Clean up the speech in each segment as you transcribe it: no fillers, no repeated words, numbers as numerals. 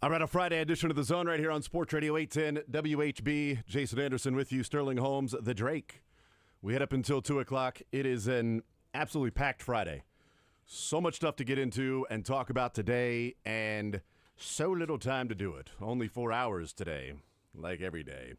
All right, a Friday edition of The Zone right here on Sports Radio 810 WHB. Jason Anderson with you, Sterling Holmes, the Drake. We head up until 2 o'clock. It is an absolutely packed Friday. So much stuff to get into and talk about today, and so little time to do it. Only 4 hours today, like every day.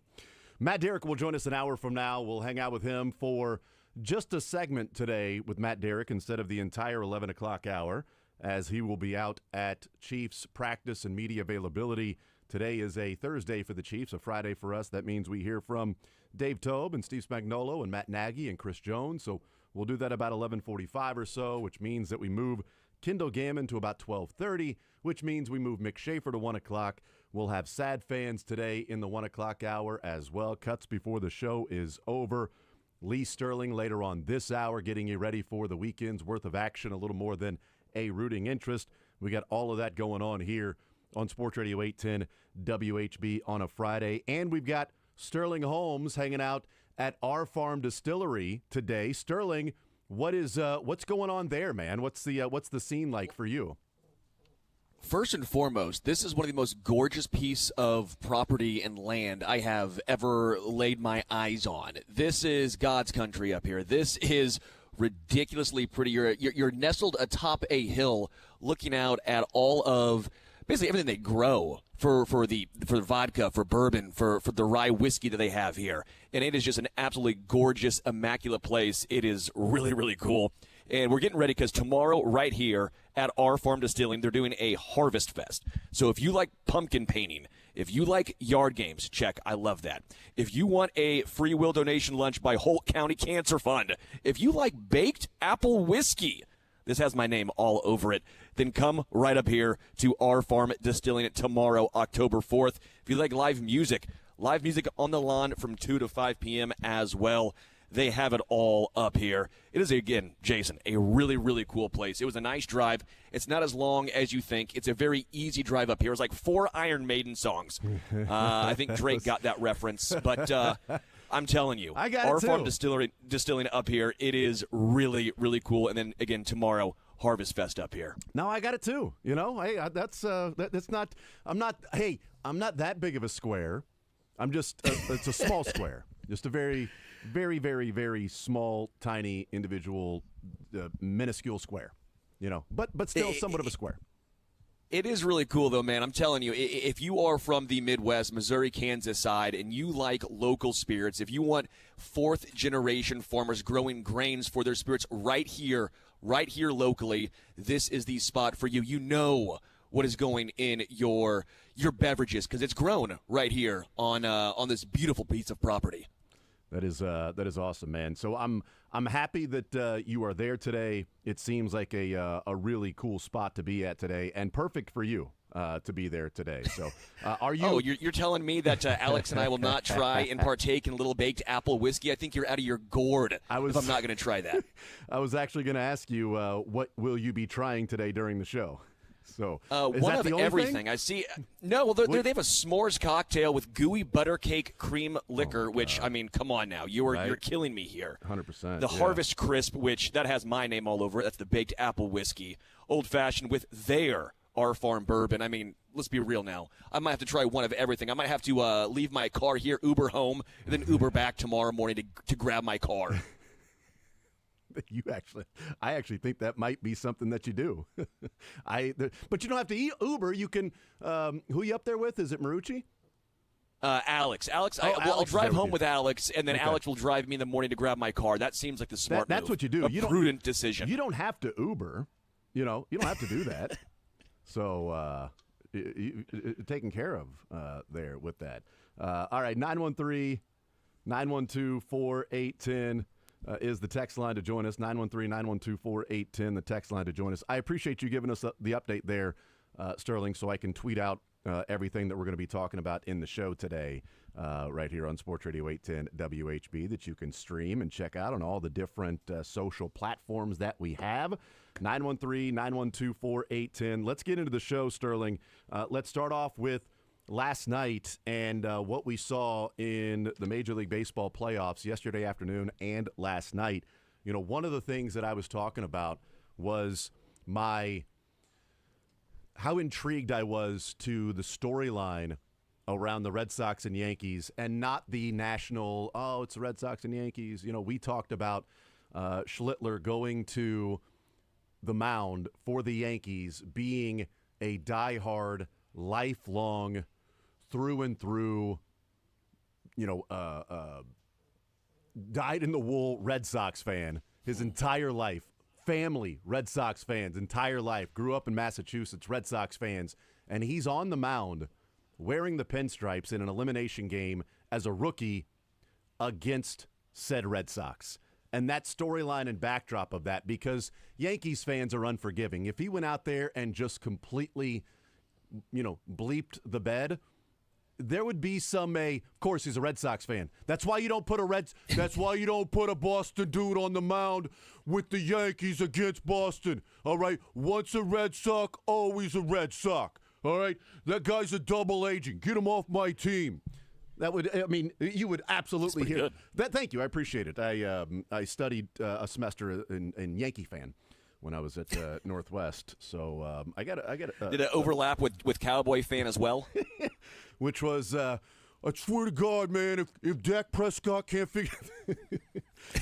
Matt Derrick will join us an hour from now. We'll hang out with him for just a segment today with Matt Derrick instead of the entire 11 o'clock hour, as he will be out at Chiefs practice and media availability. Today is a Thursday for the Chiefs, a Friday for us. That means we hear from Dave Tobe and Steve Spagnuolo and Matt Nagy and Chris Jones. So we'll do that about 11:45 or so, which means that we move Kendall Gammon to about 12:30, which means we move Mick Schaefer to 1 o'clock. We'll have sad fans today in the 1 o'clock hour as well. Cuts before the show is over. Lee Sterling later on this hour, getting you ready for the weekend's worth of action, a little more than a rooting interest. We got all of that going on here on Sports Radio 810 WHB on a Friday. And we've got Sterling Holmes hanging out at our farm distillery today. Sterling, what's going on there, man? What's the scene like for you? First and foremost, this is one of the most gorgeous piece of property and land I have ever laid my eyes on. This is God's country up here. This is ridiculously pretty. You're nestled atop a hill looking out at all of basically everything they grow for vodka, for bourbon, for the rye whiskey that they have here. And it is just an absolutely gorgeous, immaculate place. It is really, really cool. And we're getting ready because tomorrow right here at our farm distilling, they're doing a harvest fest. So if you like pumpkin painting, if you like yard games, check, I love that. If you want a free will donation lunch by Holt County Cancer Fund, if you like baked apple whiskey, this has my name all over it, then come right up here to our farm distilling tomorrow, October 4th. If you like live music on the lawn from 2 to 5 p.m. as well. They have it all up here. It is, again, Jason, a really, really cool place. It was a nice drive. It's not as long as you think. It's a very easy drive up here. It's like 4 Iron Maiden songs. I think Drake got that reference. But I'm telling you, our farm distilling up here, it is really, really cool. And then, again, tomorrow, Harvest Fest up here. No, I got it too. You know, hey, that's not. I'm not that big of a square. I'm just. It's a small square. Just a very, very, very, very small, tiny, individual, minuscule square, you know, but still somewhat of a square. It is really cool, though, man. I'm telling you, if you are from the Midwest, Missouri, Kansas side, and you like local spirits, if you want fourth-generation farmers growing grains for their spirits right here locally, this is the spot for you. You know what is going in your beverages because it's grown right here on this beautiful piece of property. That is awesome, man. So I'm happy that you are there today. It seems like a really cool spot to be at today, and perfect for you to be there today. So are you? Oh, you're telling me that Alex and I will not try and partake in a little baked apple whiskey? I think you're out of your gourd. If I'm not going to try that. I was actually going to ask you what will you be trying today during the show. So one of everything. I see. No, well, they have a s'mores cocktail with gooey butter cake cream liquor, which, I mean, come on now. You're killing me here. 100%. The Harvest Crisp, which that has my name all over it. That's the baked apple whiskey. Old-fashioned with our farm bourbon. I mean, let's be real now. I might have to try one of everything. I might have to leave my car here, Uber home, and then Uber back tomorrow morning to grab my car. I actually think that might be something that you do. But you don't have to Uber. You can. Who you up there with? Is it Marucci? Alex. Alex, Alex I'll is there drive with home you. with Alex, and then Okay. Alex will drive me in the morning to grab my car. That seems like the smart That's move. what you do. A prudent decision. You don't have to Uber. You don't have to do that. So taken care of there with that. All right, 913-912-4810 is the text line to join us. 913-912-4810, the text line to join us. I appreciate you giving us the update there, Sterling, so I can tweet out everything that we're going to be talking about in the show today right here on Sports Radio 810 WHB that you can stream and check out on all the different social platforms that we have. 913-912-4810. Let's get into the show, Sterling. Let's start off with last night and what we saw in the Major League Baseball playoffs yesterday afternoon and last night. You know, one of the things that I was talking about was how intrigued I was to the storyline around the Red Sox and Yankees and not the national, it's the Red Sox and Yankees. You know, we talked about Schlittler going to the mound for the Yankees being a diehard, lifelong, through and through, dyed-in-the-wool Red Sox fan his entire life. Family, Red Sox fans, entire life. Grew up in Massachusetts, Red Sox fans. And he's on the mound wearing the pinstripes in an elimination game as a rookie against said Red Sox. And that storyline and backdrop of that, because Yankees fans are unforgiving. If he went out there and just completely, bleeped the bed, there would be of course he's a Red Sox fan. That's why you don't put a Boston dude on the mound with the Yankees against Boston. All right? Once a Red Sox, always a Red Sox. All right? That guy's a double agent. Get him off my team. You would absolutely hear good. that. Thank you. I appreciate it. I studied a semester in Yankee fan when I was at Northwest. So I got Did it overlap with Cowboy fan as well? Which was, I swear to God, man, if Dak Prescott can't figure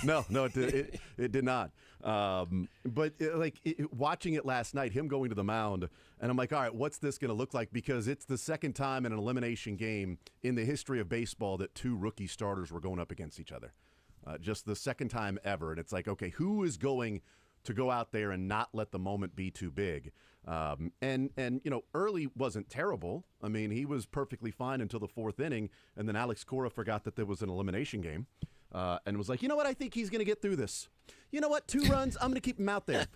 No, it did not. But watching it last night, him going to the mound, and I'm like, all right, what's this going to look like? Because it's the second time in an elimination game in the history of baseball that two rookie starters were going up against each other. Just the second time ever. And it's like, okay, who is going to go out there and not let the moment be too big? Early wasn't terrible. I mean, he was perfectly fine until the fourth inning, and then Alex Cora forgot that there was an elimination game and was like, you know what, I think he's going to get through this. You know what, 2 runs, I'm going to keep him out there.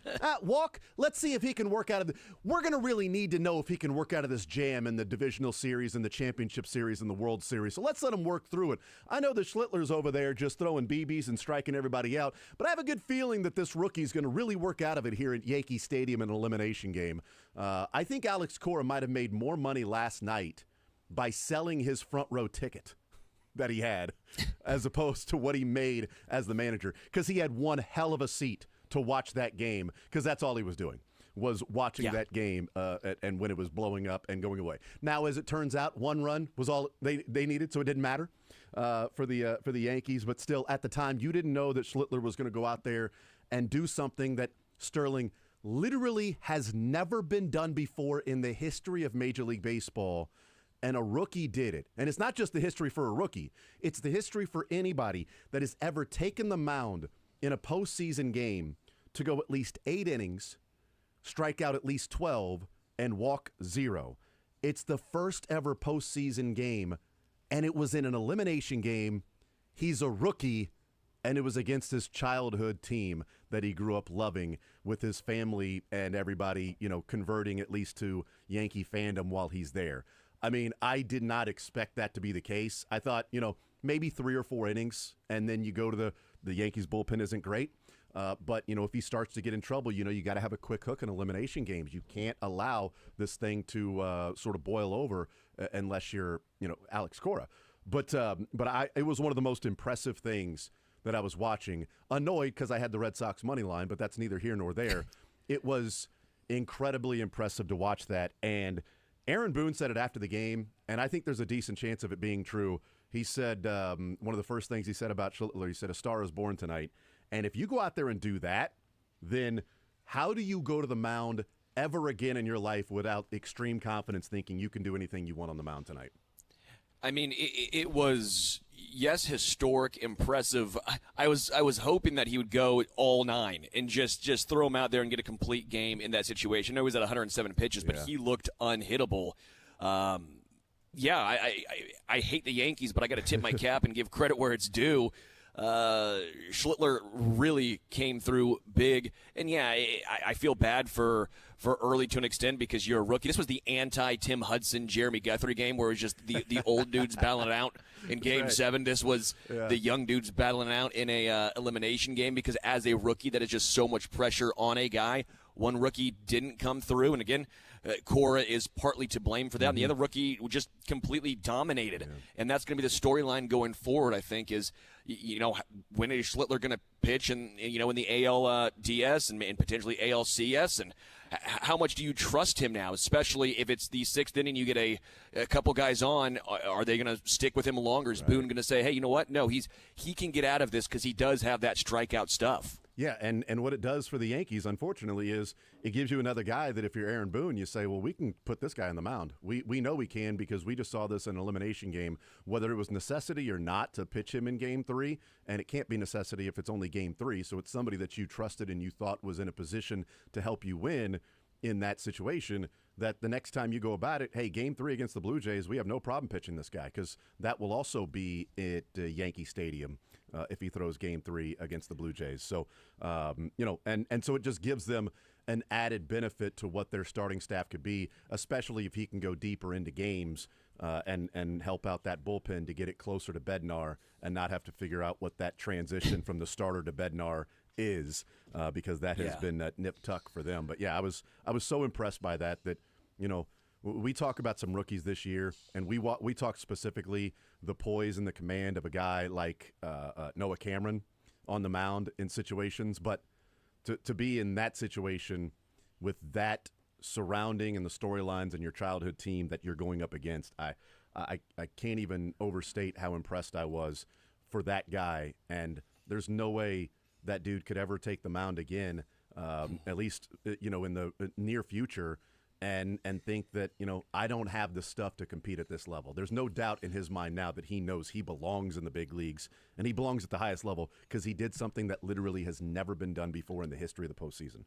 Walk, let's see if he can work out of We're going to really need to know if he can work out of this jam in the divisional series and the championship series and the World Series. So let's let him work through it. I know the Schlittler's over there just throwing BBs and striking everybody out, but I have a good feeling that this rookie's going to really work out of it here at Yankee Stadium in an elimination game. I think Alex Cora might have made more money last night by selling his front row ticket that he had as opposed to what he made as the manager, because he had one hell of a seat to watch that game, because that's all he was doing was watching that game and when it was blowing up and going away. Now, as it turns out, 1 run was all they needed, so it didn't matter for the Yankees. But still, at the time, you didn't know that Schlittler was going to go out there and do something that Sterling literally has never been done before in the history of Major League Baseball. And a rookie did it. And it's not just the history for a rookie. It's the history for anybody that has ever taken the mound in a postseason game to go at least 8 innings, strike out at least 12, and walk 0. It's the first ever postseason game, and it was in an elimination game. He's a rookie, and it was against his childhood team that he grew up loving, with his family and everybody, converting at least to Yankee fandom while he's there. I mean, I did not expect that to be the case. I thought, maybe 3 or 4 innings, and then you go to the Yankees bullpen isn't great. But, if he starts to get in trouble, you got to have a quick hook in elimination games. You can't allow this thing to sort of boil over unless you're, Alex Cora. But it was one of the most impressive things that I was watching. Annoyed because I had the Red Sox money line, but that's neither here nor there. It was incredibly impressive to watch that. And Aaron Boone said it after the game, and I think there's a decent chance of it being true. He said one of the first things he said about Schlittler, he said, "A star is born tonight." And if you go out there and do that, then how do you go to the mound ever again in your life without extreme confidence thinking you can do anything you want on the mound tonight? I mean, it was, yes, historic, impressive. I was hoping that he would go all 9 and just throw him out there and get a complete game in that situation. I know he was at 107 pitches, but he looked unhittable. I hate the Yankees, but I got to tip my cap and give credit where it's due. Schlittler really came through big, and I feel bad for Early to an extent because you're a rookie. This was the anti-Tim Hudson, Jeremy Guthrie game where it was just the old dudes battling it out in Game 7. This was the young dudes battling it out in a elimination game because as a rookie, that is just so much pressure on a guy. One rookie didn't come through, and again, Cora is partly to blame for that. And the other rookie just completely dominated, and that's going to be the storyline going forward. I think is when is Schlittler going to pitch in the ALDS and potentially ALCS, and how much do you trust him now, especially if it's the 6th inning, you get a couple guys on, are they going to stick with him longer? Is Boone going to say, hey, you know what? No, he can get out of this because he does have that strikeout stuff. Yeah, and what it does for the Yankees, unfortunately, is it gives you another guy that if you're Aaron Boone, you say, well, we can put this guy on the mound. We know we can because we just saw this in an elimination game, whether it was necessity or not to pitch him in Game 3, and it can't be necessity if it's only Game 3, so it's somebody that you trusted and you thought was in a position to help you win in that situation, that the next time you go about it, hey, Game 3 against the Blue Jays, we have no problem pitching this guy because that will also be at Yankee Stadium if he throws Game 3 against the Blue Jays. So, and so it just gives them an added benefit to what their starting staff could be, especially if he can go deeper into games and help out that bullpen to get it closer to Bednar and not have to figure out what that transition from the starter to Bednar is, because that has been nip tuck for them. But I was so impressed by that we talk about some rookies this year, and we talk specifically the poise and the command of a guy like Noah Cameron on the mound in situations, but to be in that situation with that surrounding and the storylines and your childhood team that you're going up against, I can't even overstate how impressed I was for that guy. And there's no way that dude could ever take the mound again, at least in the near future, and think that I don't have the stuff to compete at this level. There's no doubt in his mind now that he knows he belongs in the big leagues, and he belongs at the highest level because he did something that literally has never been done before in the history of the postseason.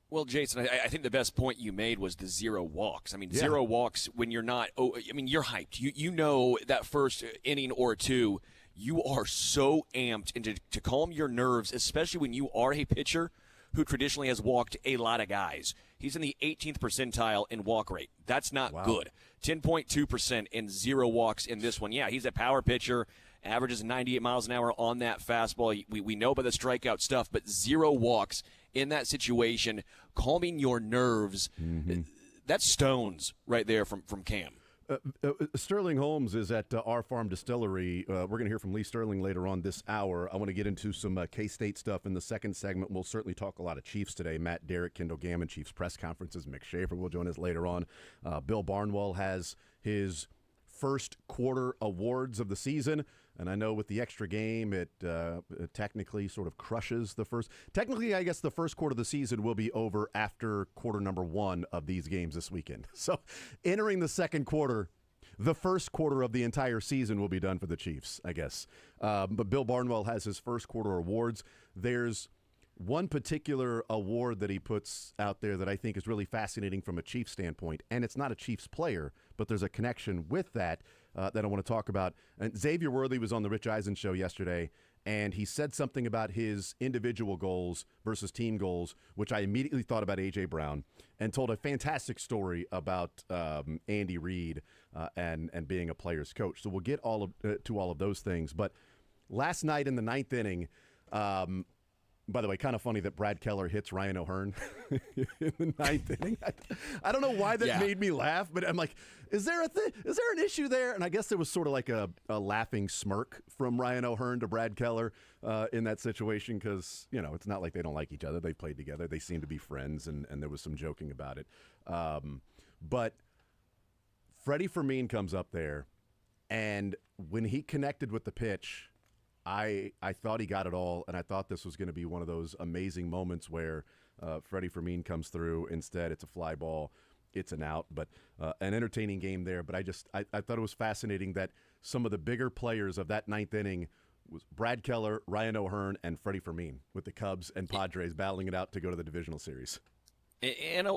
Well, Jason, I think the best point you made was the 0 walks. I mean, 0 walks when you're not – you're hyped. You know that first inning or two, you are so amped, and to calm your nerves, especially when you are a pitcher who traditionally has walked a lot of guys. He's in the 18th percentile in walk rate. That's not good. 10.2% and 0 walks in this one. Yeah, he's a power pitcher, averages 98 miles an hour on that fastball. We know about the strikeout stuff, but 0 walks in that situation, calming your nerves, that's stones right there from Cam. Sterling Holmes is at our farm distillery. We're going to hear from Lee Sterling later on this hour. I want to get into some K-State stuff in the second segment. We'll certainly talk a lot of Chiefs today. Matt Derrick, Kendall Gammon, Chiefs press conferences. Mick Schaefer will join us later on. Bill Barnwell has his first quarter awards of the season. And I know with the extra game, it technically sort of crushes the first. Technically, I guess the first quarter of the season will be over after quarter number 1 of these games this weekend. So entering the second quarter, the first quarter of the entire season will be done for the Chiefs, I guess. But Bill Barnwell has his first quarter awards. There's one particular award that he puts out there that I think is really fascinating from a Chiefs standpoint. And it's not a Chiefs player, but there's a connection with that that I want to talk about. And Xavier Worthy was on the Rich Eisen show yesterday, and he said something about his individual goals versus team goals, which I immediately thought about A.J. Brown, and told a fantastic story about Andy Reid and being a player's coach. So we'll get to all of those things. But last night in the 9th inning, by the way, kind of funny that Brad Keller hits Ryan O'Hearn in the 9th inning. I don't know why that made me laugh, but I'm like, is there an issue there? And I guess there was sort of like a laughing smirk from Ryan O'Hearn to Brad Keller in that situation because, it's not like they don't like each other. They played together. They seem to be friends, and there was some joking about it. But Freddie Fermin comes up there, and when he connected with the pitch, I thought he got it all, and I thought this was going to be one of those amazing moments where Freddie Fermin comes through. Instead, it's a fly ball. It's an out, but an entertaining game there. But I thought it was fascinating that some of the bigger players of that ninth inning was Brad Keller, Ryan O'Hearn, and Freddie Fermin with the Cubs and Padres battling it out to go to the divisional series. And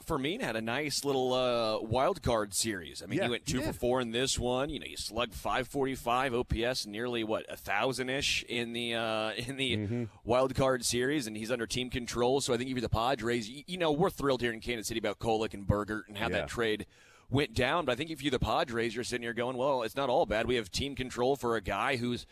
Fermin had a nice little wild card series. I mean, he went 2 for 4 in this one. You know, you slugged 545 OPS, nearly 1,000-ish in the wild card series, and he's under team control. So I think if you're the Padres, you know, we're thrilled here in Kansas City about Kolek and Bergert and how that trade went down. But I think if you're the Padres, you're sitting here going, well, it's not all bad. We have team control for a guy who's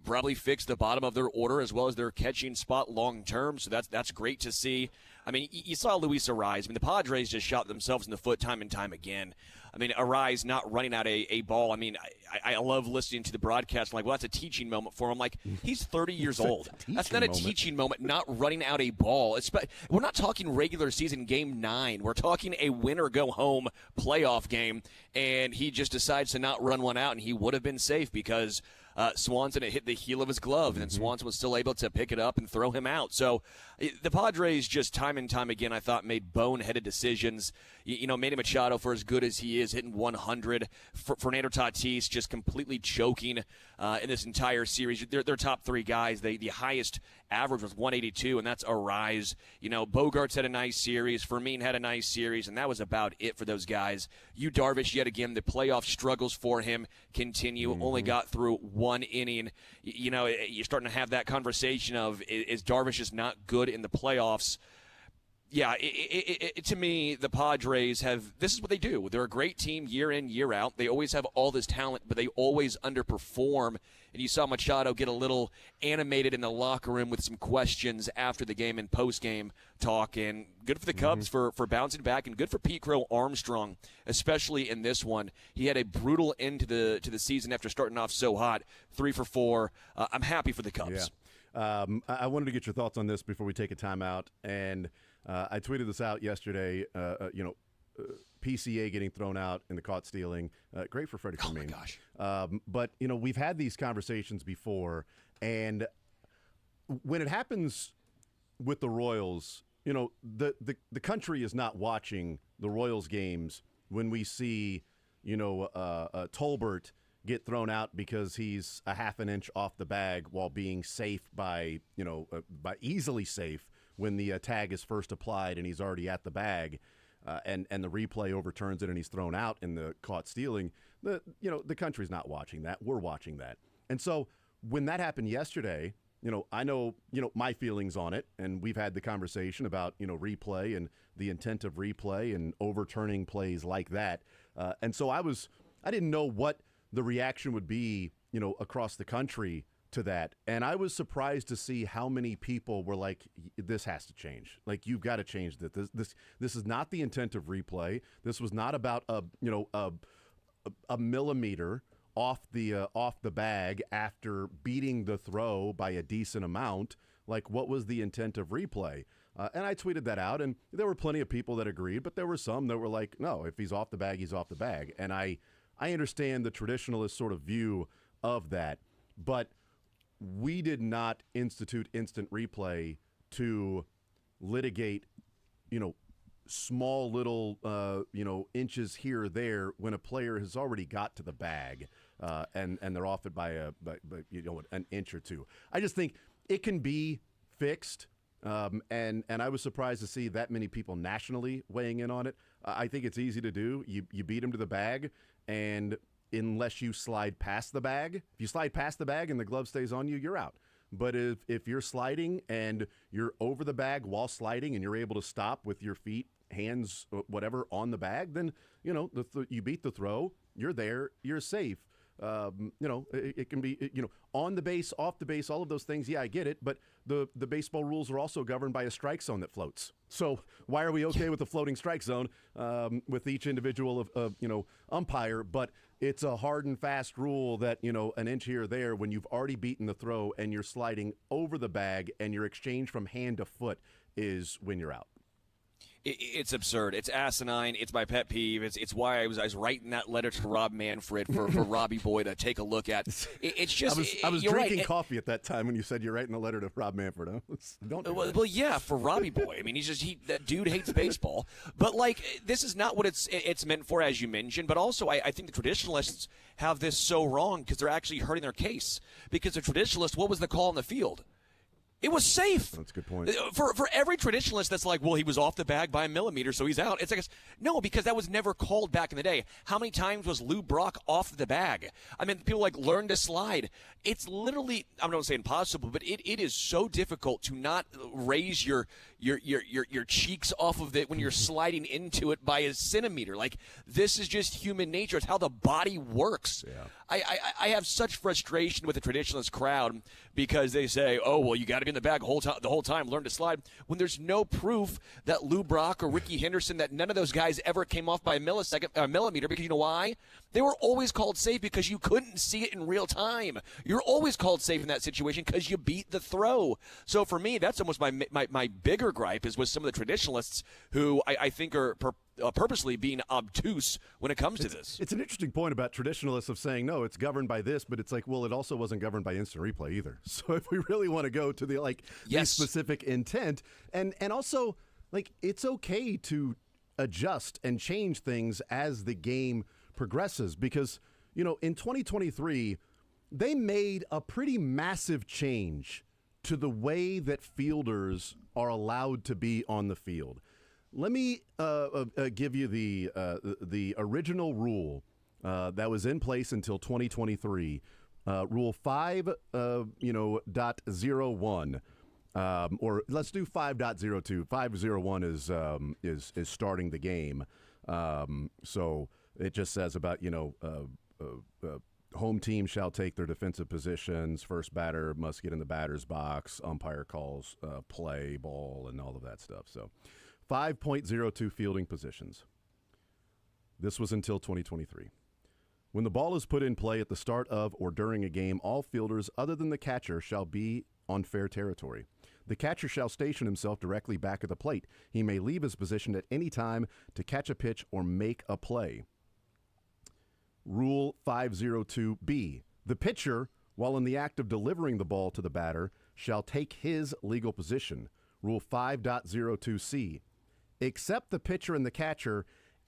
probably fixed the bottom of their order as well as their catching spot long term. So that's great to see. I mean, you saw Luis Arraez. I mean, the Padres just shot themselves in the foot time and time again. I mean, Arraez not running out a ball. I mean, I love listening to the broadcast. I'm like, well, that's a teaching moment for him. I'm like, he's 30 years old. That's not a teaching moment, not running out a ball. We're not talking regular season game 9. We're talking a win-or-go-home playoff game, and he just decides to not run one out, and he would have been safe because Swanson had hit the heel of his glove, and then Swanson was still able to pick it up and throw him out. So the Padres just time and time again, I thought, made boneheaded decisions. You know, Manny Machado, for as good as he is, hitting 100. Fernando Tatis just completely choking in this entire series. They're top 3 guys. The highest average was 182, and that's Arraez. You know, Bogarts had a nice series. Fermin had a nice series, and that was about it for those guys. Yu Darvish, yet again, the playoff struggles for him continue. Only got through 1 inning. You know, you're starting to have that conversation of, is Darvish just not good in the playoffs? Yeah, to me, the Padres this is what they do. They're a great team year in, year out. They always have all this talent, but they always underperform. And you saw Machado get a little animated in the locker room with some questions after the game and post-game talk. And good for the Cubs for bouncing back, and good for Pete Crow Armstrong, especially in this one. He had a brutal end to the season after starting off so hot, 3 for 4. I'm happy for the Cubs. Yeah. I wanted to get your thoughts on this before we take a timeout. And I tweeted this out yesterday. PCA getting thrown out in the caught stealing. Great for Freddie Fermin. Oh, my gosh. But, you know, we've had these conversations before, and when it happens with the Royals, you know, the country is not watching the Royals games when we see, you know, Tolbert get thrown out because he's a half an inch off the bag while being safe by easily safe when the tag is first applied and he's already at the bag. And the replay overturns it and he's thrown out in the caught stealing. The country's not watching that. We're watching that. And so when that happened yesterday, you know, I know, you know, my feelings on it, and we've had the conversation about, you know, replay and the intent of replay and overturning plays like that. And so I didn't know what the reaction would be, you know, across the country to that. And I was surprised to see how many people were like, this has to change. Like, you've got to change that. This is not the intent of replay. This was not about a millimeter off the bag after beating the throw by a decent amount. Like, what was the intent of replay? And I tweeted that out, and there were plenty of people that agreed, but there were some that were like, no, if he's off the bag, he's off the bag. And I understand the traditionalist sort of view of that, but we did not institute instant replay to litigate, you know, small little, inches here or there when a player has already got to the bag and they're off it by an inch or two. I just think it can be fixed. And I was surprised to see that many people nationally weighing in on it. I think it's easy to do. You beat him to the bag, and unless you slide past the bag. If you slide past the bag and the glove stays on you, you're out. But if you're sliding and you're over the bag while sliding and you're able to stop with your feet, hands, whatever, on the bag, then, you know, you beat the throw, you're there, you're safe. It can be, on the base, off the base, all of those things. Yeah, I get it. But the baseball rules are also governed by a strike zone that floats. So why are we okay with the floating strike zone with each individual umpire? But it's a hard and fast rule that, an inch here or there when you've already beaten the throw and you're sliding over the bag and your exchange from hand to foot is when you're out. It's absurd. It's asinine. It's my pet peeve. It's why I was writing that letter to Rob Manfred for Robbie Boy to take a look at. It's just I was you're drinking right. coffee at that time when you said you're writing a letter to Rob Manfred. Don't do that. Well, yeah, for Robbie Boy. I mean, that dude hates baseball. But like, this is not what it's meant for, as you mentioned. But also, I think the traditionalists have this so wrong because they're actually hurting their case. Because the traditionalists, what was the call on the field? It was safe. That's a good point. For every traditionalist that's like, well, he was off the bag by a millimeter, so he's out. It's like, no, because that was never called back in the day. How many times was Lou Brock off the bag? I mean, people like learn to slide. It's literally, I'm not saying impossible, but it is so difficult to not raise your cheeks off of it when you're sliding into it by a centimeter. Like, this is just human nature. It's how the body works. Yeah. I have such frustration with the traditionalist crowd because they say, oh, well, you got to be in the bag the whole time, learn to slide, when there's no proof that Lou Brock or Ricky Henderson, that none of those guys ever came off by a millimeter, because you know why? They were always called safe because you couldn't see it in real time. You're always called safe in that situation because you beat the throw. So for me, that's almost my bigger gripe is with some of the traditionalists who I think are purposely being obtuse when it comes to this. It's an interesting point about traditionalists of saying, no, it's governed by this, but it's like, well, it also wasn't governed by instant replay either. So if we really want to go to the the specific intent, and also, like, it's okay to adjust and change things as the game progresses, because, you know, in 2023, they made a pretty massive change to the way that fielders are allowed to be on the field. Let me give you the original rule that was in place until 2023, Rule 5.01, or let's do 5.02. 5.01 is starting the game. So it just says about, home team shall take their defensive positions. First batter must get in the batter's box. Umpire calls play, ball, and all of that stuff. So 5.02 fielding positions. This was until 2023. When the ball is put in play at the start of or during a game, all fielders other than the catcher shall be on fair territory. The catcher shall station himself directly back of the plate. He may leave his position at any time to catch a pitch or make a play. Rule 502B. The pitcher, while in the act of delivering the ball to the batter, shall take his legal position. Rule 5.02C. Except the pitcher and the catcher,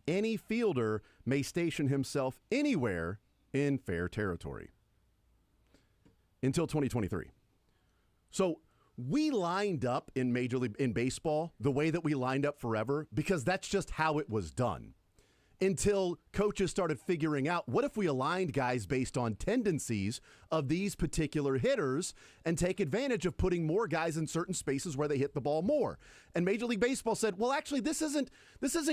any fielder may station himself anywhere in fair territory. Until 2023. So we lined up in Major League in baseball the way that we lined up forever because that's just how it was done. Until coaches started figuring out, what if we aligned guys based on tendencies of these particular hitters and take advantage of putting more guys in certain spaces where they hit the ball more? And Major League Baseball said, well, actually, this isn't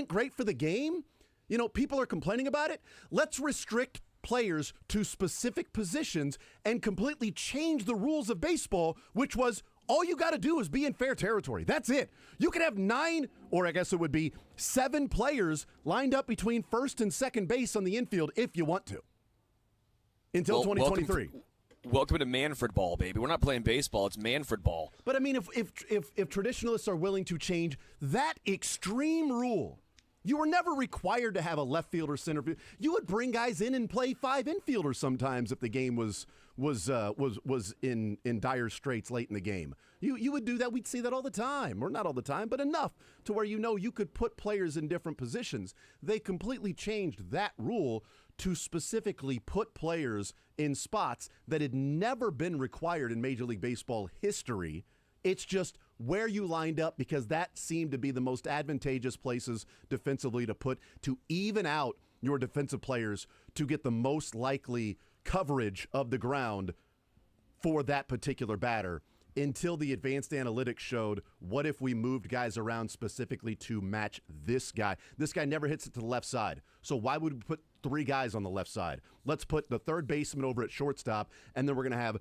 great for the game. You know, people are complaining about it. Let's restrict players to specific positions and completely change the rules of baseball, which was all you got to do is be in fair territory. That's it. You could have 9, or I guess it would be 7 players lined up between first and second base on the infield if you want to. Until 2023. Welcome to Manfred ball, baby. We're not playing baseball. It's Manfred ball. But I mean, if traditionalists are willing to change that extreme rule, you were never required to have a left fielder, center field. You would bring guys in and play 5 infielders sometimes if the game was in dire straits late in the game. You would do that. We'd see that all the time, or not all the time, but enough to where you could put players in different positions. They completely changed that rule to specifically put players in spots that had never been required in Major League Baseball history. It's just where you lined up because that seemed to be the most advantageous places defensively to even out your defensive players to get the most likely coverage of the ground for that particular batter, until the advanced analytics showed, what if we moved guys around specifically to match this guy? This guy never hits it to the left side. So why would we put 3 guys on the left side? Let's put the third baseman over at shortstop, and then we're going to have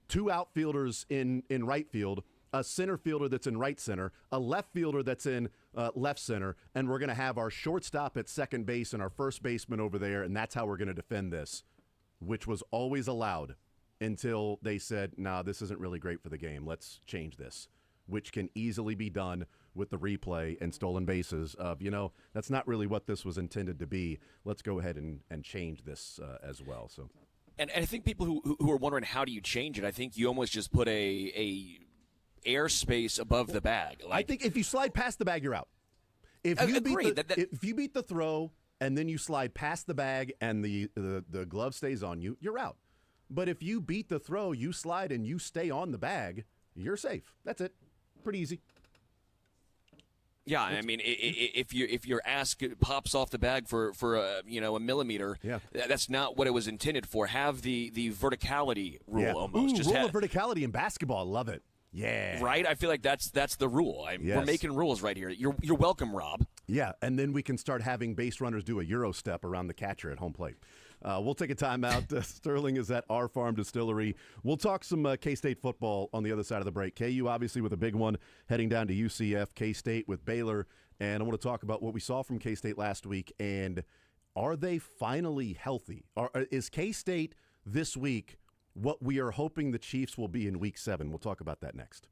2 outfielders in right field, a center fielder that's in right center, a left fielder that's in left center, and we're going to have our shortstop at second base and our first baseman over there, and that's how we're going to defend this, which was always allowed until they said, nah, this isn't really great for the game. Let's change this, which can easily be done with the replay and stolen bases of, that's not really what this was intended to be. Let's go ahead and change this as well. So, and I think people who are wondering how do you change it, I think you almost just put a airspace above the bag. I think if you slide past the bag, you're out. If you if you beat the throw and then you slide past the bag and the glove stays on you, you're out. But if you beat the throw, you slide and you stay on the bag, you're safe. That's it. Pretty easy. Yeah, I mean, if your ass pops off the bag for a millimeter, that's not what it was intended for. Have the verticality rule almost. Just rule of verticality in basketball. I love it. Yeah. Right? I feel like that's the rule. We're making rules right here. You're welcome, Rob. Yeah, and then we can start having base runners do a Euro step around the catcher at home plate. We'll take a timeout. Sterling is at our farm distillery. We'll talk some K-State football on the other side of the break. KU obviously with a big one heading down to UCF, K-State with Baylor. And I want to talk about what we saw from K-State last week. And are they finally healthy? Is K-State this week what we are hoping the Chiefs will be in Week 7? We'll talk about that next.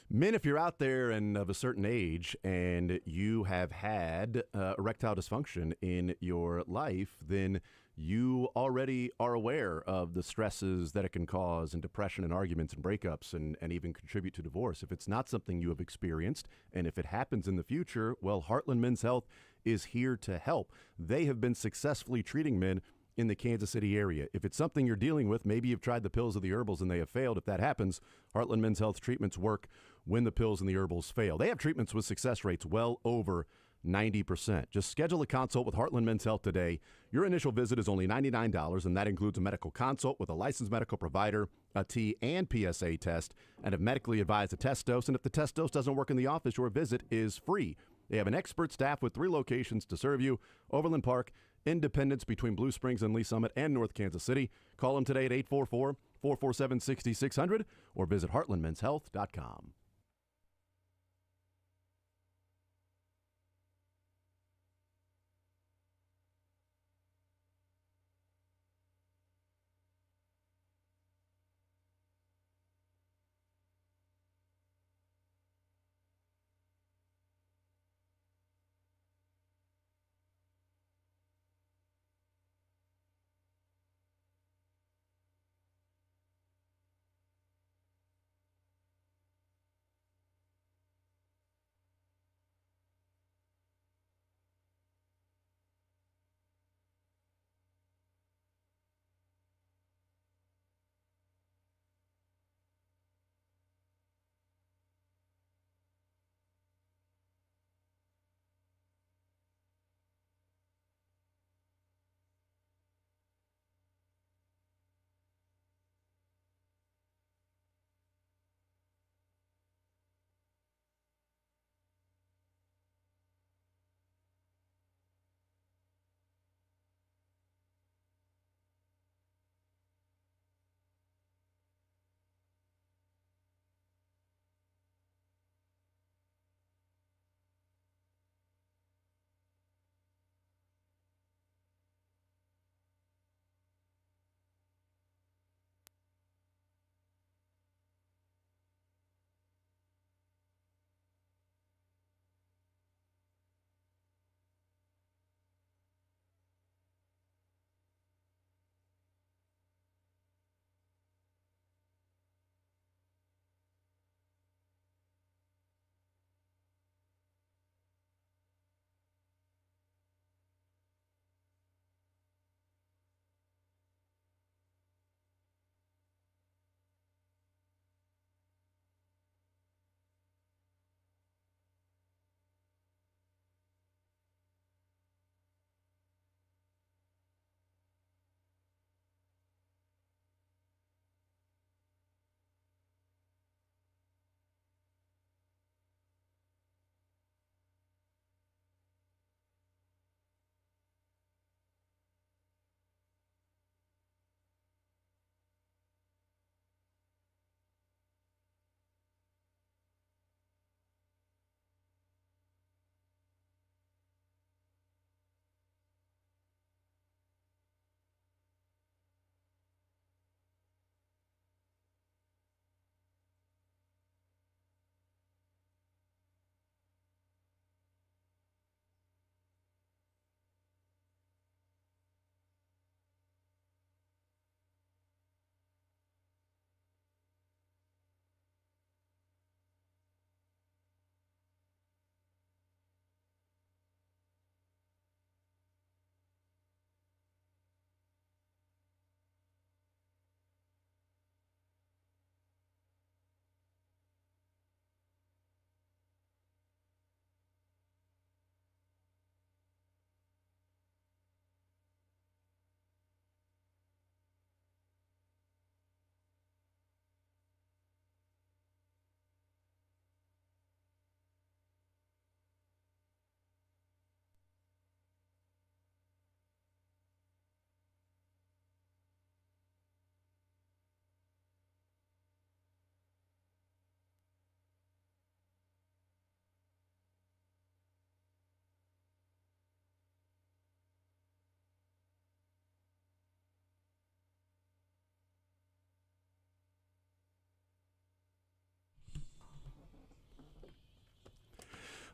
Men, if you're out there and of a certain age and you have had erectile dysfunction in your life, then you already are aware of the stresses that it can cause and depression and arguments and breakups and even contribute to divorce. If it's not something you have experienced and if it happens in the future, well, Heartland Men's Health is here to help. They have been successfully treating men in the Kansas City area. If it's something you're dealing with, maybe you've tried the pills or the herbals and they have failed. If that happens, Heartland Men's Health treatments work when the pills and the herbals fail. They have treatments with success rates well over 90%. Just schedule a consult with Heartland Men's Health today. Your initial visit is only $99, and that includes a medical consult with a licensed medical provider, a T and PSA test, and if medically advised a test dose. And if the test dose doesn't work in the office, your visit is free. They have an expert staff with 3 locations to serve you: Overland Park, Independence between Blue Springs and Lee Summit, and North Kansas City. Call them today at 844-447-6600 or visit heartlandmenshealth.com.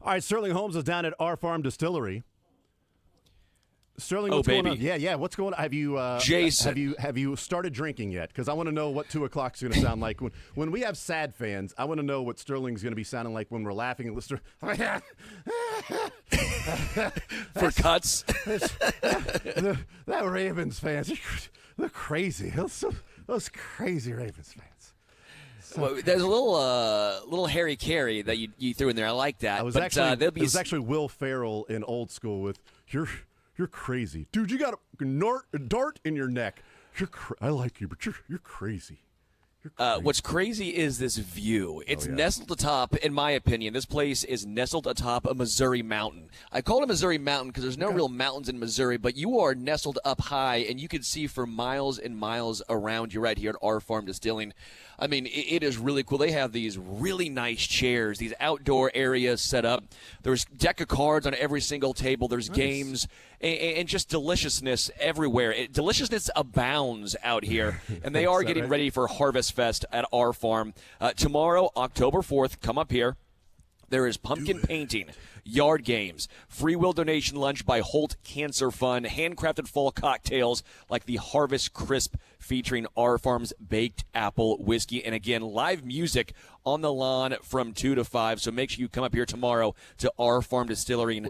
All right, Sterling Holmes is down at our farm distillery. Sterling, Oh, what's baby. going on? Yeah. What's going on? Have you, Jason. have you started drinking yet? Because I want to know what 2 o'clock's going to sound like when we have sad fans. I want to know what Sterling's going to be sounding like when we're laughing and listening. For cuts. That Ravens fans, they're crazy. Those crazy Ravens fans. Well, there's a little Harry Carey that you threw in there. I like that. It was actually Will Ferrell in Old School with you're crazy, dude. You got a dart in your neck. I like you, but you're crazy. What's crazy is this view. It's nestled atop, in my opinion, this place is nestled atop a Missouri mountain. I call it a Missouri mountain because there's no real mountains in Missouri, but you are nestled up high, and you can see for miles and miles around you right here at our farm distilling. I mean, it is really cool. They have these really nice chairs, these outdoor areas set up. There's deck of cards on every single table. There's games and just deliciousness everywhere. Deliciousness abounds out here, and they are getting ready for Harvest Fest at our farm. Tomorrow, October 4th, come up here. There is pumpkin painting, yard games, free will donation lunch by Holt Cancer Fund, handcrafted fall cocktails like the Harvest Crisp featuring our farm's baked apple whiskey, and again, live music on the lawn from 2 to 5. So make sure you come up here tomorrow to our farm distilling.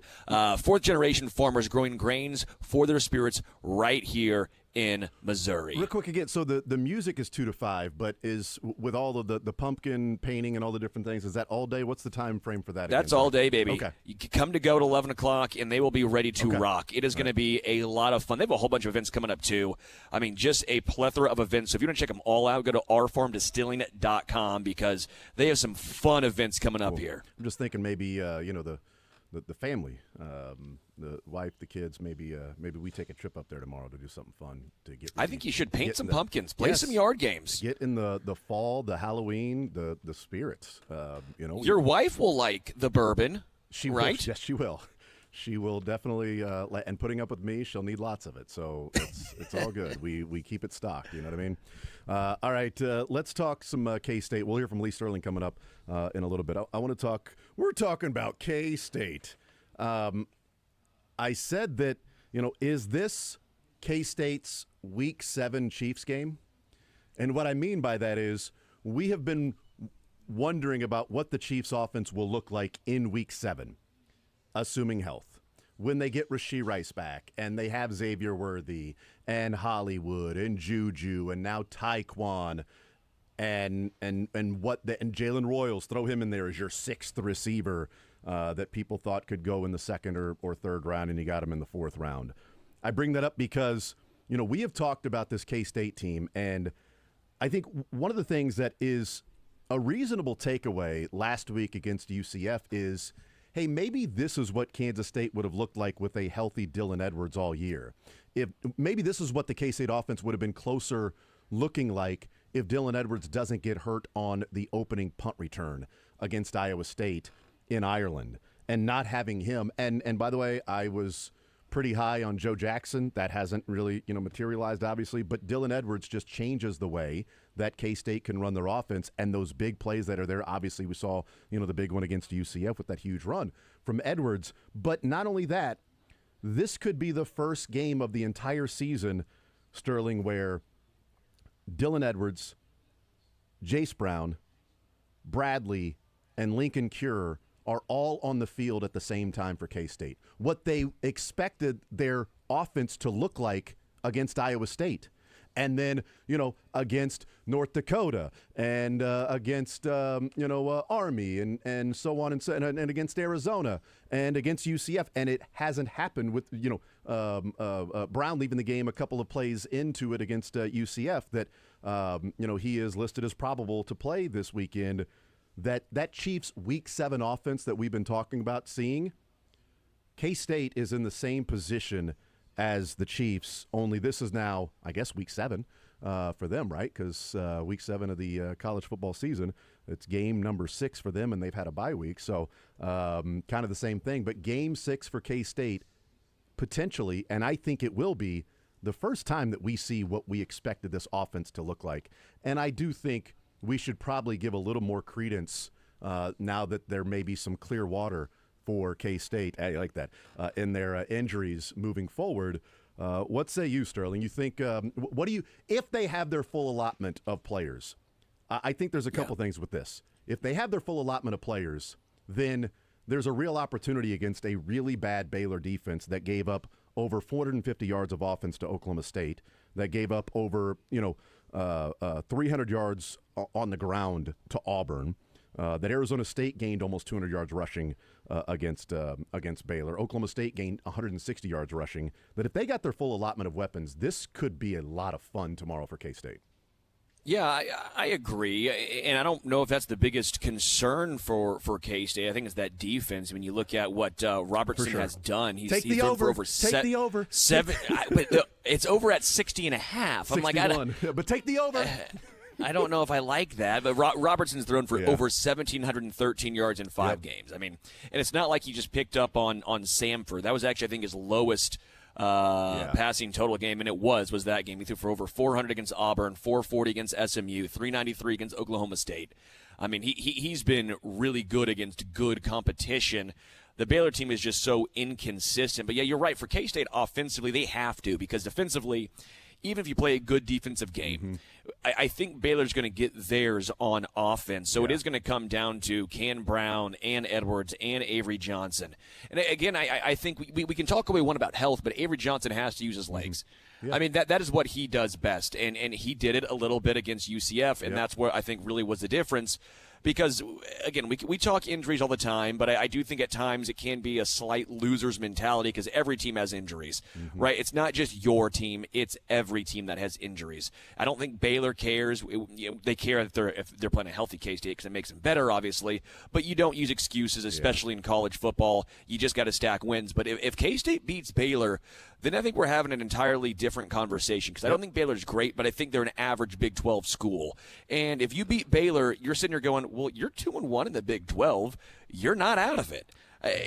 Fourth generation farmers growing grains for their spirits right here in Missouri. Real quick again, so the music is 2 to 5, but is with all of the pumpkin painting and all the different things, is that all day? What's the time frame for that? That's all day, baby. Okay. You can come to go at 11 o'clock, and they will be ready to rock. It is going to be a lot of fun. They have a whole bunch of events coming up, too. I mean, just a plethora of events. So if you want to check them all out, go to ourfarmdistilling.com because they have some fun events coming up here. I'm just thinking maybe, the family, the wife, the kids, maybe we take a trip up there tomorrow to do something fun to get. I think you should paint some pumpkins, play some yard games, get in the fall, the Halloween, the spirits. Your wife will like the bourbon. Right? Yes, she will. She will definitely, and putting up with me, she'll need lots of it. So it's all good. We keep it stocked. You know what I mean? All right, let's talk some K-State. We'll hear from Lee Sterling coming up in a little bit. I want to talk. We're talking about K-State. I said that, is this K-State's Week 7 Chiefs game? And what I mean by that is we have been wondering about what the Chiefs offense will look like in Week 7, assuming health. When they get Rashee Rice back and they have Xavier Worthy and Hollywood and Juju and now Tyquan and Jalen Royals, throw him in there as your sixth receiver that people thought could go in the second or third round, and you got him in the fourth round. I bring that up because, we have talked about this K-State team, and I think one of the things that is a reasonable takeaway last week against UCF is, hey, maybe this is what Kansas State would have looked like with a healthy Dylan Edwards all year. Maybe this is what the K-State offense would have been closer looking like if Dylan Edwards doesn't get hurt on the opening punt return against Iowa State in Ireland, and not having him. And by the way, I was pretty high on Joe Jackson. That hasn't really, materialized, obviously. But Dylan Edwards just changes the way that K-State can run their offense, and those big plays that are there. Obviously, we saw, the big one against UCF with that huge run from Edwards. But not only that, this could be the first game of the entire season, Sterling, where Dylan Edwards, Jace Brown, Bradley, and Lincoln Cure are all on the field at the same time for K-State. What they expected their offense to look like against Iowa State. And then, against North Dakota and against, Army and so on and against Arizona and against UCF. And it hasn't happened with, Brown leaving the game a couple of plays into it against UCF that, he is listed as probable to play this weekend. That Chiefs Week 7 offense that we've been talking about seeing, K-State is in the same position as the Chiefs, only this is now, I guess, Week 7 for them, right? Because Week 7 of the college football season, it's game number 6 for them, and they've had a bye week. So kind of the same thing. But game 6 for K-State, potentially, and I think it will be, the first time that we see what we expected this offense to look like. And I do think we should probably give a little more credence now that there may be some clear water for K-State. I like that. In their injuries moving forward. What say you, Sterling? You think, what do you, if they have their full allotment of players, I think there's a couple things with this. If they have their full allotment of players, then there's a real opportunity against a really bad Baylor defense that gave up over 450 yards of offense to Oklahoma State, that gave up over, 300 yards on the ground to Auburn, that Arizona State gained almost 200 yards rushing against Baylor. Oklahoma State gained 160 yards rushing. That if they got their full allotment of weapons, this could be a lot of fun tomorrow for K-State. Yeah, I agree, and I don't know if that's the biggest concern for K-State. I think it's that defense. When you look at what Robertson has done, he's thrown for over Take the over. Seven. But it's over at 60.5. I'm like, but take the over. I don't know if I like that, but Robertson's thrown for over 1,713 yards in 5 games. I mean, and it's not like he just picked up on Samford. That was actually, I think, his lowest passing total game, and it was that game. He threw for over 400 against Auburn, 440 against SMU, 393 against Oklahoma State. I mean, he's been really good against good competition. The Baylor team is just so inconsistent. But, yeah, you're right. For K-State offensively, they have to, because defensively, even if you play a good defensive game, I think Baylor's going to get theirs on offense. So it is going to come down to Ken Brown and Edwards and Avery Johnson. And again, I think we can talk away one about health, but Avery Johnson has to use his legs. I mean, that is what he does best. And he did it a little bit against UCF, and that's where I think really was the difference. Because, again, we talk injuries all the time, but I do think at times it can be a slight loser's mentality because every team has injuries, right? It's not just your team. It's every team that has injuries. I don't think Baylor cares. They care if they're playing a healthy K-State because it makes them better, obviously, but you don't use excuses, especially in college football. You just got to stack wins. But if K-State beats Baylor, then I think we're having an entirely different conversation because I don't think Baylor's great, but I think they're an average Big 12 school. And if you beat Baylor, you're sitting there going, well, you're 2-1 in the Big 12. You're not out of it.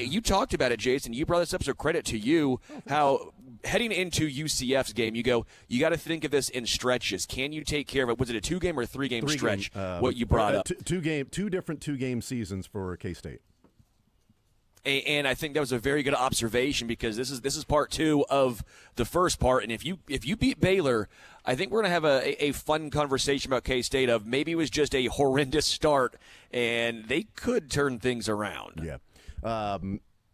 You talked about it, Jason. You brought this up, so credit to you, how heading into UCF's game, you got to think of this in stretches. Can you take care of it? Was it a 2-game or 3-game stretch, what you brought up? Two different two-game seasons for K-State. And I think that was a very good observation because this is part 2 of the first part. And if you beat Baylor, I think we're going to have a fun conversation about K-State of maybe it was just a horrendous start and they could turn things around. Yeah.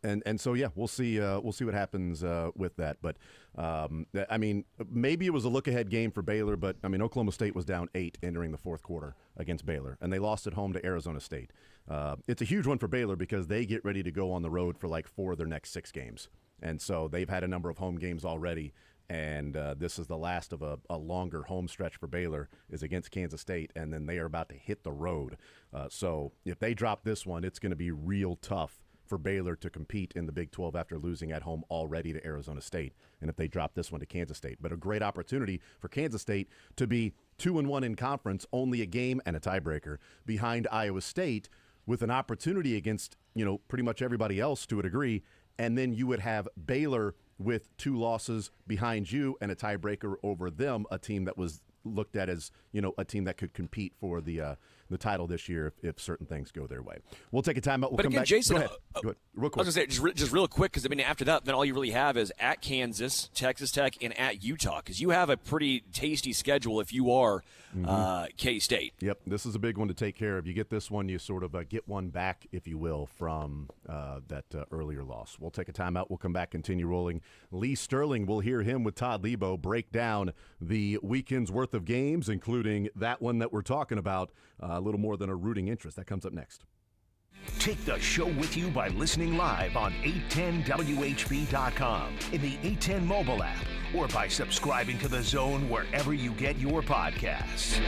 And so, we'll see what happens with that. But, I mean, maybe it was a look-ahead game for Baylor, but, I mean, Oklahoma State was down 8 entering the fourth quarter against Baylor, and they lost at home to Arizona State. It's a huge one for Baylor because they get ready to go on the road for like 4 of their next 6 games. And so they've had a number of home games already, and this is the last of a longer home stretch for Baylor is against Kansas State, and then they are about to hit the road. So if they drop this one, it's going to be real tough for Baylor to compete in the Big 12 after losing at home already to Arizona State, and if they drop this one to Kansas State. But a great opportunity for Kansas State to be 2-1 in conference, only a game and a tiebreaker behind Iowa State, with an opportunity against, pretty much everybody else to a degree, and then you would have Baylor with 2 losses behind you and a tiebreaker over them, a team that was looked at as, a team that could compete for the title this year if certain things go their way. We'll take a timeout. We'll come back. Jason, go ahead. Real quick. I was going to say, just real quick, because, after that, then all you really have is at Kansas, Texas Tech, and at Utah, because you have a pretty tasty schedule if you are K-State. Yep, this is a big one to take care of. You get this one, you sort of get one back, if you will, from that earlier loss. We'll take a timeout. We'll come back, continue rolling. Lee Sterling, we'll hear him with Todd Lebo break down the weekend's worth of games, including that one that we're talking about, a little more than a rooting interest. That comes up next. Take the show with you by listening live on 810WHB.com, in the 810 mobile app, or by subscribing to The Zone wherever you get your podcasts.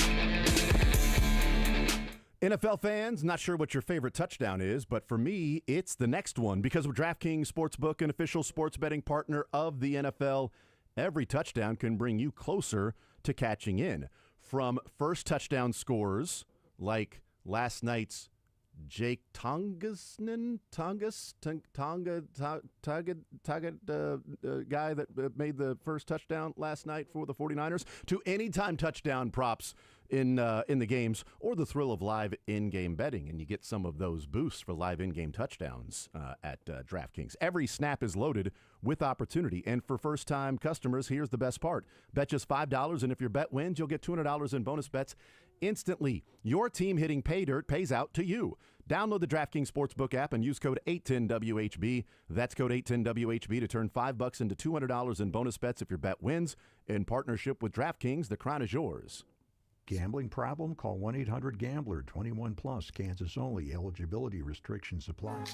NFL fans, not sure what your favorite touchdown is, but for me, it's the next one. Because of DraftKings Sportsbook, an official sports betting partner of the NFL, every touchdown can bring you closer to catching in. From first touchdown scores like last night's Jake Tonga guy that made the first touchdown last night for the 49ers, to anytime touchdown props in the games, or the thrill of live in-game betting, and you get some of those boosts for live in-game touchdowns at DraftKings. Every snap is loaded with opportunity, and for first-time customers, here's the best part. Bet just $5, and if your bet wins, you'll get $200 in bonus bets instantly. Your team hitting pay dirt pays out to you. Download the DraftKings Sportsbook app and use code 810WHB. That's code 810WHB to turn $5 into $200 in bonus bets if your bet wins. In partnership with DraftKings, the crown is yours. Gambling problem? Call 1-800-GAMBLER. 21 plus, Kansas only. Eligibility restrictions apply.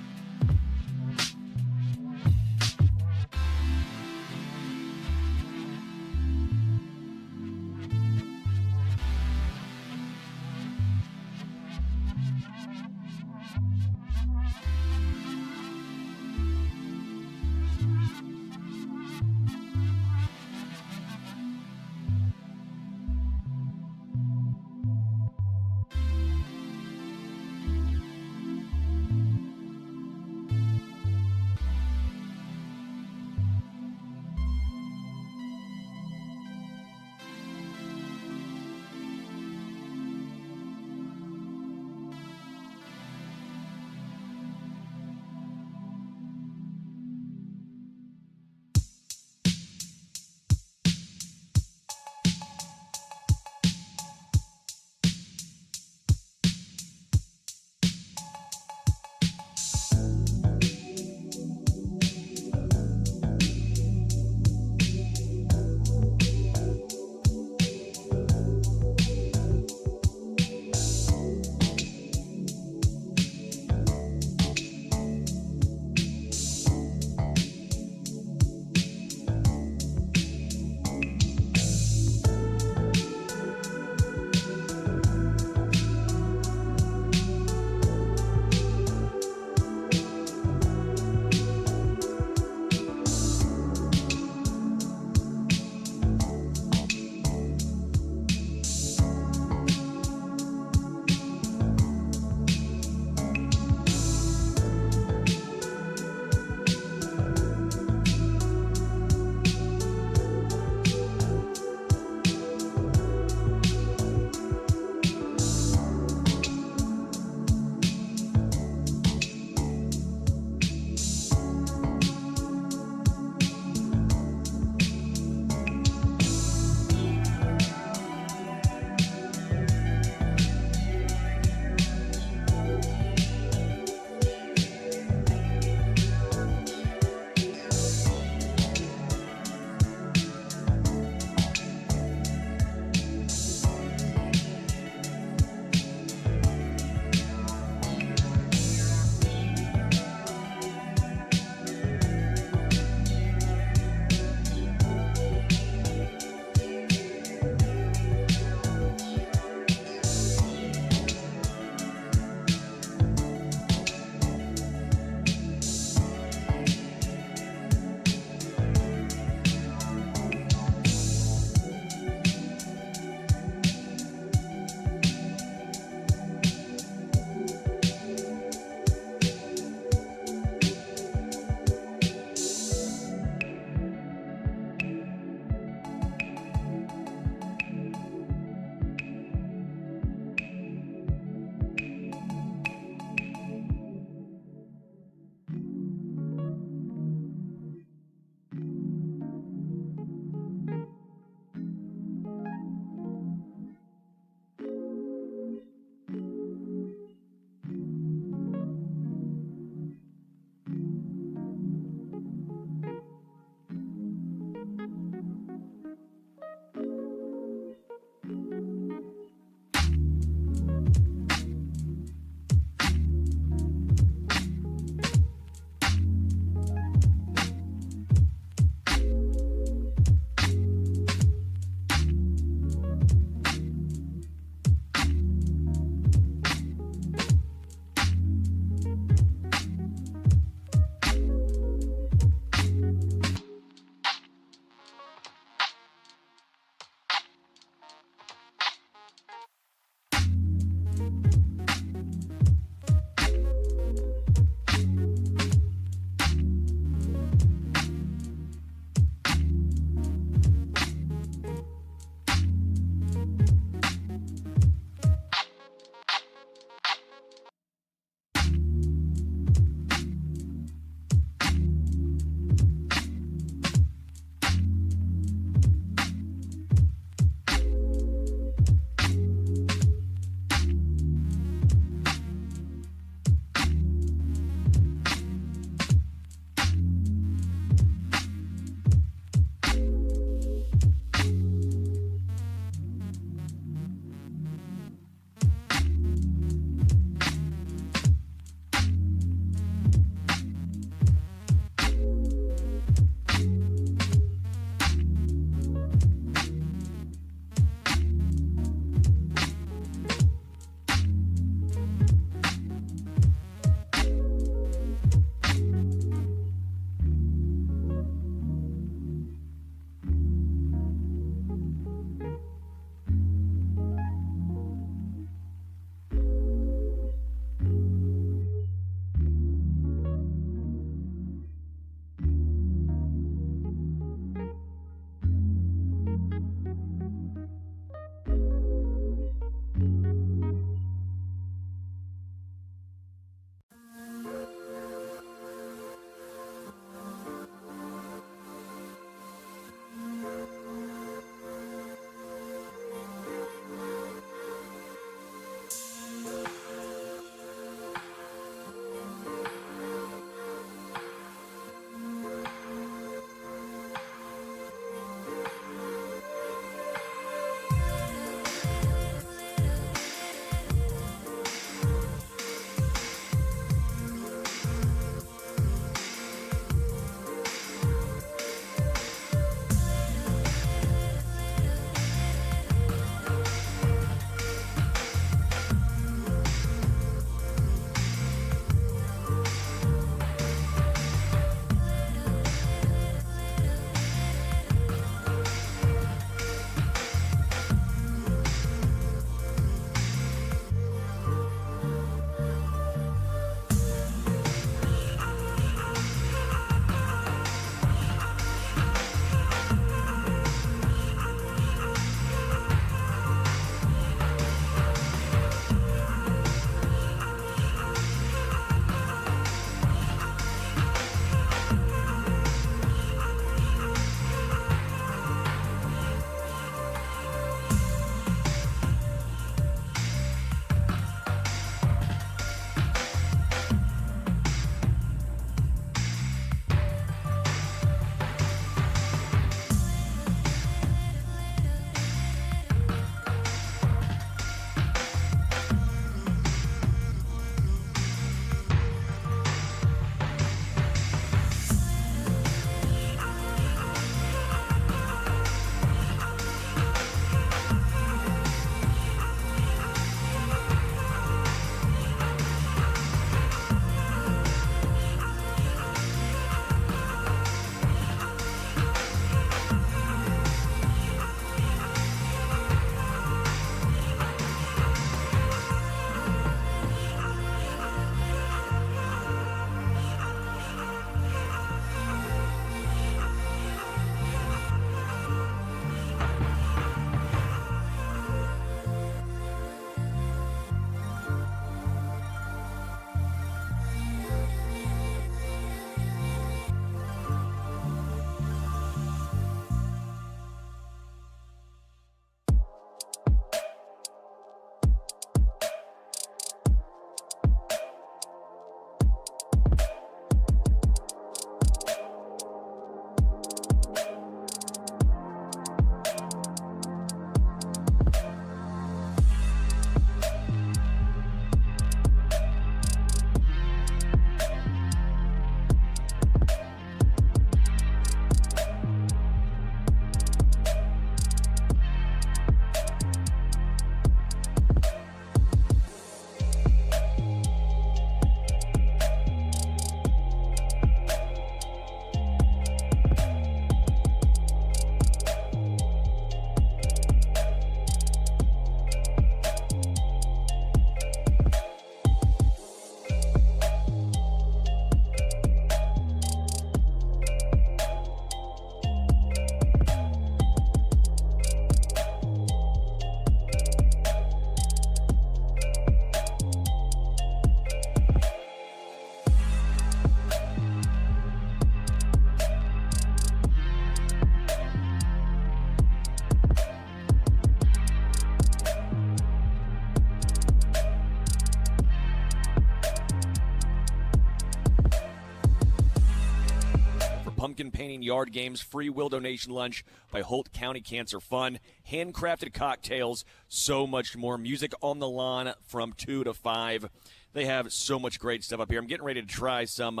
pumpkin painting yard games, free will donation lunch by Holt County Cancer Fund, handcrafted cocktails, so much more. Music on the lawn from 2 to 5. They have so much great stuff up here. I'm getting ready to try some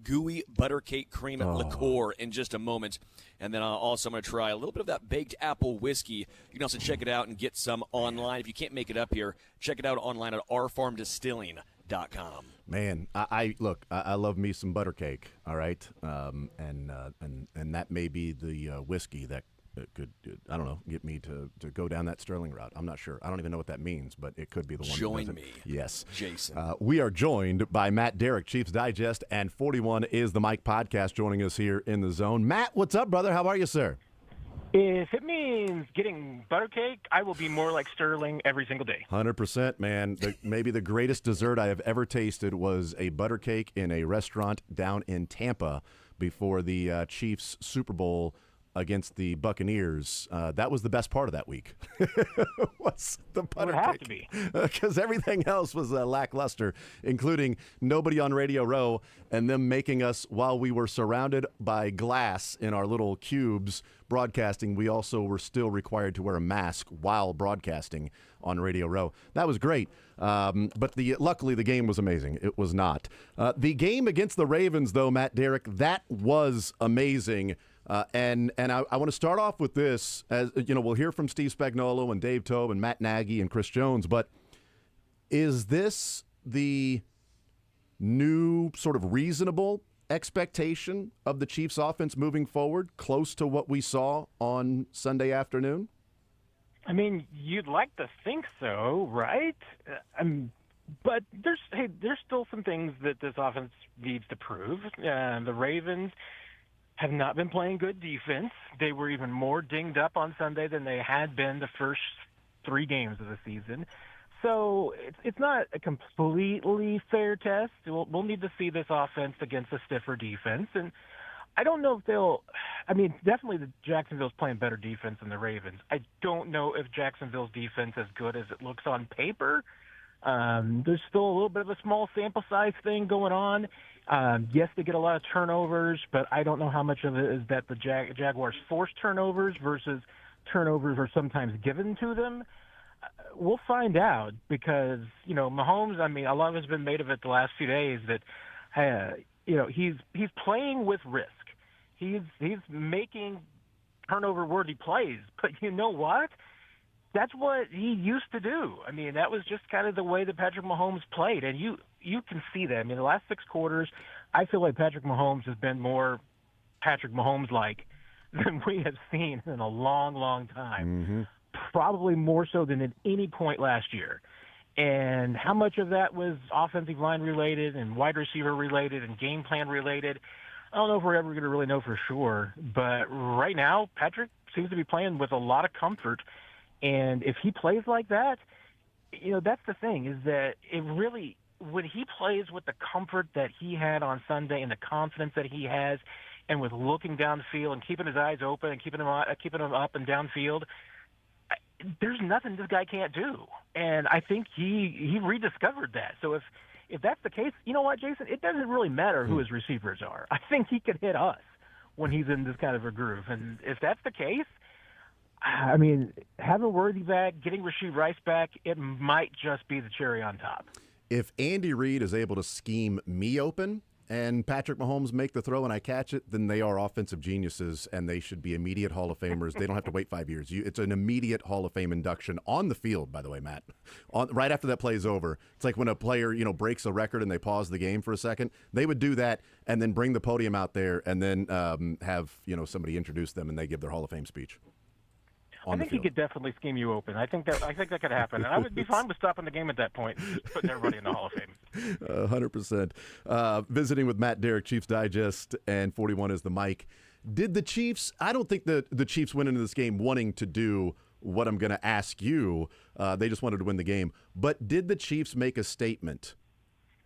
gooey butter cake cream liqueur in just a moment. And then also I'm going to try a little bit of that baked apple whiskey. You can also check it out and get some online. If you can't make it up here, check it out online at ourfarmdistilling.com. Man, I love me some butter cake, all right? And that may be the whiskey that could, I don't know, get me to go down that Sterling route. I'm not sure. I don't even know what that means, but it could be the one. Join me. Yes. Jason. We are joined by Matt Derrick, Chiefs Digest, and 41 is the Mike podcast joining us here in the zone. Matt, what's up, brother? How are you, sir? If it means getting butter cake, I will be more like Sterling every single day. 100%, man. Maybe the greatest dessert I have ever tasted was a butter cake in a restaurant down in Tampa before the Chiefs Super Bowl against the Buccaneers. That was the best part of that week. Was the butter cake. It would have cake. to be. Because everything else was lackluster, including nobody on Radio Row and them making us, while we were surrounded by glass in our little cubes broadcasting, we also were still required to wear a mask while broadcasting on Radio Row. That was great. But luckily, the game was amazing. It was not. The game against the Ravens, though, Matt Derrick, that was amazing. And I want to start off with this. As you know, we'll hear from Steve Spagnuolo and Dave Tobe and Matt Nagy and Chris Jones. But is this the new sort of reasonable expectation of the Chiefs' offense moving forward, close to what we saw on Sunday afternoon? I mean, you'd like to think so, right? But there's still some things that this offense needs to prove. The Ravens have not been playing good defense. They were even more dinged up on Sunday than they had been the first 3 games of the season. So it's not a completely fair test. We'll need to see this offense against a stiffer defense. And I don't know if definitely the Jacksonville's playing better defense than the Ravens. I don't know if Jacksonville's defense is as good as it looks on paper. There's still a little bit of a small sample size thing going on. Yes, they get a lot of turnovers, but I don't know how much of it is that the Jaguars force turnovers versus turnovers are sometimes given to them. We'll find out because, Mahomes, a lot of it's been made of it the last few days that, he's playing with risk. He's making turnover-worthy plays, but you know what? That's what he used to do. That was just kind of the way that Patrick Mahomes played, and you can see that. The last 6 quarters, I feel like Patrick Mahomes has been more Patrick Mahomes-like than we have seen in a long, long time. Mm-hmm. Probably more so than at any point last year. And how much of that was offensive line related and wide receiver related and game plan related, I don't know if we're ever going to really know for sure. But right now, Patrick seems to be playing with a lot of comfort. And if he plays like that, that's the thing, is that it really, when he plays with the comfort that he had on Sunday and the confidence that he has, and with looking downfield and keeping his eyes open and keeping him up and downfield, there's nothing this guy can't do. And I think he rediscovered that. So if that's the case, you know what, Jason? It doesn't really matter who his receivers are. I think he can hit us when he's in this kind of a groove. And if that's the case, having Worthy back, getting Rashee Rice back, it might just be the cherry on top. If Andy Reid is able to scheme me open and Patrick Mahomes make the throw and I catch it, then they are offensive geniuses and they should be immediate Hall of Famers. They don't have to wait 5 years. It's an immediate Hall of Fame induction on the field, by the way, Matt. Right after that play is over. It's like when a player, breaks a record and they pause the game for a second. They would do that and then bring the podium out there and then have, somebody introduce them and they give their Hall of Fame speech. I think he could definitely scheme you open. I think that could happen, and I would be fine with stopping the game at that point and just putting everybody in the Hall of Fame. 100%. Visiting with Matt Derrick, Chiefs Digest, and 41 is the mic. Did the Chiefs? I don't think the Chiefs went into this game wanting to do what I'm going to ask you. They just wanted to win the game. But did the Chiefs make a statement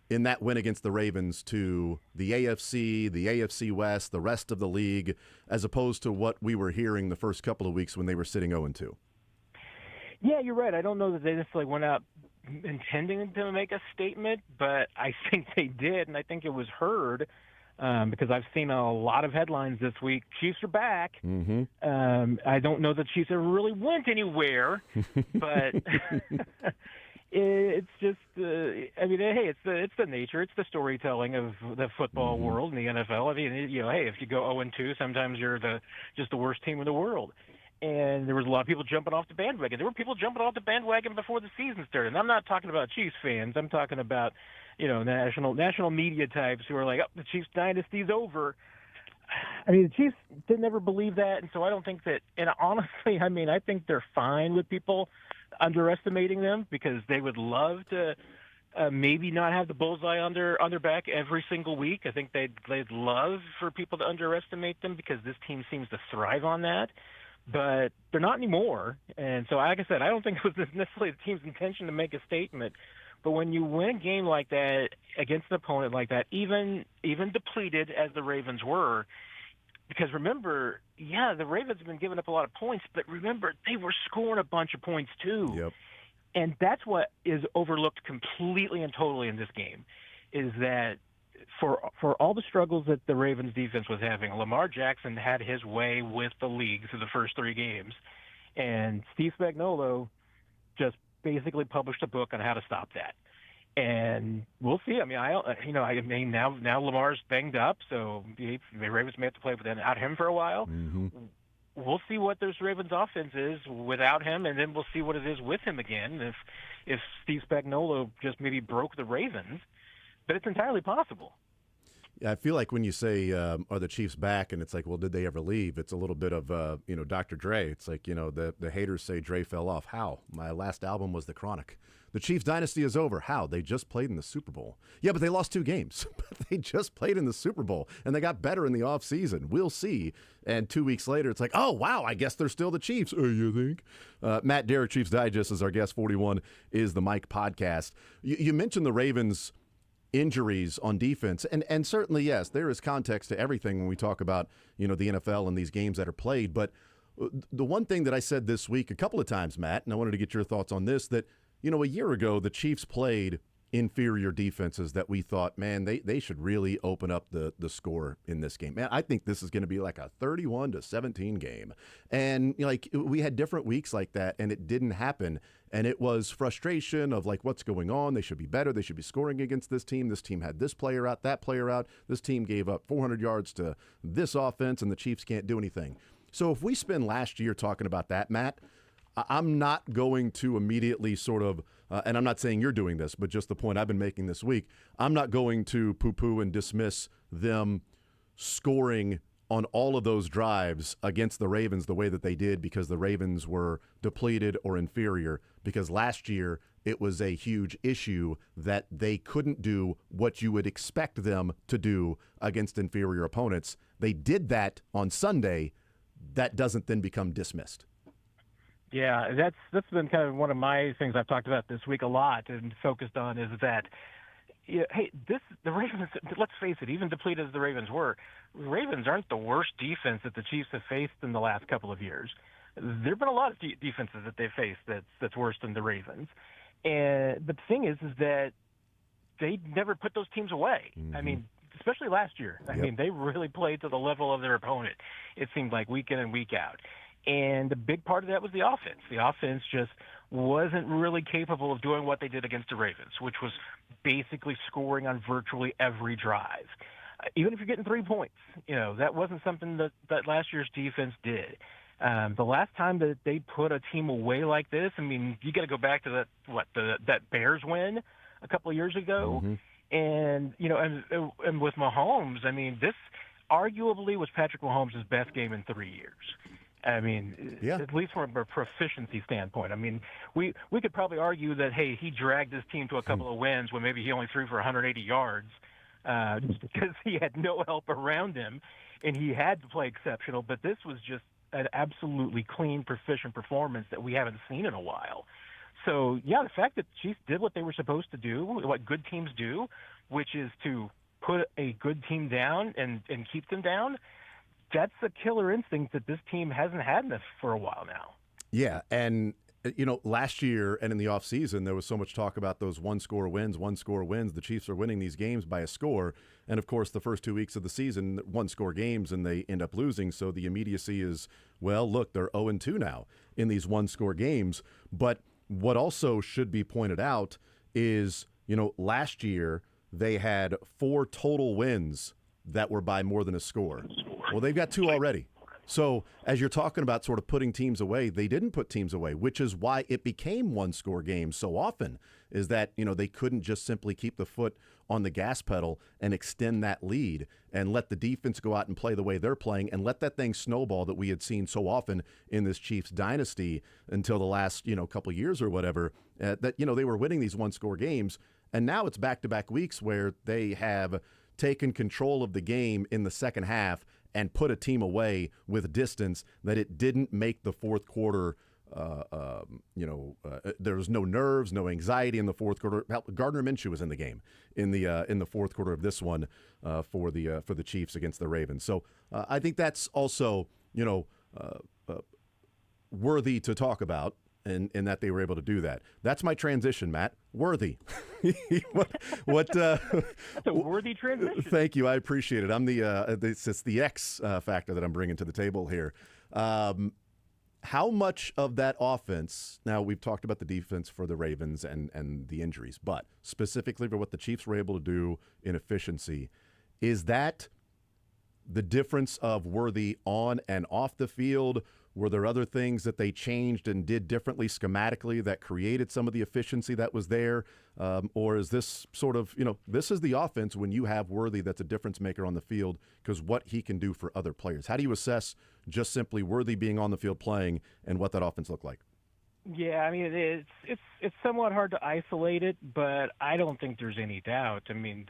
in that win against the Ravens to the AFC, the AFC West, the rest of the league, as opposed to what we were hearing the first couple of weeks when they were sitting 0-2? Yeah, you're right. I don't know that they necessarily went out intending to make a statement, but I think they did, and I think it was heard. because I've seen a lot of headlines this week. Chiefs are back. Mm-hmm. I don't know that Chiefs ever really went anywhere, but it's just, I mean, hey, it's the nature, it's the storytelling of the football world and the NFL. I mean, hey, if you go 0-2, sometimes you're just the worst team in the world. And there was a lot of people jumping off the bandwagon. There were people jumping off the bandwagon before the season started. And I'm not talking about Chiefs fans. I'm talking about, national media types who are like, oh, the Chiefs dynasty's over. I mean, the Chiefs didn't ever believe that, and so I don't think that. And honestly, I mean, I think they're fine with people underestimating them because they would love to maybe not have the bullseye on their back every single week. I think they'd love for people to underestimate them because this team seems to thrive on that. But they're not anymore. And so, like I said, I don't think it was necessarily the team's intention to make a statement. But when you win a game like that against an opponent like that, even depleted as the Ravens were, because remember, the Ravens have been giving up a lot of points, but remember, they were scoring a bunch of points too. Yep. And that's what is overlooked completely and totally in this game, is that for all the struggles that the Ravens defense was having, Lamar Jackson had his way with the league through the first 3 games. And Steve Spagnuolo just basically published a book on how to stop that. And we'll see. I mean, now Lamar's banged up, so the Ravens may have to play without him for a while. Mm-hmm. We'll see what this Ravens offense is without him, and then we'll see what it is with him again. If Steve Spagnuolo just maybe broke the Ravens, but it's entirely possible. Yeah, I feel like when you say, are the Chiefs back, and it's like, well, did they ever leave? It's a little bit of, Dr. Dre. It's like, the haters say Dre fell off. How? My last album was The Chronic. The Chiefs dynasty is over. How? They just played in the Super Bowl. Yeah, but they lost 2 games. But they just played in the Super Bowl, and they got better in the offseason. We'll see. And 2 weeks later, it's like, oh, wow, I guess they're still the Chiefs. Oh, you think? Matt Derrick, Chiefs Digest, is our guest. 41 is the Mike podcast. You mentioned the Ravens' injuries on defense. And certainly, yes, there is context to everything when we talk about, the NFL and these games that are played. But the one thing that I said this week a couple of times, Matt, and I wanted to get your thoughts on this, that, a year ago, the Chiefs played inferior defenses that we thought, man, they should really open up the score in this game. Man, I think this is going to be like a 31-17 game. And we had different weeks like that, and it didn't happen. And it was frustration of like, what's going on? They should be better. They should be scoring against this team. This team had this player out, that player out. This team gave up 400 yards to this offense, and the Chiefs can't do anything. So if we spend last year talking about that, Matt, I'm not going to immediately sort of, and I'm not saying you're doing this, but just the point I've been making this week, I'm not going to poo-poo and dismiss them scoring on all of those drives against the Ravens the way that they did because the Ravens were depleted or inferior, because last year it was a huge issue that they couldn't do what you would expect them to do against inferior opponents. They did that on Sunday. That doesn't then become dismissed. Yeah, that's been kind of one of my things I've talked about this week a lot and focused on is that, the Ravens, let's face it, even depleted as the Ravens were, Ravens aren't the worst defense that the Chiefs have faced in the last couple of years. There have been a lot of defenses that they've faced that's worse than the Ravens. But the thing is that they never put those teams away. Mm-hmm. I mean, especially last year. I mean, they really played to the level of their opponent, it seemed like, week in and week out. And the big part of that was the offense. The offense just wasn't really capable of doing what they did against the Ravens, which was basically scoring on virtually every drive. Even if you're getting 3 points, that wasn't something that last year's defense did. The last time that they put a team away like this, I mean, you got to go back to that Bears win a couple of years ago. Mm-hmm. And with Mahomes, I mean, this arguably was Patrick Mahomes' best game in 3 years. I mean, at least from a proficiency standpoint. I mean, we could probably argue that, hey, he dragged his team to a couple of wins when maybe he only threw for 180 yards just because he had no help around him, and he had to play exceptional. But this was just an absolutely clean, proficient performance that we haven't seen in a while. So, the fact that the Chiefs did what they were supposed to do, what good teams do, which is to put a good team down and keep them down, that's a killer instinct that this team hasn't had for a while now. Yeah, and last year and in the offseason, there was so much talk about those one-score wins. The Chiefs are winning these games by a score. And, of course, the first 2 weeks of the season, one-score games, and they end up losing. So the immediacy is, well, look, they're 0-2 now in these one-score games. But what also should be pointed out is, last year they had 4 total wins that were by more than a score. Well, they've got 2 already. So as you're talking about sort of putting teams away, they didn't put teams away, which is why it became one-score games so often, is that, they couldn't just simply keep the foot on the gas pedal and extend that lead and let the defense go out and play the way they're playing and let that thing snowball that we had seen so often in this Chiefs dynasty until the last, couple years or whatever, that, they were winning these one-score games. And now it's back-to-back weeks where they have taken control of the game in the second half and put a team away with distance that it didn't make the fourth quarter. There was no nerves, no anxiety in the fourth quarter. Gardner Minshew was in the game in the fourth quarter of this one for the Chiefs against the Ravens. So I think that's also worthy to talk about. And that they were able to do that. That's my transition, Matt. Worthy. what? That's a worthy transition. Thank you. I appreciate it. I'm it's the X factor that I'm bringing to the table here. How much of that offense? Now we've talked about the defense for the Ravens and the injuries, but specifically for what the Chiefs were able to do in efficiency, is that the difference of Worthy on and off the field? Were there other things that they changed and did differently schematically that created some of the efficiency that was there? Or is this sort of, this is the offense when you have Worthy that's a difference maker on the field because what he can do for other players? How do you assess just simply Worthy being on the field playing and what that offense looked like? Yeah, I mean, it's somewhat hard to isolate it, but I don't think there's any doubt. I mean,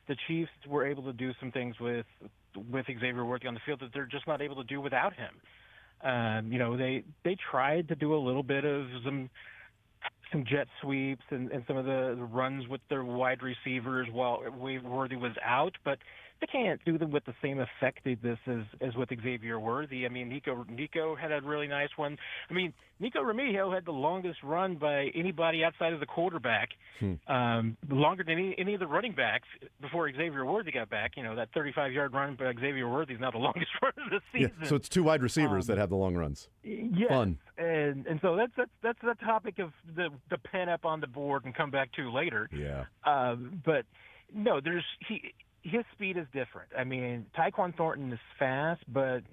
the Chiefs were able to do some things with Xavier Worthy on the field that they're just not able to do without him. They tried to do a little bit of some jet sweeps and some of the runs with their wide receivers while Worthy was out, but they can't do them with the same effectiveness as with Xavier Worthy. I mean, Nico had a really nice one. I mean, Nico Remigio had the longest run by anybody outside of the quarterback, longer than any of the running backs before Xavier Worthy got back. That 35-yard run by Xavier Worthy is now the longest run of the season. Yeah, so it's 2 wide receivers that have the long runs. Yes, fun. And so that's the topic of the pen up on the board and come back to later. Yeah. But no, his speed is different. I mean, Tyquan Thornton is fast, but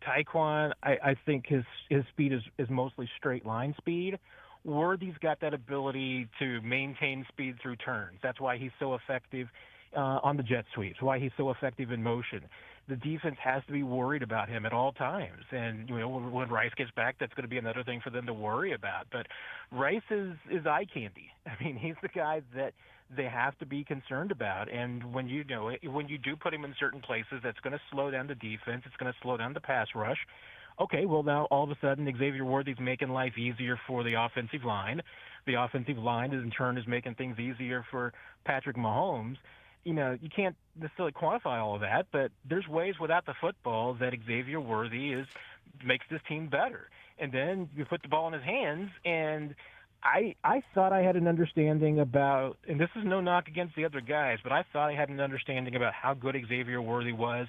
Tyquan, I think his speed is mostly straight line speed. Worthy's got that ability to maintain speed through turns. That's why he's so effective on the jet sweeps. Why he's so effective in motion. The defense has to be worried about him at all times. And when Rice gets back, that's going to be another thing for them to worry about. But Rice is eye candy. I mean, he's the guy that they have to be concerned about. And when you do put him in certain places, that's going to slow down the defense. It's going to slow down the pass rush. Okay, well, now all of a sudden Xavier Worthy's making life easier for the offensive line. The offensive line, in turn, is making things easier for Patrick Mahomes. You can't necessarily quantify all of that, but there's ways without the football that Xavier Worthy makes this team better. And then you put the ball in his hands, and I thought I had an understanding about, and this is no knock against the other guys, but I thought I had an understanding about how good Xavier Worthy was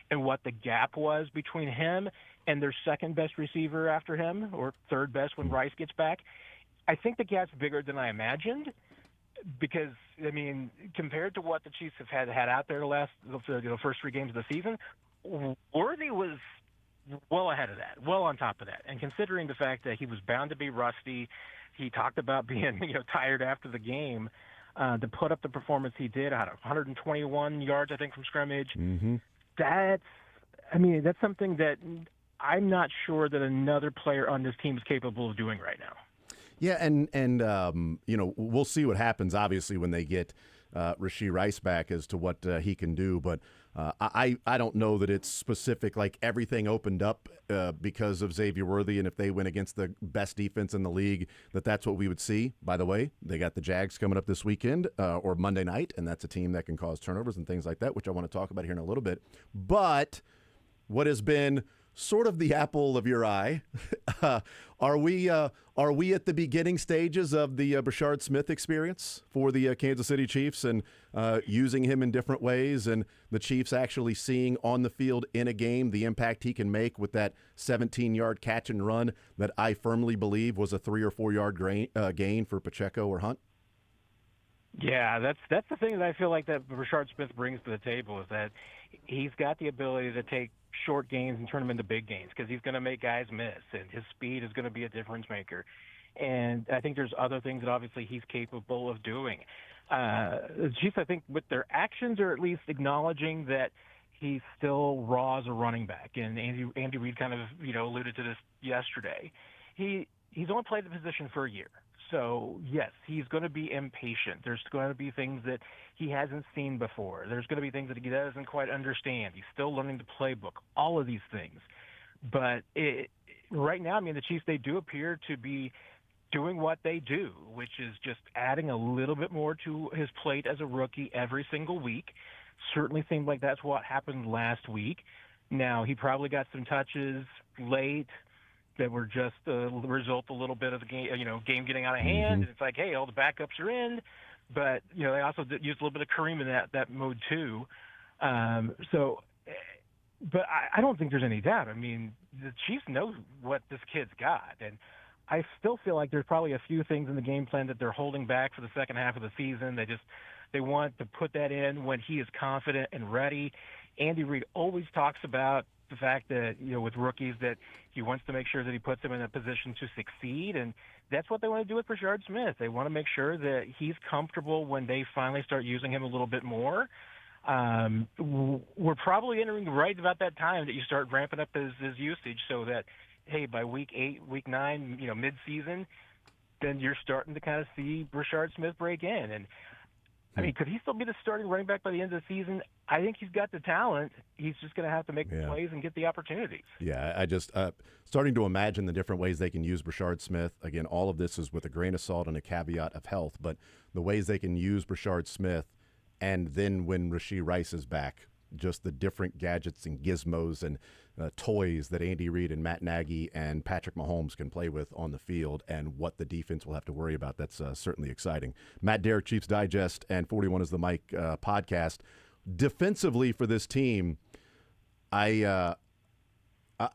and what the gap was between him and their second best receiver after him, or third best when Rice gets back. I think the gap's bigger than I imagined. Because, I mean, compared to what the Chiefs have had out there the first 3 games of the season, Worthy was well ahead of that, well on top of that. And considering the fact that he was bound to be rusty, he talked about being tired after the game, to put up the performance he did, 121 yards, I think, from scrimmage. Mm-hmm. That's something that I'm not sure that another player on this team is capable of doing right now. Yeah, and we'll see what happens, obviously, when they get Rashee Rice back as to what he can do. But I don't know that it's specific, like everything opened up because of Xavier Worthy, and if they went against the best defense in the league, that's what we would see. By the way, they got the Jags coming up this weekend or Monday night, and that's a team that can cause turnovers and things like that, which I want to talk about here in a little bit. But what has been sort of the apple of your eye. Are we at the beginning stages of the Brashard Smith experience for the Kansas City Chiefs and using him in different ways, and the Chiefs actually seeing on the field in a game the impact he can make with that 17-yard catch and run that I firmly believe was a 3 or 4 yard gain for Pacheco or Hunt? Yeah, that's the thing that I feel like that Brashard Smith brings to the table, is that he's got the ability to take short gains and turn them into big gains, because he's going to make guys miss, and his speed is going to be a difference maker. And I think there's other things that obviously he's capable of doing. The Chiefs, I think, with their actions, are at least acknowledging that he's still raw as a running back. And Andy Reid kind of alluded to this yesterday. He's only played the position for a year. So, yes, he's going to be impatient. There's going to be things that he hasn't seen before. There's going to be things that he doesn't quite understand. He's still learning the playbook, all of these things. But right now, I mean, the Chiefs, they do appear to be doing what they do, which is just adding a little bit more to his plate as a rookie every single week. Certainly seemed like that's what happened last week. Now, he probably got some touches late that were just the result a little bit of the game getting out of hand. And it's like, hey, all the backups are in, but they also used a little bit of Kareem in that mode too. But I don't think there's any doubt. I mean, the Chiefs know what this kid's got, and I still feel like there's probably a few things in the game plan that they're holding back for the second half of the season. They want to put that in when he is confident and ready. Andy Reid always talks about the fact that, with rookies, that he wants to make sure that he puts them in a position to succeed, and that's what they want to do with Brashard Smith. They want to make sure that he's comfortable when they finally start using him a little bit more. We're probably entering right about that time that you start ramping up his usage, so that, hey, by week 8, week 9, mid-season, then you're starting to kind of see Brashard Smith break in. And I mean, could he still be the starting running back by the end of the season? I think he's got the talent. He's just going to have to make the plays and get the opportunities. Yeah, I just starting to imagine the different ways they can use Brashard Smith. Again, all of this is with a grain of salt and a caveat of health, but the ways they can use Brashard Smith, and then when Rashee Rice is back, just the different gadgets and gizmos and toys that Andy Reid and Matt Nagy and Patrick Mahomes can play with on the field, and what the defense will have to worry about. That's certainly exciting. Matt Derrick, Chiefs Digest, and 41 is the Mic podcast. Defensively for this team, I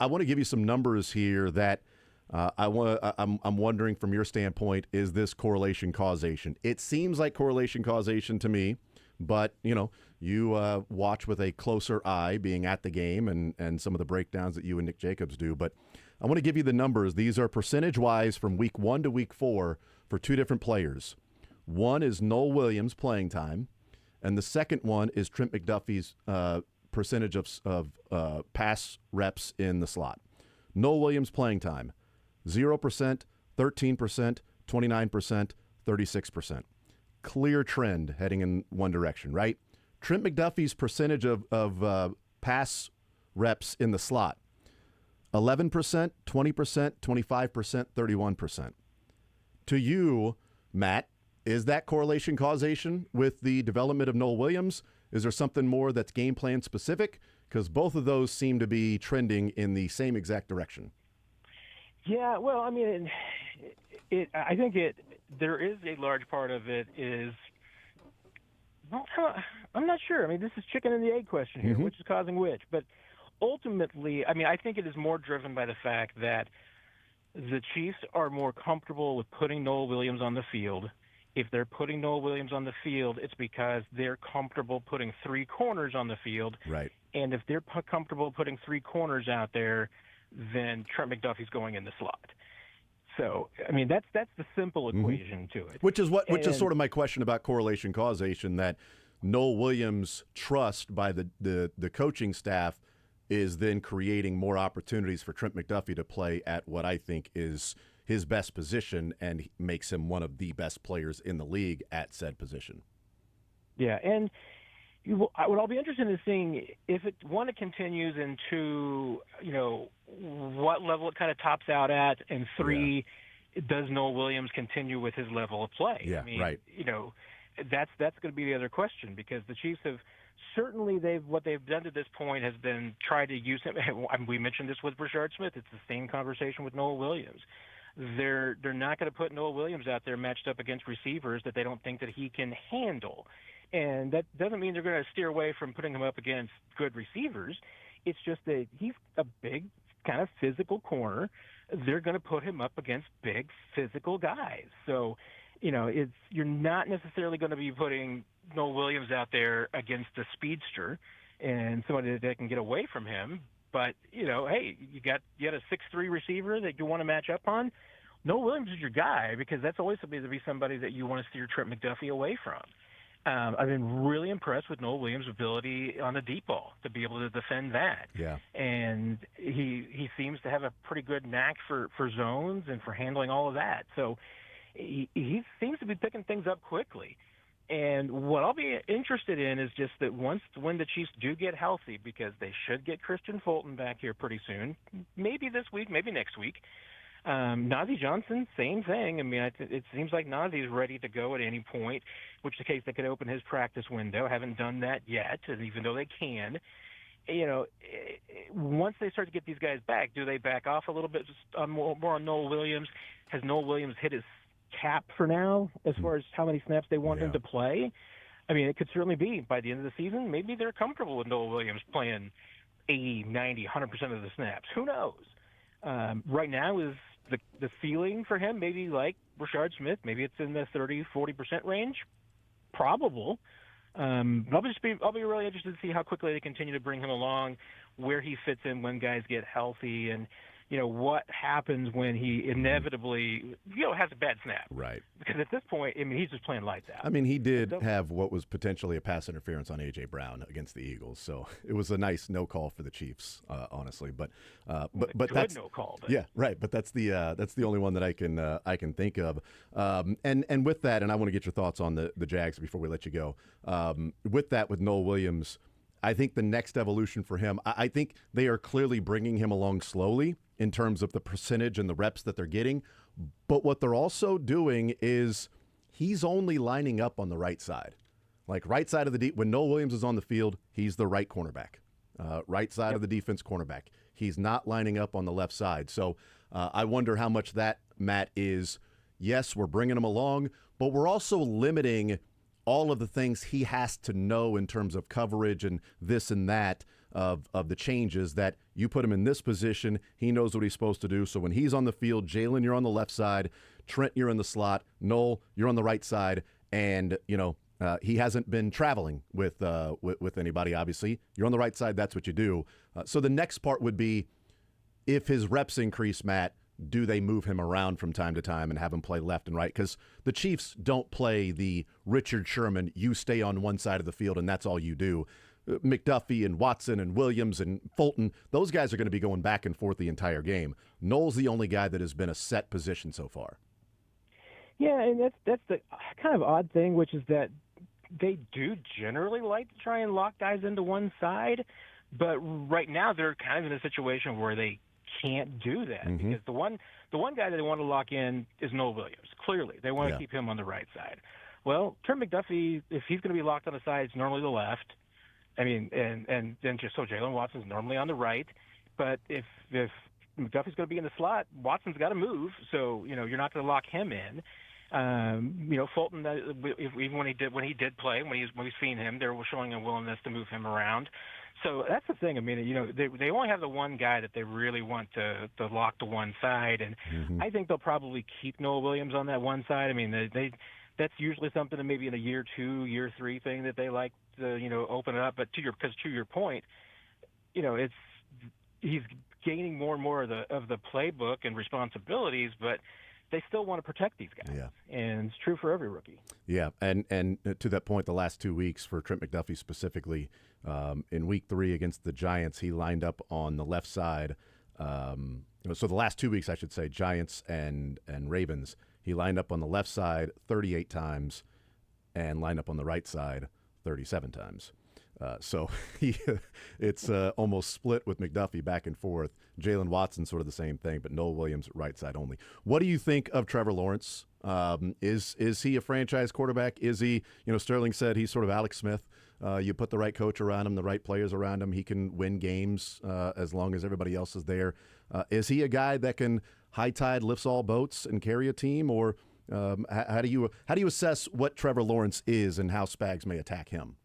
want to give you some numbers here that I'm wondering from your standpoint, is this correlation causation? It seems like correlation causation to me, but you watch with a closer eye, being at the game and some of the breakdowns that you and Nick Jacobs do. But I want to give you the numbers. These are percentage-wise from week 1 to week 4 for two different players. One is Noel Williams' playing time, and the second one is Trent McDuffie's percentage of pass reps in the slot. Noel Williams' playing time, 0%, 13%, 29%, 36%. Clear trend heading in one direction, right? Trent McDuffie's percentage of pass reps in the slot, 11%, 20%, 25%, 31%. To you, Matt, is that correlation causation with the development of Noel Williams? Is there something more that's game plan specific? Because both of those seem to be trending in the same exact direction. Yeah, well, I mean, I think there is a large part of it is, well, I'm not sure. I mean, this is chicken and the egg question here, which is causing which. But ultimately, I mean, I think it is more driven by the fact that the Chiefs are more comfortable with putting Noel Williams on the field. If they're putting Noel Williams on the field, it's because they're comfortable putting three corners on the field. Right. And if they're comfortable putting three corners out there, then Trent McDuffie's going in the slot. So, I mean, that's the simple equation to it. Which is sort of my question about correlation causation, that Noel Williams' trust by the coaching staff is then creating more opportunities for Trent McDuffie to play at what I think is his best position, and makes him one of the best players in the league at said position. Yeah, and what I'll be interested in seeing if it continues, and two, what level it kind of tops out at, and three, does Noel Williams continue with his level of play? Yeah, I mean, right. That's going to be the other question, because the Chiefs have certainly what they've done to this point has been try to use him. We mentioned this with Rashard Smith. It's the same conversation with Noah Williams. They're not going to put Noah Williams out there matched up against receivers that they don't think that he can handle. And that doesn't mean they're going to steer away from putting him up against good receivers. It's just that he's a big, kind of physical corner. They're going to put him up against big, physical guys. So, you're not necessarily going to be putting Noah Williams out there against a speedster and somebody that can get away from him. But, hey, you got a 6'3" receiver that you want to match up on. Noah Williams is your guy because that's always going to be somebody that you want to steer Trent McDuffie away from. I've been really impressed with Noah Williams' ability on the deep ball to be able to defend that. Yeah. And he seems to have a pretty good knack for zones and for handling all of that. So he seems to be picking things up quickly. And what I'll be interested in is just that when the Chiefs do get healthy, because they should get Christian Fulton back here pretty soon, maybe this week, maybe next week. Nazeeh Johnson, same thing. I mean, it seems like Nazeeh's ready to go at any point, which is the case they could open his practice window. Haven't done that yet, even though they can. Once they start to get these guys back, do they back off a little bit more on Noah Williams? Has Noah Williams hit his cap for now as far as how many snaps they want him to play? I mean, it could certainly be by the end of the season. Maybe they're comfortable with Noah Williams playing 80, 90, 100% of the snaps. Who knows? Right now is the ceiling for him, maybe like Rashard Smith. Maybe it's in the 30-40% range. Probable. I'll be really interested to see how quickly they continue to bring him along, where he fits in when guys get healthy, and what happens when he inevitably has a bad snap. Right. Because at this point, I mean, he's just playing lights out. I mean, he did have what was potentially a pass interference on A.J. Brown against the Eagles, so it was a nice no call for the Chiefs, honestly. But that's no call. But. Yeah, right. But that's the only one that I can think of. And with that, and I want to get your thoughts on the Jags before we let you go. With that, with Noah Williams, I think the next evolution for him, I think they are clearly bringing him along slowly in terms of the percentage and the reps that they're getting. But what they're also doing is he's only lining up on the right side. Like right side of the when Noah Williams is on the field, he's the right cornerback. Right side of the defense cornerback. He's not lining up on the left side. So I wonder how much that, Matt, is, yes, we're bringing him along, but we're also limiting all of the things he has to know in terms of coverage and this and that of the changes that you put him in this position. He knows what he's supposed to do. So when he's on the field, Jalen, you're on the left side. Trent, you're in the slot. Noel, you're on the right side. And, he hasn't been traveling with anybody, obviously. You're on the right side. That's what you do. So the next part would be, if his reps increase, Matt, do they move him around from time to time and have him play left and right? Because the Chiefs don't play the Richard Sherman, you stay on one side of the field and that's all you do. McDuffie and Watson and Williams and Fulton, those guys are going to be going back and forth the entire game. Noel's the only guy that has been a set position so far. Yeah, and that's the kind of odd thing, which is that they do generally like to try and lock guys into one side, but right now they're kind of in a situation where they can't do that because the one guy that they want to lock in is Noah Williams. Clearly, they want to keep him on the right side. Well, Trent McDuffie, if he's going to be locked on the side, it's normally the left. I mean, and then just so Jalen Watson's normally on the right. But if McDuffie's going to be in the slot, Watson's got to move. So you're not going to lock him in. Fulton, even when he did play, when we've seen him, they were showing a willingness to move him around. So that's the thing. I mean, they only have the one guy that they really want to lock to one side, and I think they'll probably keep Noah Williams on that one side. I mean, that's usually something that maybe in a year 2, year 3 thing that they like to open it up. But to your point, he's gaining more and more of the playbook and responsibilities, but they still want to protect these guys. Yeah. And it's true for every rookie. Yeah, and to that point, the last 2 weeks for Trent McDuffie specifically, in week 3 against the Giants, he lined up on the left side. So the last 2 weeks, I should say, Giants and Ravens, he lined up on the left side 38 times and lined up on the right side 37 times. So it's almost split with McDuffie back and forth. Jalen Watson sort of the same thing, but Noah Williams right side only. What do you think of Trevor Lawrence? Is he a franchise quarterback? Is he? Sterling said he's sort of Alex Smith You put the right coach around him, the right players around him, he can win games as long as everybody else is there. Is he a guy that can high tide lifts all boats and carry a team, or how do you assess what Trevor Lawrence is and how Spags may attack him?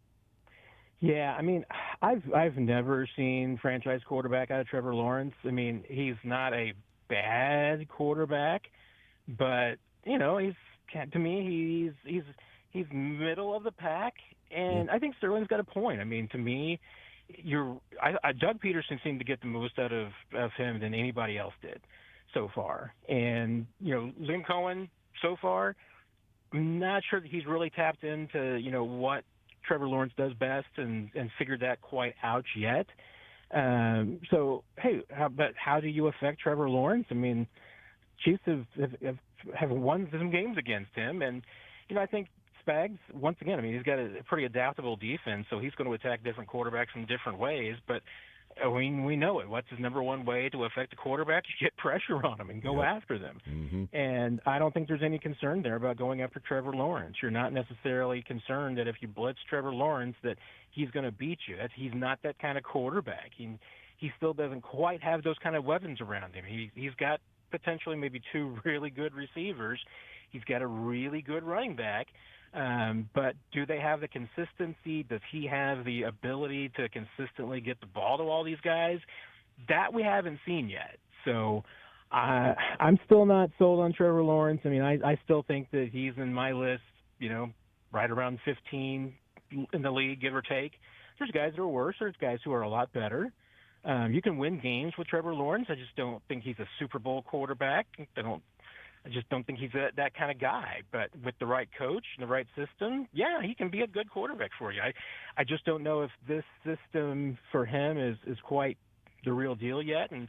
Yeah, I mean, I've never seen franchise quarterback out of Trevor Lawrence. I mean, he's not a bad quarterback, but to me he's middle of the pack, and I think Sterling's got a point. I mean, to me, Doug Peterson seemed to get the most out of him than anybody else did so far, and Liam Cohen so far, I'm not sure that he's really tapped into what Trevor Lawrence does best and figured that quite out yet. So, hey, how do you affect Trevor Lawrence? I mean, Chiefs have won some games against him, and I think Spags, once again, I mean, he's got a pretty adaptable defense, so he's going to attack different quarterbacks in different ways. But we know it. What's his number one way to affect a quarterback? You get pressure on them and go after them. Mm-hmm. And I don't think there's any concern there about going after Trevor Lawrence. You're not necessarily concerned that if you blitz Trevor Lawrence that he's going to beat you. He's not that kind of quarterback. He still doesn't quite have those kind of weapons around him. He's got potentially maybe two really good receivers. He's got a really good running back. But do they have the consistency? Does he have the ability to consistently get the ball to all these guys? That we haven't seen yet. So I'm still not sold on Trevor Lawrence. I mean, I still think that he's in my list, right around 15 in the league, give or take. There's guys that are worse. There's guys who are a lot better. You can win games with Trevor Lawrence. I just don't think he's a Super Bowl quarterback. I just don't think he's that kind of guy. But with the right coach and the right system, yeah, he can be a good quarterback for you. I just don't know if this system for him is quite the real deal yet. And,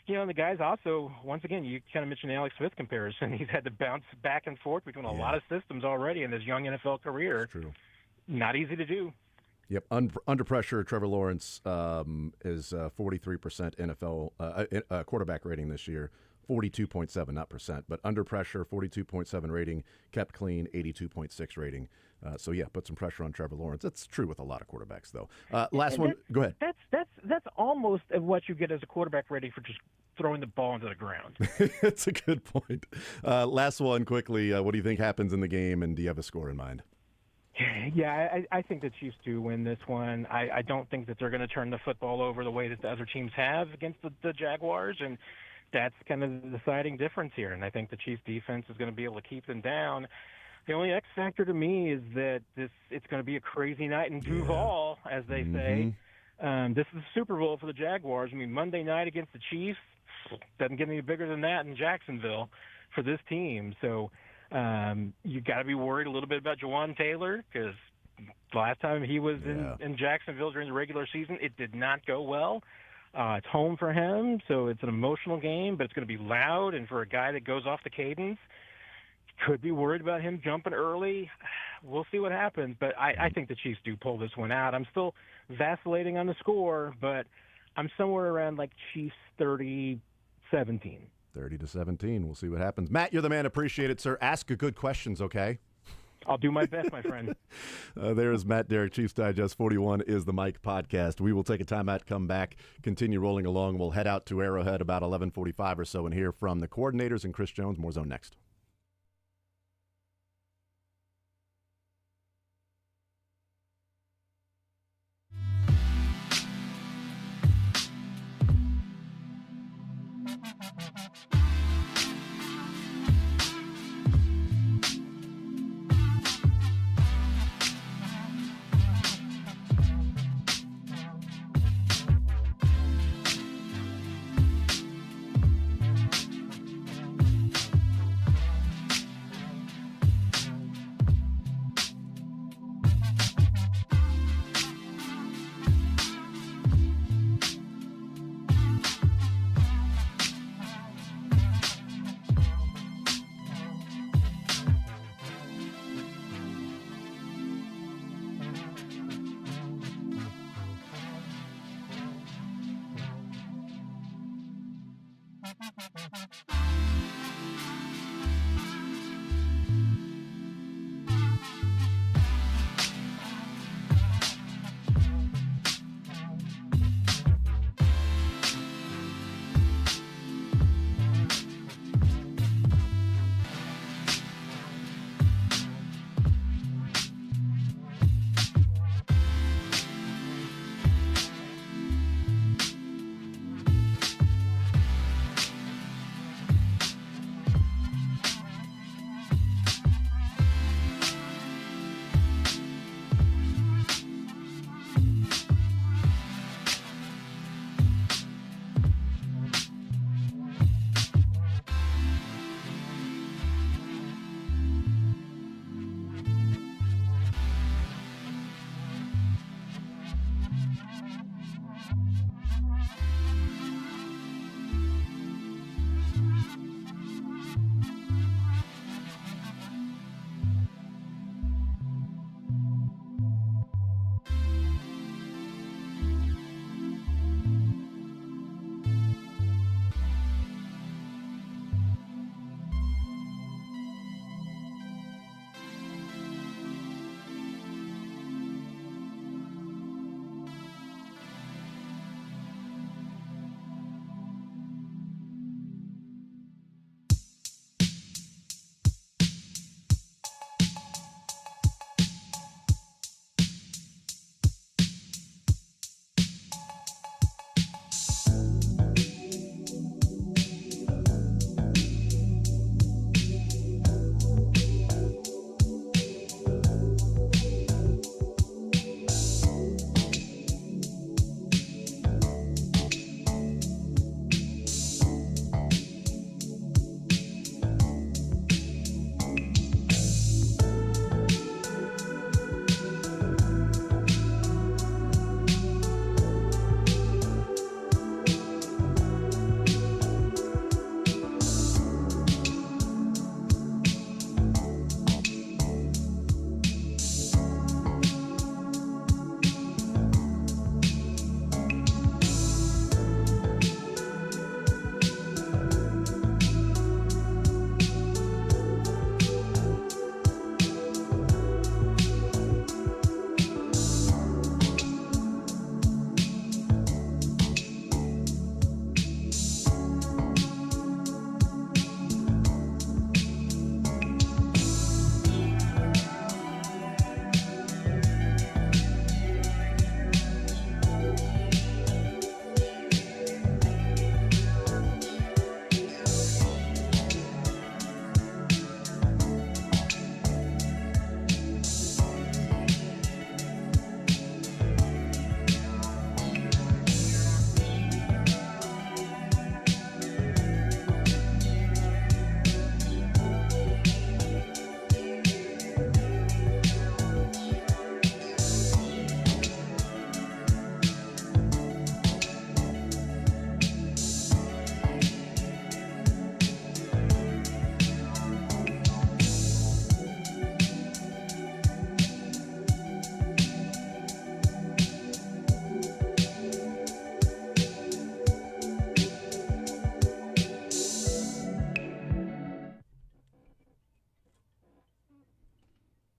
the guys also, once again, you kind of mentioned the Alex Smith comparison. He's had to bounce back and forth between a lot of systems already in his young NFL career. That's true. Not easy to do. Yep. Under pressure, Trevor Lawrence is 43% NFL quarterback rating this year. 42.7, not percent, but under pressure, 42.7 rating, kept clean, 82.6 rating. So yeah, put some pressure on Trevor Lawrence. That's true with a lot of quarterbacks, though. Last one, go ahead. That's almost what you get as a quarterback rating for just throwing the ball into the ground. That's a good point. Last one, quickly. What do you think happens in the game, and do you have a score in mind? Yeah, I think the Chiefs do win this one. I don't think that they're going to turn the football over the way that the other teams have against the Jaguars, and that's kind of the deciding difference here. And I think the Chiefs defense is going to be able to keep them down. The only X factor to me is that it's going to be a crazy night in Duval, as they say. This is the Super Bowl for the Jaguars. I mean, Monday night against the Chiefs doesn't get any bigger than that in Jacksonville for this team. So you got to be worried a little bit about Jawan Taylor, because the last time he was in Jacksonville during the regular season, it did not go well. It's home for him, so it's an emotional game, but it's going to be loud. And for a guy that goes off the cadence, could be worried about him jumping early. We'll see what happens, but I think the Chiefs do pull this one out. I'm still vacillating on the score, but I'm somewhere around like Chiefs 30-17. 30-17. We'll see what happens. Matt, you're the man. Appreciate it, sir. Ask good questions, okay? I'll do my best, my friend. There's Matt Derrick, Chiefs Digest 41 is the Mike podcast. We will take a timeout, come back, continue rolling along. We'll head out to Arrowhead about 11:45 or so and hear from the coordinators and Chris Jones. More Zone next.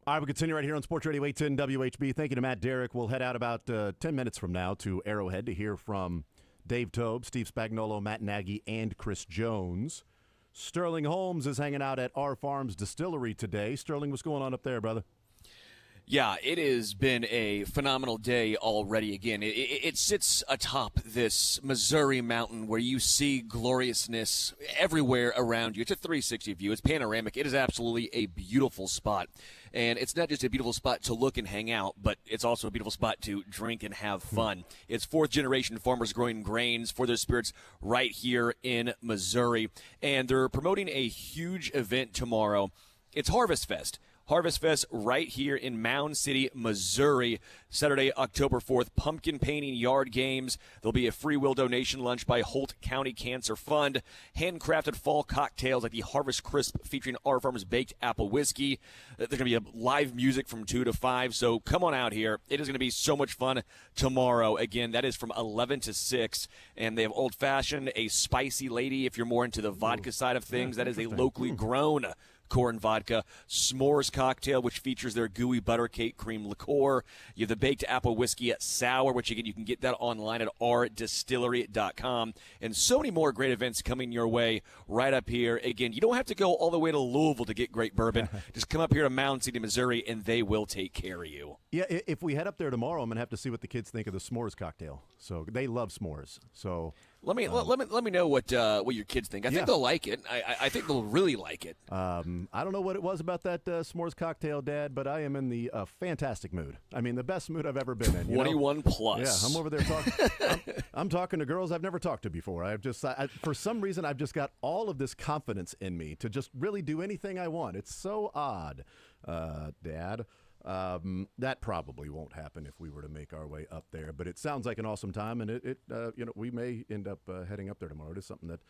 All right, we continue right here on Sports Radio 810 WHB. Thank you to Matt Derrick. We'll head out about 10 minutes from now to Arrowhead to hear from Dave Tobe, Steve Spagnuolo, Matt Nagy, and Chris Jones. Sterling Holmes is hanging out at our Farms Distillery today. Sterling, what's going on up there, brother? Yeah, it has been a phenomenal day already. Again, it sits atop this Missouri mountain where you see gloriousness everywhere around you. It's a 360 view. It's panoramic. It is absolutely a beautiful spot. And it's not just a beautiful spot to look and hang out, but it's also a beautiful spot to drink and have fun. It's fourth-generation farmers growing grains for their spirits right here in Missouri. And they're promoting a huge event tomorrow. It's Harvest Fest. Harvest Fest right here in Mound City, Missouri, Saturday, October 4th. Pumpkin painting yard games. There'll be a free will donation lunch by Holt County Cancer Fund. Handcrafted fall cocktails like the Harvest Crisp featuring our farmers baked apple whiskey. There's going to be a live music from 2 to 5, so come on out here. It is going to be so much fun tomorrow. Again, that is from 11 to 6, and they have old-fashioned, a spicy lady if you're more into the vodka side of things. That is a locally grown corn vodka, s'mores cocktail, which features their gooey butter cake cream liqueur. You have the baked apple whiskey at sour, which again, you can get that online at ourdistillery.com. And so many more great events coming your way right up here. Again, you don't have to go all the way to Louisville to get great bourbon. Just come up here to Mound City, Missouri, and they will take care of you. Yeah, if we head up there tomorrow, I'm going to have to see what the kids think of the s'mores cocktail. So they love s'mores. So let me know what your kids think. I think they'll like it. I think they'll really like it. I don't know what it was about that s'mores cocktail, Dad, but I am in the fantastic mood. I mean, the best mood I've ever been in. 21 plus. Yeah, I'm over there talking. I'm talking to girls I've never talked to before. For some reason, I've just got all of this confidence in me to just really do anything I want. It's so odd, Dad. That probably won't happen if we were to make our way up there, but it sounds like an awesome time, and we may end up heading up there tomorrow. It is something that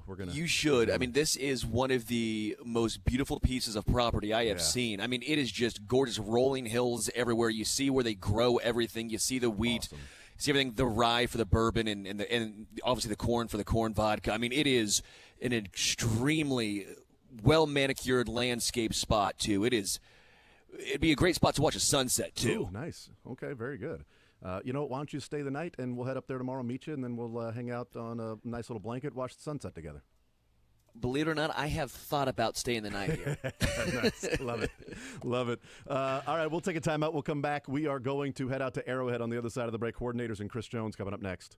we're gonna. You should. I mean, this is one of the most beautiful pieces of property I have seen. I mean, it is just gorgeous, rolling hills everywhere. You see where they grow everything. You see the wheat. Awesome. See everything, the rye for the bourbon, and obviously the corn for the corn vodka. I mean, it is an extremely well manicured landscape spot too. It'd be a great spot to watch a sunset, too. Ooh, nice. Okay, very good. You know what? Why don't you stay the night, and we'll head up there tomorrow, meet you, and then we'll hang out on a nice little blanket, watch the sunset together. Believe it or not, I have thought about staying the night here. Nice. Love it. Love it. All right, we'll take a timeout. We'll come back. We are going to head out to Arrowhead on the other side of the break. Coordinators and Chris Jones coming up next.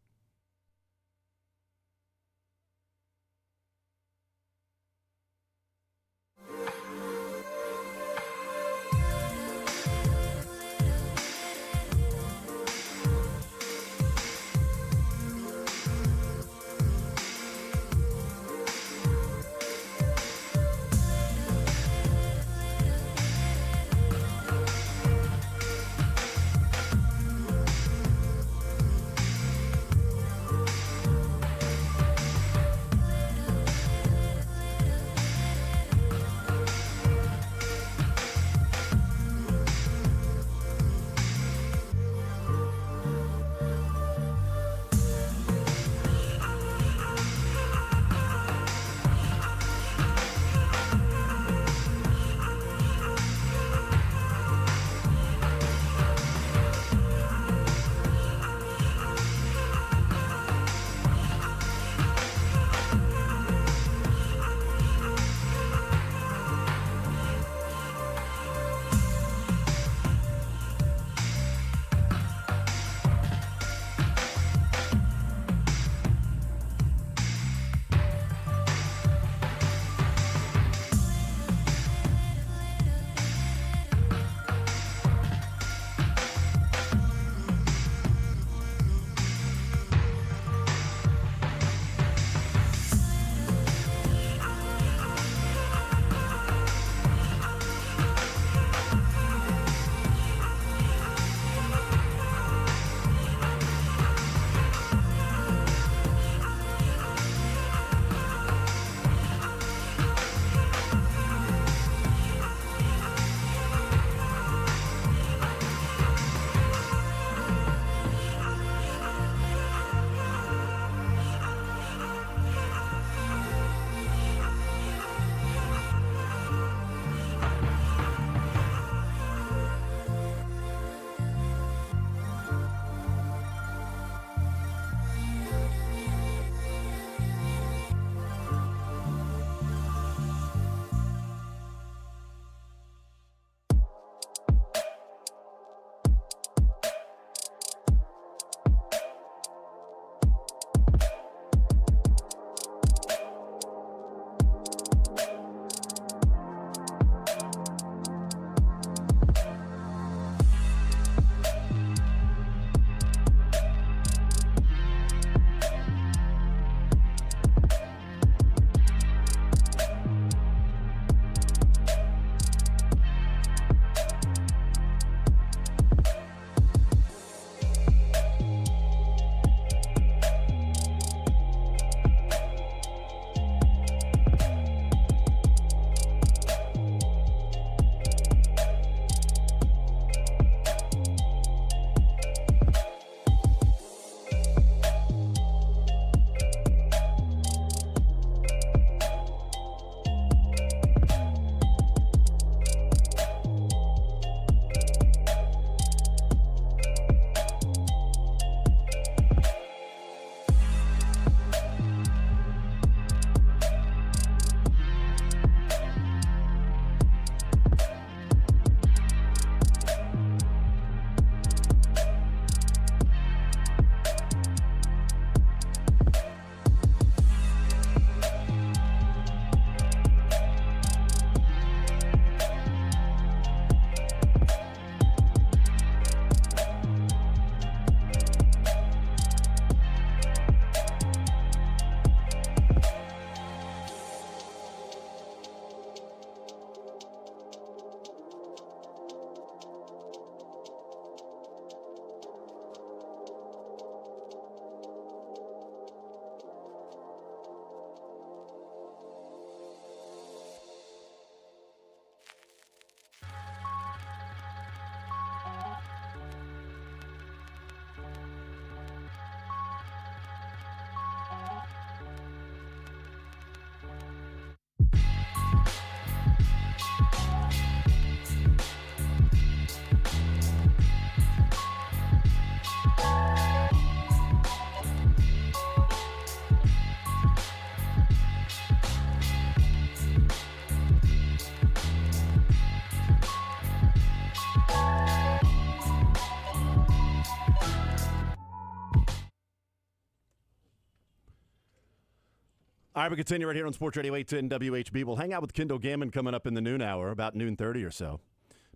All right, we continue right here on Sports Radio 810 WHB. We'll hang out with Kendall Gammon coming up in the noon hour, about noon 30 or so.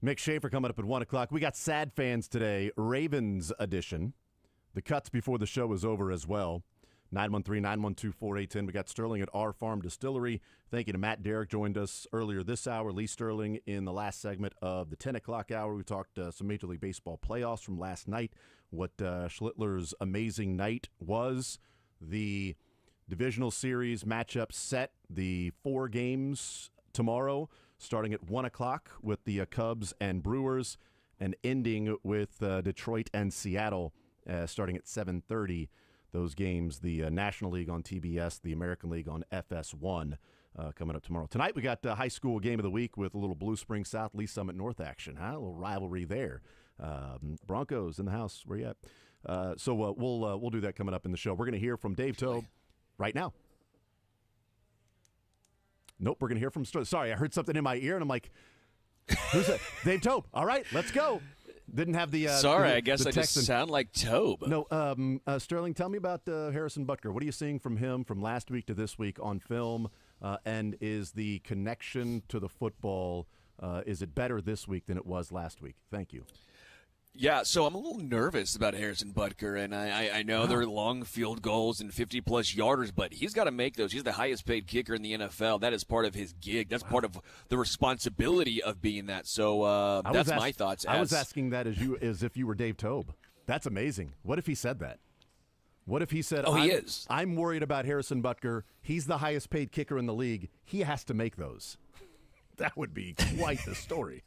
Mick Schaefer coming up at 1 o'clock. We got Sad Fans today, Ravens edition. The cuts before the show is over as well. 913-912-4810. We got Sterling at our Farm Distillery. Thank you to Matt Derrick, joined us earlier this hour. Lee Sterling in the last segment of the 10 o'clock hour. We talked some Major League Baseball playoffs from last night, what Schlittler's amazing night was, the divisional series matchup set, the 4 games tomorrow, starting at 1 o'clock with the Cubs and Brewers, and ending with Detroit and Seattle starting at 7:30. Those games, the National League on TBS, the American League on FS1, coming up tomorrow. Tonight we got high school game of the week with a little Blue Spring South, Lee Summit North action. A little rivalry there. Broncos in the house. Where you at? So we'll do that coming up in the show. We're going to hear from Dave Tobe right now. Nope, we're going to hear from... Sorry, I heard something in my ear, and I'm like, who's that? Dave Tobe. All right, let's go. Didn't have the... Sorry, I guess I just sound like Tobe. No, Sterling, tell me about Harrison Butker. What are you seeing from him from last week to this week on film? And is the connection to the football, is it better this week than it was last week? Thank you. Yeah, so I'm a little nervous about Harrison Butker, and I know they're long field goals and 50-plus yarders, but he's got to make those. He's the highest-paid kicker in the NFL. That is part of his gig. That's part of the responsibility of being that. So that's my thoughts. I was asking that as if you were Dave Tobe. That's amazing. What if he said that? What if he said, he is. I'm worried about Harrison Butker. He's the highest-paid kicker in the league. He has to make those. That would be quite the story.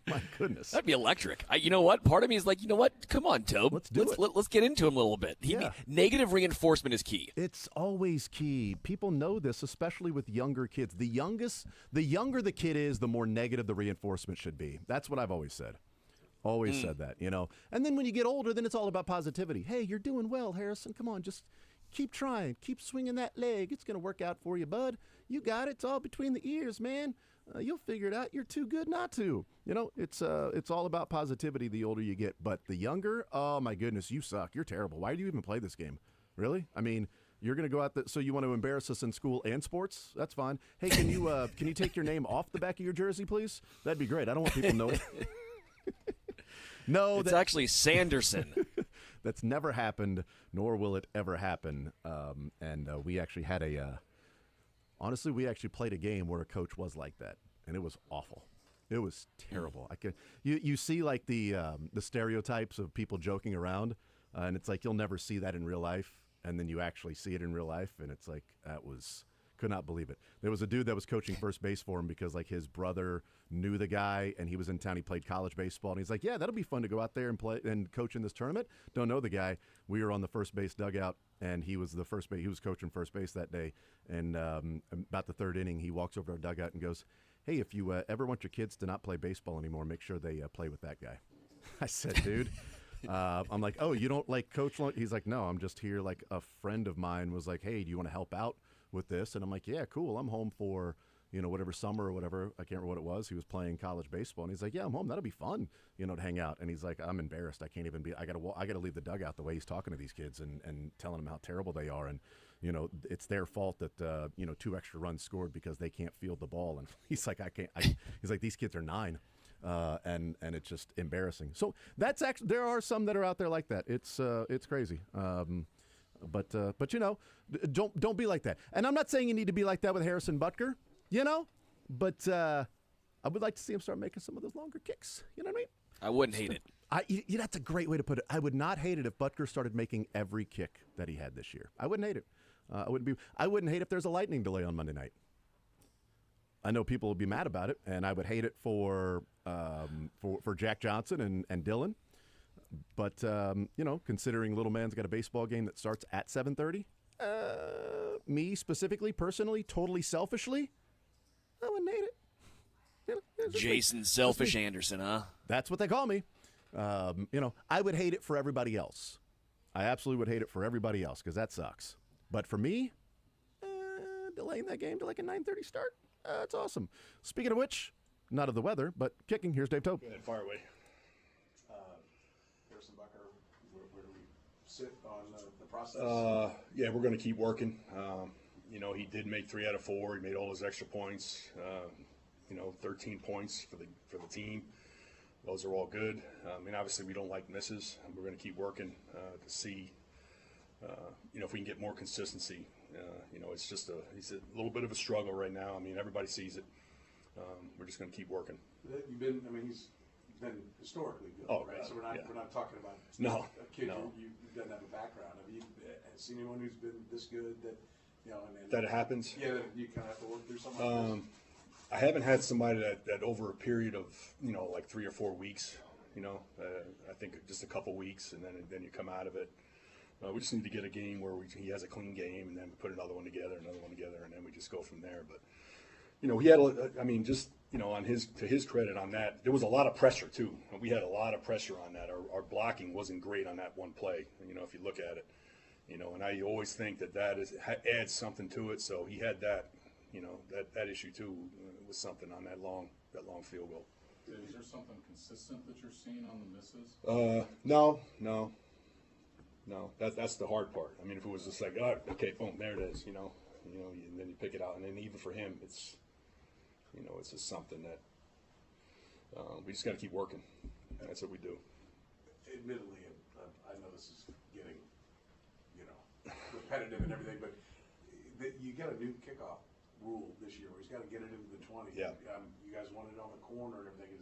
My goodness. That'd be electric. You know what? Part of me is like, you know what? Come on, Tobe. Let's do it. Let's get into him a little bit. Negative reinforcement is key. It's always key. People know this, especially with younger kids. The younger the kid is, the more negative the reinforcement should be. That's what I've always said. Always said that, you know. And then when you get older, then it's all about positivity. Hey, you're doing well, Harrison. Come on, just keep trying. Keep swinging that leg. It's going to work out for you, bud. You got it. It's all between the ears, man. You'll figure it out. You're too good not to. You know, it's all about positivity the older you get. But the younger, oh, my goodness, you suck. You're terrible. Why do you even play this game? Really? I mean, you're going to go out so you want to embarrass us in school and sports? That's fine. Hey, can you take your name off the back of your jersey, please? That'd be great. I don't want people knowing. No, it's actually Sanderson. That's never happened, nor will it ever happen. And we actually had honestly, we actually played a game where a coach was like that, and it was awful. It was terrible. You see like the stereotypes of people joking around, and it's like you'll never see that in real life, and then you actually see it in real life, and it's like could not believe it. There was a dude that was coaching first base for him because like his brother knew the guy and he was in town. He played college baseball, and he's like, yeah, that'll be fun to go out there and play and coach in this tournament. Don't know the guy. We were on the first base dugout, and he was he was coaching first base that day. And about the third inning, he walks over to our dugout and goes, hey, if you ever want your kids to not play baseball anymore, make sure they play with that guy. I said, dude. I'm like, oh, you don't like coach? He's like, no, I'm just here. Like a friend of mine was like, hey, do you want to help out with this? And I'm like, yeah, cool. I'm home for, whatever summer or whatever. I can't remember what it was. He was playing college baseball, and he's like, yeah, I'm home. That'll be fun, to hang out. And he's like, I'm embarrassed. I can't even be. I gotta leave the dugout the way he's talking to these kids and telling them how terrible they are. And it's their fault that 2 extra runs scored because they can't field the ball. And he's like, he's like, these kids are 9. And it's just embarrassing. So that's actually, there are some that are out there like that. It's crazy. But don't be like that. And I'm not saying you need to be like that with Harrison Butker, but I would like to see him start making some of those longer kicks. You know what I mean? I wouldn't hate it. That's a great way to put it. I would not hate it if Butker started making every kick that he had this year. I wouldn't hate it. I wouldn't hate if there's a lightning delay on Monday night. I know people will be mad about it, and I would hate it for Jack Johnson and Dylan. But considering little man's got a baseball game that starts at 7:30, me specifically, personally, totally selfishly, I wouldn't hate it. Jason Selfish Anderson, huh? That's what they call me. I would hate it for everybody else. I absolutely would hate it for everybody else because that sucks. But for me, delaying that game to like a 9:30 start, that's awesome. Speaking of which, not of the weather, but kicking, here's Dave Tobe. Go ahead, fire away. Harrison Butker, where do we sit on the process? Yeah, we're going to keep working. you know, he did make 3 out of 4. He made all his extra points. You know, 13 points for the team. Those are all good. I mean, obviously we don't like misses, and we're going to keep working to see, you know, if we can get more consistency. You know, it's just he's a little bit of a struggle right now. I mean, everybody sees it. We're just going to keep working. You've been, I mean, he's been historically good, Oh, right? God, So we're not yeah. talking about No, a kid no. you doesn't have a background. Have you seen anyone who's been this good that, you know, and That it happens. yeah, that you kind of have to work through something like this? I haven't had somebody that over a period of, you know, like 3 or 4 weeks, you know, I think just a couple weeks, and then you come out of it. We just need to get a game where he has a clean game, and then we put another one together, and then we just go from there. But, you know, he had, I mean, just, you know, to his credit on that, there was a lot of pressure too. We had a lot of pressure on that. Our blocking wasn't great on that one play, you know, if you look at it, you know, and I always think that adds something to it. So he had that, you know, that issue too was something on that long field goal. Is there something consistent that you're seeing on the misses? No. That's the hard part. I mean, if it was just like, oh, okay, boom, there it is, you know, and then you pick it out, and then even for him, it's, you know, it's just something that we just got to keep working. That's what we do. Admittedly, I know this is getting, you know, repetitive and everything, but you got a new kickoff rule this year where he's got to get it into the 20. Yeah. You guys wanted it on the corner and everything.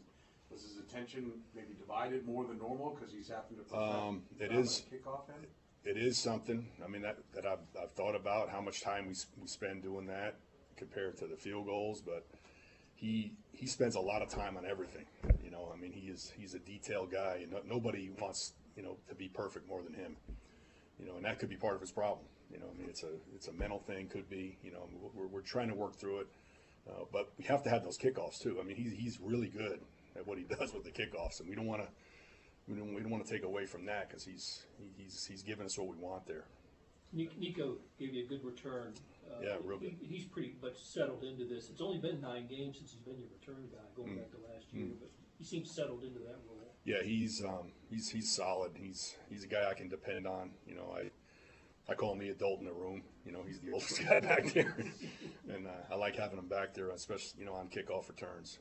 Was his attention maybe divided more than normal because he's having to It is kickoff in? It is something. I mean, that I've thought about how much time we spend doing that compared to the field goals, but he spends a lot of time on everything. You know, I mean, he's a detailed guy, and nobody wants, you know, to be perfect more than him. You know, and that could be part of his problem. You know, I mean, it's a mental thing, could be. You know, we're trying to work through it, but we have to have those kickoffs too. I mean, he's really good at what he does with the kickoffs, and we don't want to take away from that because he's giving us what we want there. Nico gave you a good return. Yeah, real good. He's pretty much settled into this. It's only been 9 games since he's been your return guy, going back to last year, but he seems settled into that role. Yeah, he's solid. He's a guy I can depend on. You know, I call him the adult in the room. You know, he's the oldest guy back there, and I like having him back there, especially, you know, on kickoff returns,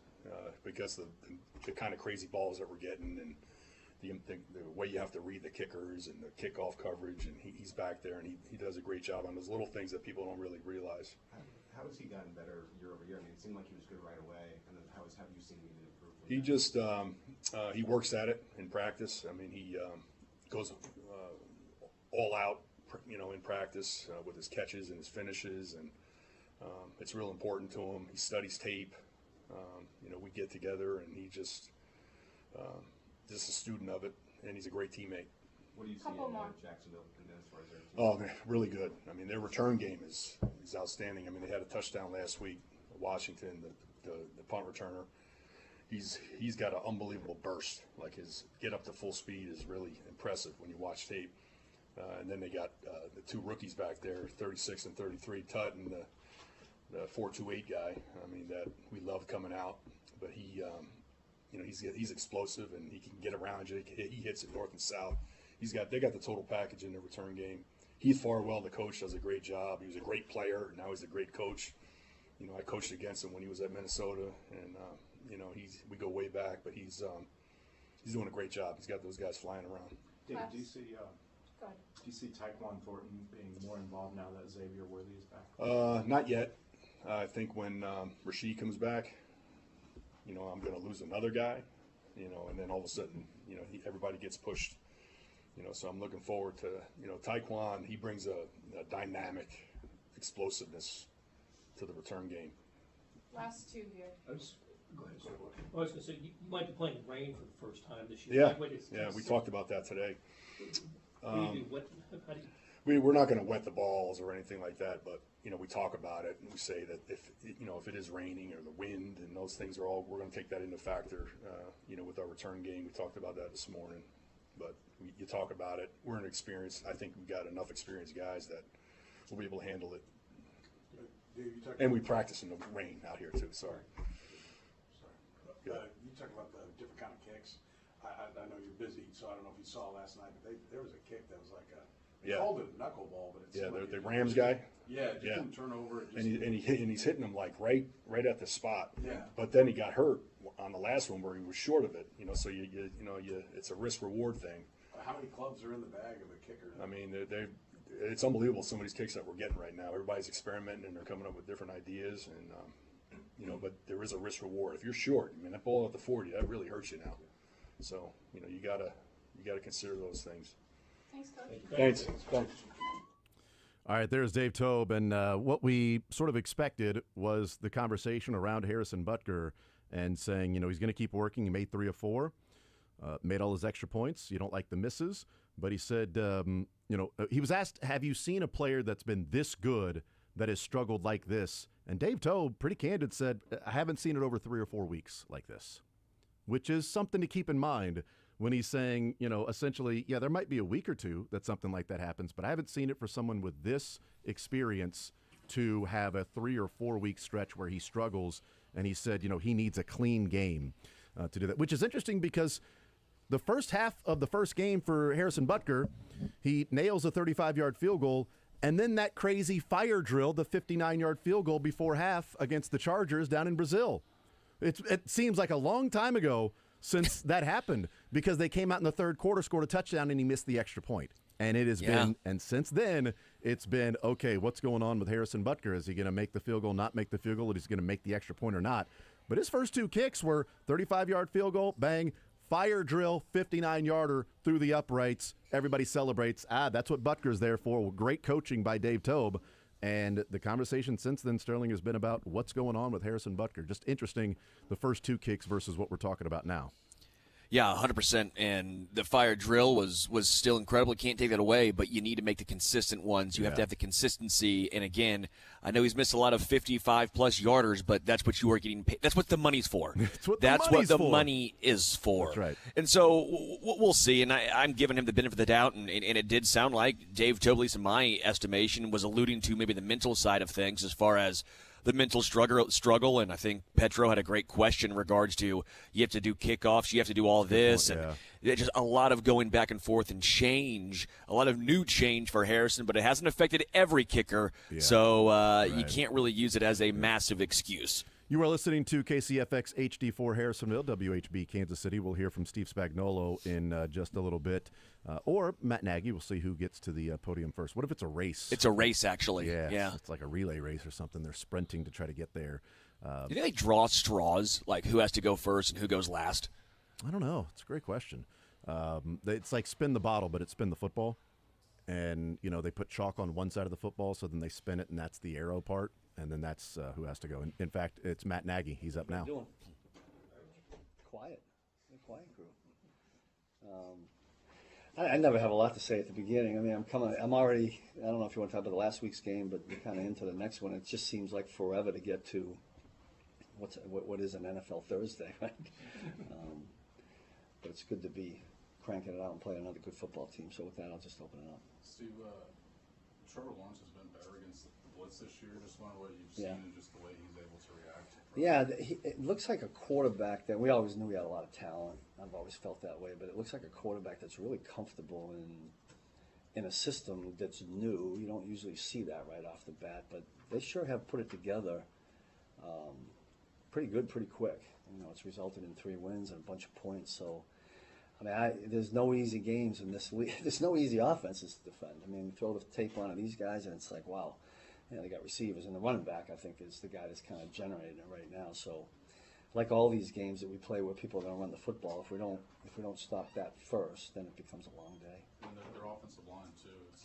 because the kind of crazy balls that we're getting and the way you have to read the kickers and the kickoff coverage, and he's back there, and he does a great job on those little things that people don't really realize. How has he gotten better year over year? I mean, it seemed like he was good right away, and then have you seen him improve? He just he works at it in practice. I mean, he goes all out, you know, in practice with his catches and his finishes, and it's real important to him. He studies tape. You know, we get together, and he just a student of it, and he's a great teammate. What do you see in Jacksonville as far as their team? Oh, man, really good. I mean, their return game is outstanding. I mean, they had a touchdown last week. Washington, the punt returner, he's got an unbelievable burst. Like, his get up to full speed is really impressive when you watch tape. And then they got the 2 rookies back there, 36 and 33, Tut and the 4.28 guy. I mean, that we love coming out, but he. You know, he's explosive, and he can get around you. He hits it north and south. They got the total package in the return game. Heath Farwell, the coach, does a great job. He was a great player. Now he's a great coach. You know, I coached against him when he was at Minnesota, and you know, we go way back, but he's doing a great job. He's got those guys flying around. Dave, do you see Taekwon Thornton being more involved now that Xavier Worthy is back? Not yet. I think when Rasheed comes back, you know, I'm going to lose another guy, you know, and then all of a sudden, you know, everybody gets pushed, you know, so I'm looking forward to, you know, Taekwon. He brings a dynamic explosiveness to the return game. Last 2 here. Go ahead. I was going to say, you might be playing in rain for the first time this year. Yeah, we talked about that today. What do you do? How do you? We're not going to wet the balls or anything like that, but, you know, we talk about it, and we say that if it is raining or the wind and those things we're going to take that into factor, you know, with our return game. We talked about that this morning, but you talk about it. We're an experienced, I think we've got enough experienced guys that will be able to handle it. And we practice in the rain out here too, sorry. You talk about the different kind of kicks. I know you're busy, so I don't know if you saw last night, but there was a kick that was like they called it a knuckleball, but it's the Rams guy. Yeah, just didn't turn over. And he's hitting them like right at the spot. Yeah. But then he got hurt on the last one where he was short of it. So it's a risk reward thing. How many clubs are in the bag of a kicker? I mean, it's unbelievable some of these kicks that we're getting right now. Everybody's experimenting and they're coming up with different ideas, and but there is a risk reward. If you're short, I mean, that ball at the 40, that really hurts you now. So you gotta consider those things. Thanks, Coach. Thanks. All right, there's Dave Tobe, and what we sort of expected was the conversation around Harrison Butker and saying, he's going to keep working. He made 3 of 4, made all his extra points. You don't like the misses, but he said, he was asked, have you seen a player that's been this good that has struggled like this? And Dave Tobe, pretty candid, said, I haven't seen it over 3 or 4 weeks like this, which is something to keep in mind when he's saying, essentially, yeah, there might be a week or two that something like that happens, but I haven't seen it for someone with this experience to have a 3 or 4 week stretch where he struggles. And he said, he needs a clean game to do that, which is interesting because the first half of the first game for Harrison Butker, he nails a 35-yard field goal, and then that crazy fire drill, the 59-yard field goal before half against the Chargers down in Brazil. It seems like a long time ago since that happened because they came out in the third quarter, scored a touchdown, and he missed the extra point. And it has been, and since then, it's been, okay, what's going on with Harrison Butker? Is he going to make the field goal, not make the field goal, or is he going to make the extra point or not? But his first 2 kicks were 35-yard field goal, bang, fire drill, 59-yarder through the uprights. Everybody celebrates. That's what Butker's there for. Great coaching by Dave Tobe. And the conversation since then, Sterling, has been about what's going on with Harrison Butker. Just interesting, the first 2 kicks versus what we're talking about now. Yeah, 100%. And the fire drill was still incredible. Can't take that away, but you need to make the consistent ones. You have to have the consistency. And again, I know he's missed a lot of 55-plus yarders, but that's what you are getting paid. That's what the money's for. That's what the money is for. That's right. And so we'll see. And I'm giving him the benefit of the doubt. And it did sound like Dave Tobe, at least in my estimation, was alluding to maybe the mental side of things as far as the mental struggle, and I think Petro had a great question in regards to you have to do kickoffs, you have to do all this, and just a lot of going back and forth and change, a lot of new change for Harrison, but it hasn't affected every kicker, so you can't really use it as a massive excuse. You are listening to KCFX HD4 Harrisonville, WHB Kansas City. We'll hear from Steve Spagnuolo in just a little bit. Or Matt Nagy. We'll see who gets to the podium first. What if it's a race? It's a race, actually. Yeah. It's like a relay race or something. They're sprinting to try to get there. Do you think they draw straws, like who has to go first and who goes last? I don't know. It's a great question. It's like spin the bottle, but it's spin the football. And, they put chalk on one side of the football, so then they spin it, and that's the arrow part. And then that's who has to go. In fact, it's Matt Nagy. He's up now. Quiet crew. I never have a lot to say at the beginning. I mean, I'm already, I don't know if you want to talk about the last week's game, but we're kind of into the next one. It just seems like forever to get to what is an NFL Thursday, right? But it's good to be cranking it out and playing another good football team. So with that, I'll just open it up. Steve, Trevor Lawrence has been better against the blitz this year. Just wonder what you've seen and just the way he's able to react. Yeah, it looks like a quarterback that we always knew he had a lot of talent. I've always felt that way, but it looks like a quarterback that's really comfortable in a system that's new. You don't usually see that right off the bat, but they sure have put it together pretty good, pretty quick. It's resulted in 3 wins and a bunch of points. So, I mean, there's no easy games in this league. There's no easy offenses to defend. I mean, throw the tape on these guys, and it's like, wow. They got receivers, and the running back, I think, is the guy that's kind of generating it right now. So, like all these games that we play where people are going to run the football, if we don't stop that first, then it becomes a long day. And their offensive line too. It's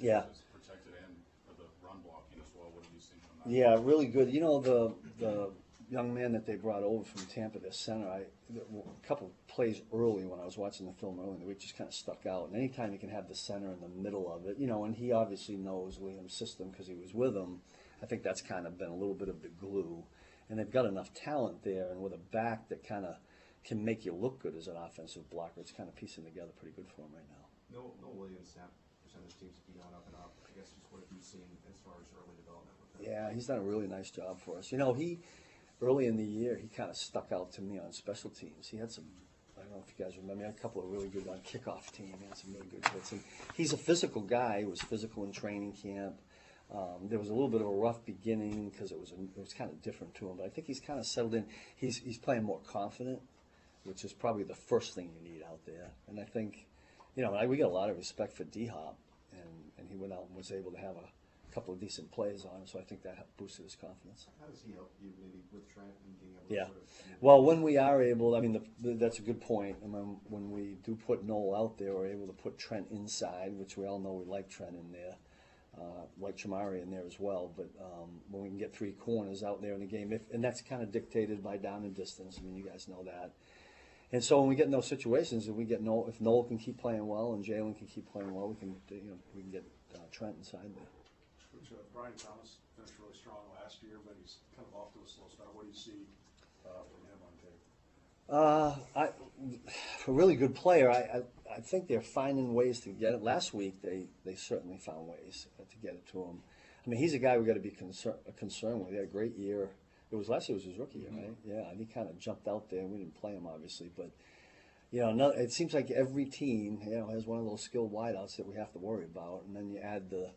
protected and for the run blocking as well. What have you seen from that? Yeah, really good. The young man that they brought over from Tampa, their center, a couple of plays early when I was watching the film early in the week just kind of stuck out. And anytime you can have the center in the middle of it, and he obviously knows Liam's system because he was with him, I think that's kind of been a little bit of the glue. And they've got enough talent there, and with a back that kind of can make you look good as an offensive blocker, it's kind of piecing together pretty good for him right now. No Williams snap percentage seems to be going up and up. I guess just what have you seen as far as early development with him? Yeah, he's done a really nice job for us. Early in the year, he kind of stuck out to me on special teams. He had some, I don't know if you guys remember, he had a couple of really good on kickoff team. He had some really good hits. And he's a physical guy. He was physical in training camp. There was a little bit of a rough beginning because it was kind of different to him, but I think he's kind of settled in. He's playing more confident, which is probably the first thing you need out there. And I think, we got a lot of respect for D-Hop, and he went out and was able to have a couple of decent plays on him, so I think that boosted his confidence. How does he help you maybe with Trent and being able Yeah. to sort of... Well, when we are able, that's a good point. I mean, when we do put Noel out there, we're able to put Trent inside, which we all know we like Trent in there. Like Chamari in there as well, but when we can get three corners out there in the game, and that's kind of dictated by down and distance. I mean, you guys know that. And so when we get in those situations, if Noel can keep playing well and Jalen can keep playing well, we can get Trent inside there. Which, Brian Thomas finished really strong last year, but he's kind of off to a slow start. What do you see from him on tape? A really good player. I think they're finding ways to get it. Last week, they certainly found ways to get it to him. I mean, he's a guy we got to be concerned with. He had a great year. Last year was his rookie year, right? Yeah, and he kind of jumped out there. We didn't play him, obviously, but it seems like every team, has one of those skilled wideouts that we have to worry about, and then you add the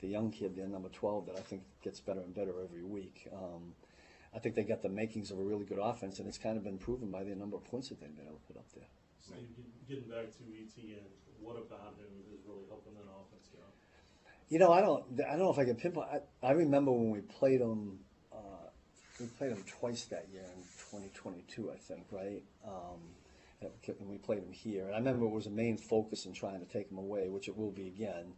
young kid there, number 12, that I think gets better and better every week. I think they got the makings of a really good offense, and it's kind of been proven by the number of points that they've been able to put up there. Steve, getting back to ETN, what about him is really helping that offense out? I don't know if I can pinpoint. I remember when we played him. We played him twice that year in 2022, I think, right? And we played him here. And I remember it was a main focus in trying to take him away, which it will be again.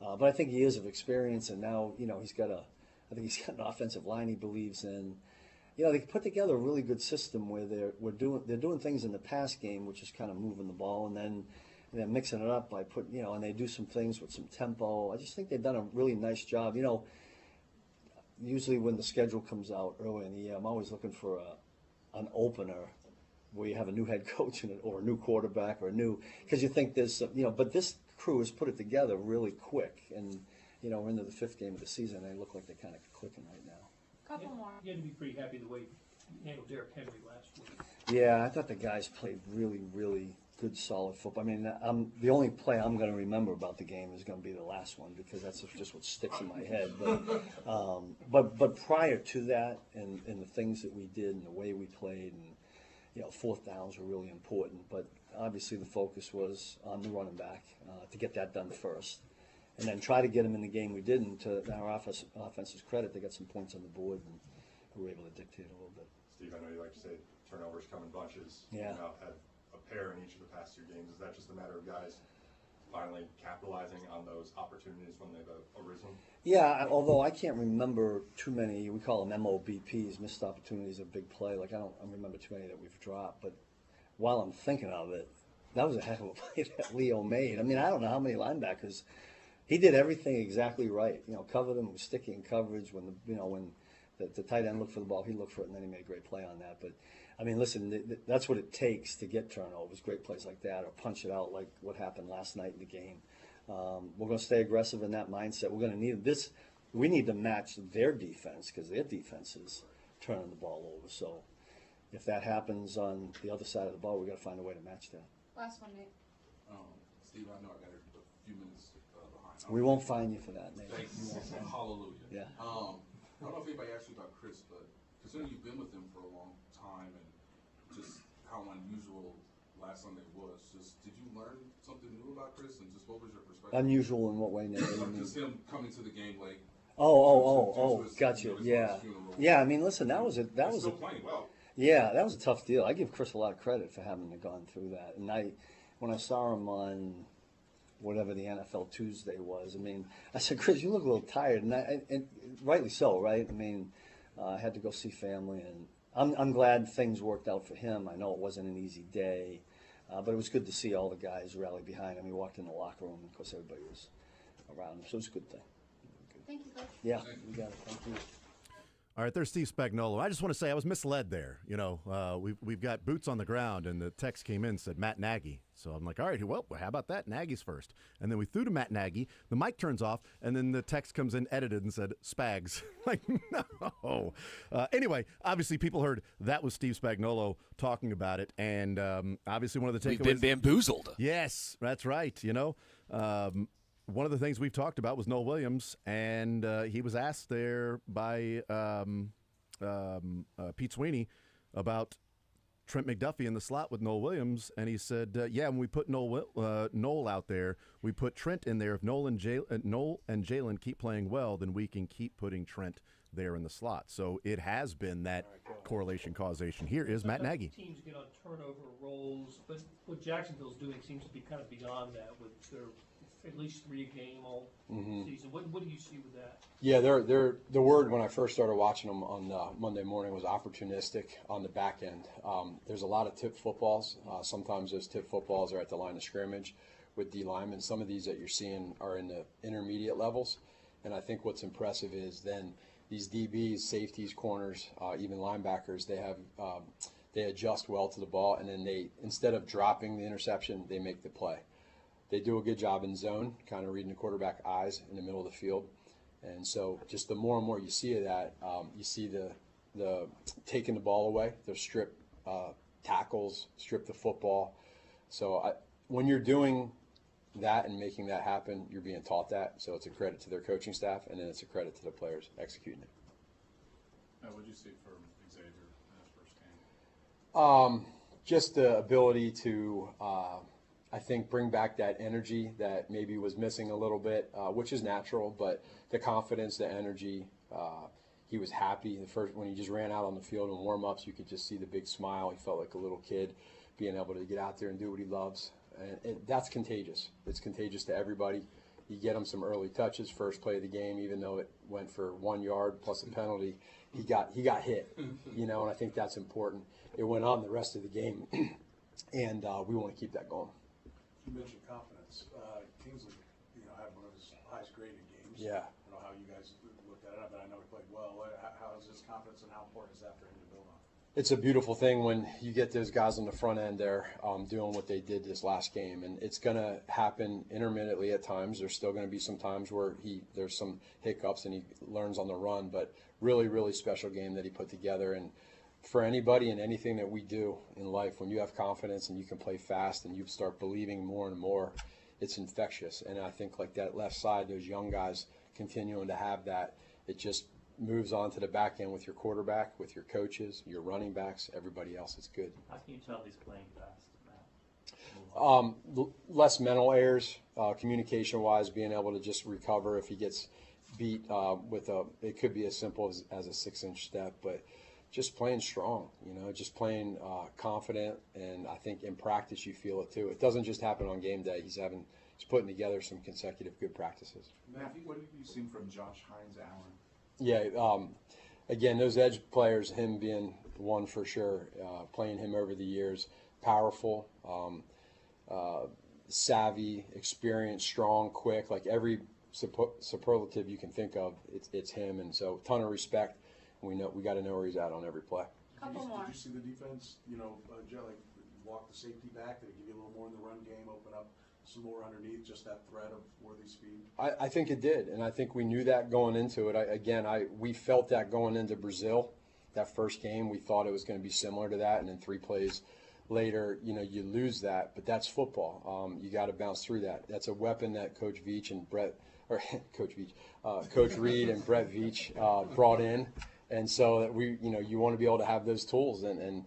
But I think years of experience, and now he's got I think he's got an offensive line he believes in. They put together a really good system where they're doing things in the pass game, which is kind of moving the ball, and then mixing it up by and they do some things with some tempo. I just think they've done a really nice job. Usually when the schedule comes out early in the year, I'm always looking for an opener where you have a new head coach or a new quarterback because you think there's but this crew has put it together really quick, and we're into the 5th game of the season, and they look like they're kind of clicking right now. Couple more. You had to be pretty happy the way you handled Derrick Henry last week. Yeah, I thought the guys played really, really good, solid football. I mean, the only play I'm going to remember about the game is going to be the last one because that's just what sticks in my head. But prior to that, and the things that we did and the way we played, and 4th downs were really important. But obviously, the focus was on the running back to get that done first, and then try to get him in the game. We didn't. To our offense's credit, they got some points on the board, and we were able to dictate a little bit. Steve, I know you like to say turnovers come in bunches. Yeah. You've now had a pair in each of the past 2 games. Is that just a matter of guys finally capitalizing on those opportunities when they've arisen? Yeah, although I can't remember too many. We call them MOBPs, missed opportunities of big play. Like I don't remember too many that we've dropped. But while I'm thinking of it, that was a heck of a play that Leo made. I mean, I don't know how many linebackers. He did everything exactly right. Covered him, was sticky in coverage. When the tight end looked for the ball, he looked for it, and then he made a great play on that. But I mean, listen, that's what it takes to get turnovers, great plays like that, or punch it out like what happened last night in the game. We're going to stay aggressive in that mindset. We're going to need this. We need to match their defense because their defense is turning the ball over. So if that happens on the other side of the ball, we've got to find a way to match that. Last one, Nate. Steve, I know I got a few minutes behind. We won't find you for that, Nate. Thank you. Hallelujah. Yeah. I don't know if anybody asked you about Chris, but considering you've been with him for a long time and just how unusual last Sunday was, did you learn something new about Chris, and just what was your perspective? Unusual in what way, Nate? Just him coming to the game late. Gotcha. Yeah. I mean, listen, that was still playing well. Yeah, that was a tough deal. I give Chris a lot of credit for having gone through that. And when I saw him on whatever the NFL Tuesday was, I mean, I said, Chris, you look a little tired, and rightly so, right? I mean, I had to go see family, and I'm glad things worked out for him. I know it wasn't an easy day, but it was good to see all the guys rally behind him. He walked in the locker room, and of course, everybody was around him, so it was a good thing. Thank you, Coach. Yeah, you got it. Thank you. All right, there's Steve Spagnuolo. I just want to say I was misled there. We've got boots on the ground, and the text came in and said Matt Nagy. So I'm like, all right, well, how about that? Nagy's first. And then we threw to Matt Nagy. The mic turns off, and then the text comes in edited and said Spags. Like, no. Anyway, obviously people heard that was Steve Spagnuolo talking about it, and obviously one of the takeaways. We've been bamboozled. Yes, that's right. one of the things we've talked about was Noel Williams, and he was asked there by Pete Sweeney about Trent McDuffie in the slot with Noel Williams, and he said, yeah, when we put Noel out there, we put Trent in there. If Noel and Jalen keep playing well, then we can keep putting Trent there in the slot. So it has been that correlation causation. Here is Matt Nagy. Teams get on turnover rolls, but what Jacksonville's doing seems to be kind of beyond that with their at least 3 a game all season. What do you see with that? Yeah, they're the word when I first started watching them on Monday morning was opportunistic on the back end. There's a lot of tip footballs. Sometimes those tip footballs are at the line of scrimmage with D linemen. Some of these that you're seeing are in the intermediate levels, and I think what's impressive is then these DBs, safeties, corners, even linebackers, they adjust well to the ball, and then they, instead of dropping the interception, they make the play. They do a good job in zone, kind of reading the quarterback eyes in the middle of the field. And so just the more and more you see of that, you see the taking the ball away, the strip tackles, strip the football. So when you're doing that and making that happen, you're being taught that. So it's a credit to their coaching staff, and then it's a credit to the players executing it. What did you see from Xavier in his first game? Just the ability to I think bring back that energy that maybe was missing a little bit, which is natural, but the confidence, the energy, he was happy. When he just ran out on the field in warm-ups, you could just see the big smile. He felt like a little kid being able to get out there and do what he loves. And that's contagious. It's contagious to everybody. You get him some early touches, first play of the game, even though it went for 1 yard plus a penalty, he got hit, and I think that's important. It went on the rest of the game, and we want to keep that going. You mentioned confidence. Kingsley, had one of his highest graded games. Yeah. I don't know how you guys looked at it, but I know he played well. How is his confidence, and how important is that for him to build on? It's a beautiful thing when you get those guys on the front end there doing what they did this last game, and it's going to happen intermittently at times. There's still going to be some times where there's some hiccups and he learns on the run, but really, really special game that he put together. And for anybody and anything that we do in life, when you have confidence and you can play fast and you start believing more and more, it's infectious. And I think like that left side, those young guys continuing to have that, it just moves on to the back end with your quarterback, with your coaches, your running backs, everybody else. It's good. How can you tell he's playing fast, Matt? Less mental errors, communication-wise, being able to just recover if he gets beat it could be as simple as a 6-inch step, but just playing strong, just playing confident, and I think in practice you feel it too. It doesn't just happen on game day. He's putting together some consecutive good practices. Matthew, what have you seen from Josh Hines-Allen? Yeah, again, those edge players, him being one for sure, playing him over the years, powerful, savvy, experienced, strong, quick, like every superlative you can think of, it's him, and so a ton of respect. We got to know where he's at on every play. Couple more. Did you see the defense, walk the safety back? Did it give you a little more in the run game, open up some more underneath, just that threat of Worthy's speed? I think it did, and I think we knew that going into it. We felt that going into Brazil, that first game. We thought it was going to be similar to that, and then 3 plays later, you lose that, but that's football. You got to bounce through that. That's a weapon that Coach Veach and Coach Reed and Brett Veach brought in. And so that you want to be able to have those tools. And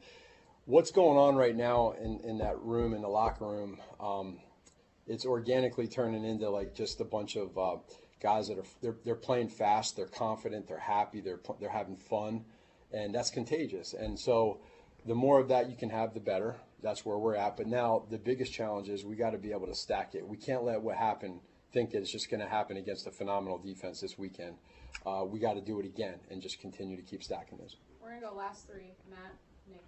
what's going on right now in that room, in the locker room, it's organically turning into like just a bunch of guys that they're playing fast, they're confident, they're happy, they're having fun, and that's contagious. And so the more of that you can have, the better. That's where we're at. But now the biggest challenge is we got to be able to stack it. We can't let what happened think that it's just going to happen against a phenomenal defense this weekend. We got to do it again and just continue to keep stacking those. We're going to go last 3. Matt, Nick.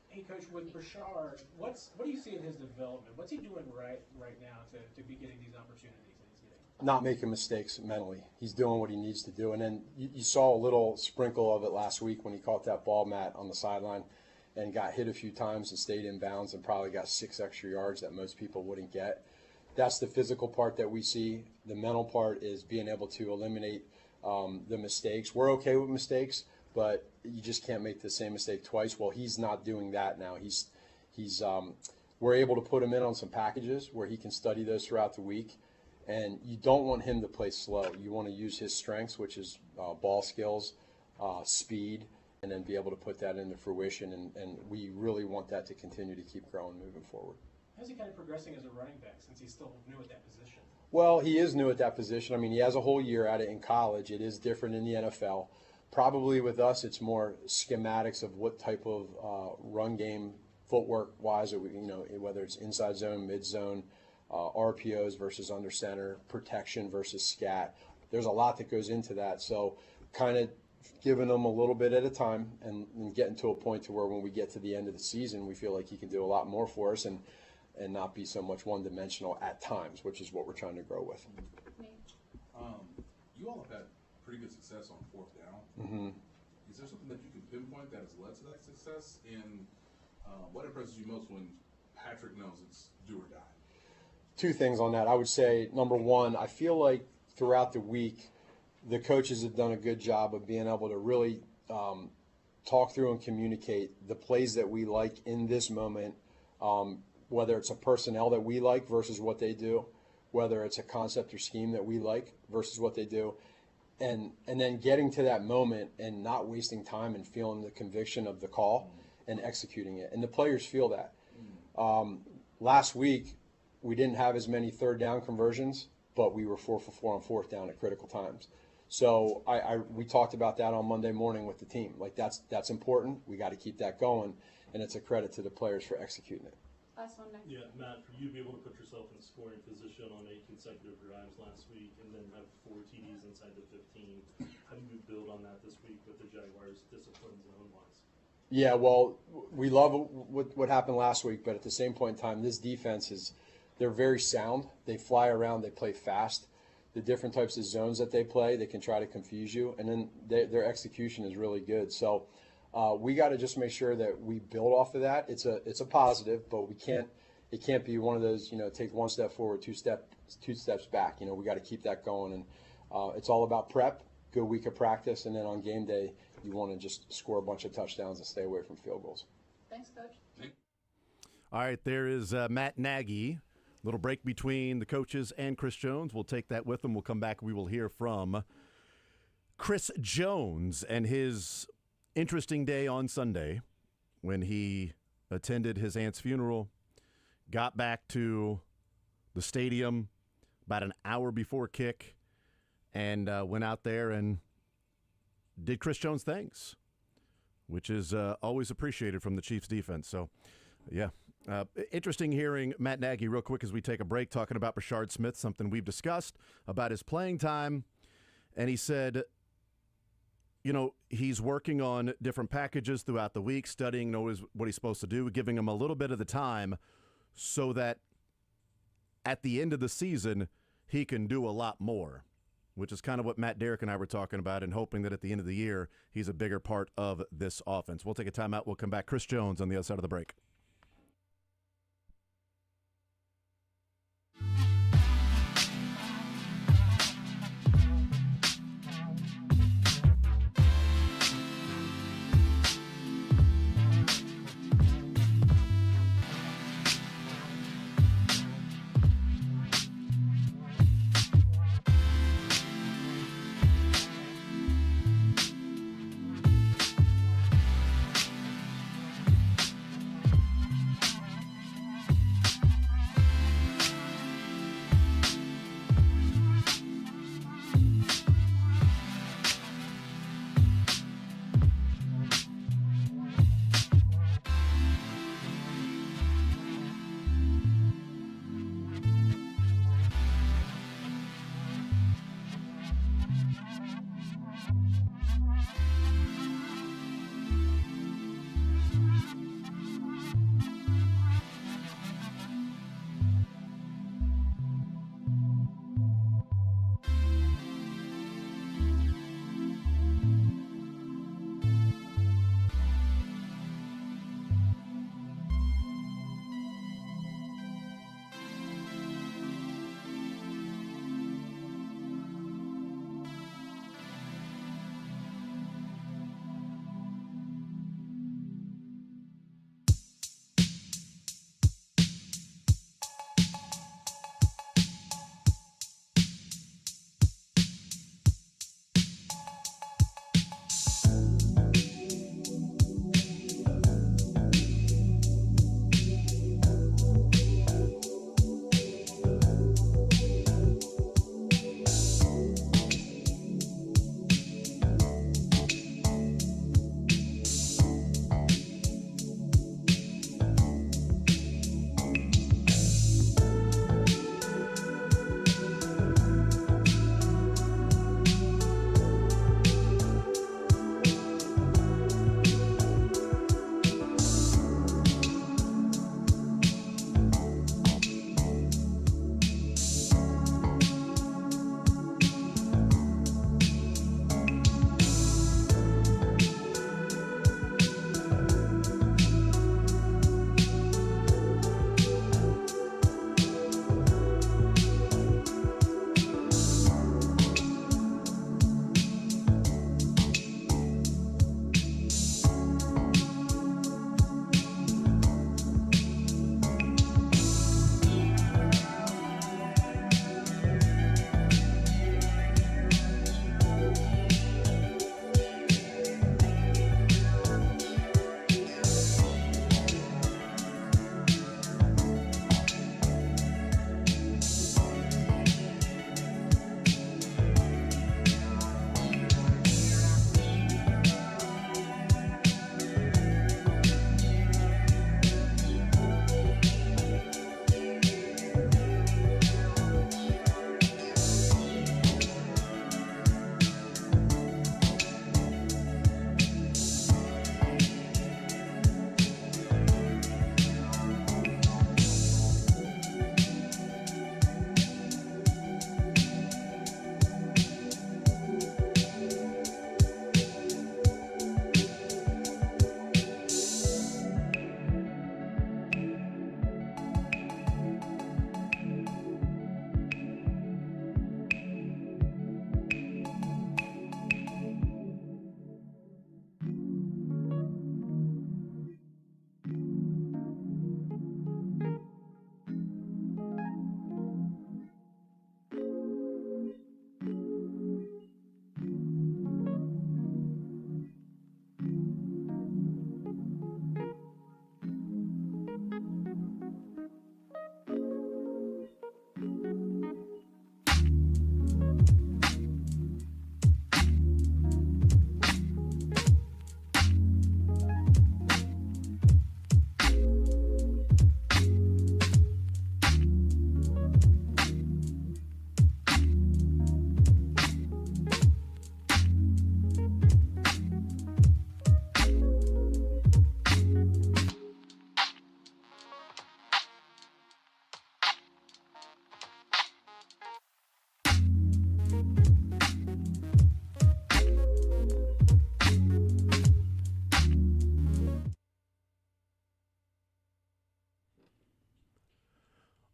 Hey, Coach, with Brashard, what do you see in his development? What's he doing right now to be getting these opportunities that he's getting? Not making mistakes mentally. He's doing what he needs to do. And then you saw a little sprinkle of it last week when he caught that ball, Matt, on the sideline and got hit a few times and stayed in bounds and probably got 6 extra yards that most people wouldn't get. That's the physical part that we see. The mental part is being able to eliminate the mistakes. We're okay with mistakes, but you just can't make the same mistake twice. Well, he's not doing that now. We're able to put him in on some packages where he can study those throughout the week And you don't want him to play slow. You want to use his strengths, which is ball skills, speed, and then be able to put that into fruition. And we really want that to continue to keep growing moving forward. How's he kind of progressing as a running back since he's still new at that position? Well, he is new at that position. I mean, he has a whole year at it in college. It is different in the NFL. Probably with us, it's more schematics of what type of run game, footwork-wise, whether it's inside zone, mid zone, RPOs versus under center, protection versus scat. There's a lot that goes into that. So kind of giving them a little bit at a time and getting to a point to where when we get to the end of the season, we feel like he can do a lot more for us and not be so much one-dimensional at times, which is what we're trying to grow with. You all have had pretty good success on fourth down. Mm-hmm. Is there something that you can pinpoint that has led to that success? And what impresses you most when Patrick knows it's do or die? Two things on that. I would say, number one, I feel like throughout the week, the coaches have done a good job of being able to really talk through and communicate the plays that we like in this moment, whether it's a personnel that we like versus what they do, whether it's a concept or scheme that we like versus what they do, and then getting to that moment and not wasting time and feeling the conviction of the call and executing it. And the players feel that. Last week, we didn't have as many third down conversions, but we were 4 for 4 on fourth down at critical times. So we talked about that on Monday morning with the team. Like that's important. We got to keep that going, and it's a credit to the players for executing it. Last one next. Yeah, Matt, for you to be able to put yourself in scoring position on 8 consecutive drives last week and then have 4 TDs inside the 15, how do you build on that this week with the Jaguars' discipline zone-wise? Yeah, well, we love what happened last week, but at the same point in time, this defense they're very sound. They fly around, they play fast. The different types of zones that they play, they can try to confuse you, and then their execution is really good. So we got to just make sure that we build off of that. It's a positive, but it can't be one of those, take one step forward, two steps back. We got to keep that going, and it's all about prep, good week of practice, and then on game day, you want to just score a bunch of touchdowns and stay away from field goals. Thanks, Coach. All right, there is Matt Nagy. Little break between the coaches and Chris Jones. We'll take that with them. We'll come back. We will hear from Chris Jones and his interesting day on Sunday when he attended his aunt's funeral, got back to the stadium about an hour before kick, and went out there and did Chris Jones things, which is always appreciated from the Chiefs defense. So, yeah. Interesting hearing Matt Nagy real quick as we take a break, talking about Brashard Smith, something we've discussed about his playing time. And he said, he's working on different packages throughout the week, studying what he's supposed to do, giving him a little bit of the time so that at the end of the season, he can do a lot more, which is kind of what Matt, Derek, and I were talking about, and hoping that at the end of the year, he's a bigger part of this offense. We'll take a timeout. We'll come back. Chris Jones on the other side of the break.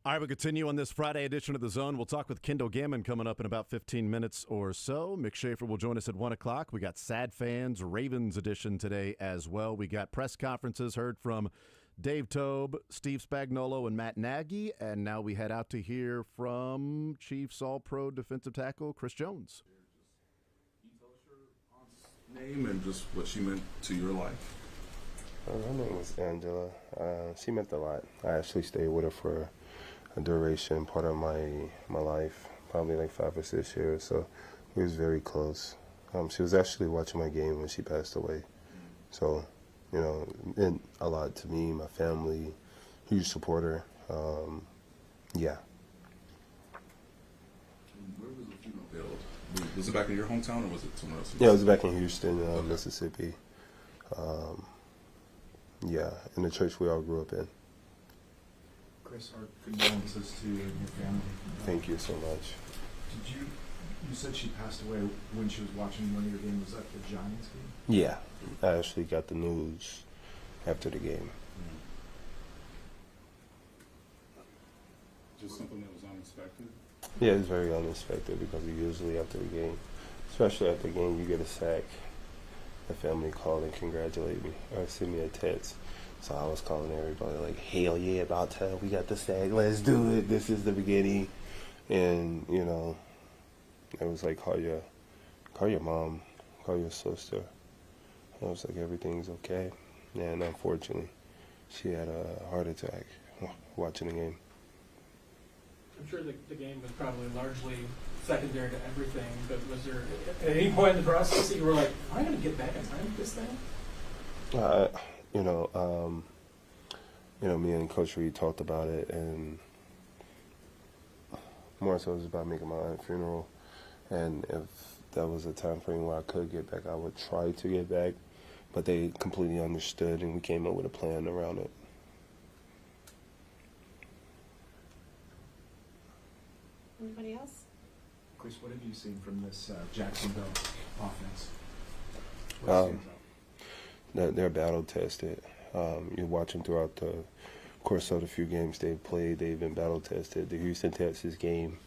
All right, we'll continue on this Friday edition of The Zone. We'll talk with Kendall Gammon coming up in about 15 minutes or so. Mick Schaefer will join us at 1 o'clock. We got Sad Fans Ravens edition today as well. We got press conferences heard from Dave Tobe, Steve Spagnuolo, and Matt Nagy. And now we head out to hear from Chiefs All-Pro defensive tackle Chris Jones. Name and just what she meant to your life. Her name was Angela. She meant a lot. I actually stayed with her for a duration, part of my life, probably like 5 or 6 years. So we was very close. She was actually watching my game when she passed away. So, you know, it meant a lot to me, my family, huge supporter. Yeah. Where was the funeral held? Was it back in your hometown or was it somewhere else? Yeah, it was back in Houston, Mississippi. Yeah, in the church we all grew up in. Chris, our condolences to you and your family. Thank you so much. Did you said she passed away when she was watching one of your games. Was that the Giants game? Yeah, I actually got the news after the game. Just something that was unexpected? Yeah, it's very unexpected because usually after the game, especially after the game, you get a sack. The family called and congratulate me or send me a text. So I was calling everybody like, hell yeah, about time we got the sack. Let's do it. This is the beginning. And, you know, it was like, call your mom, call your sister. I was like, everything's okay. And unfortunately, she had a heart attack watching the game. I'm sure the game was probably largely secondary to everything, but was there at any point in the process that you were like, am I going to get back in time for this thing? Me and Coach Reed talked about it, and more so it was about making my aunt's funeral. And if that was a time frame where I could get back, I would try to get back. But they completely understood, and we came up with a plan around it. Anybody else? Chris, what have you seen from this Jacksonville offense? They're battle tested. You watch them throughout the course of the few games they've played. They've been battle tested. The Houston Texas game,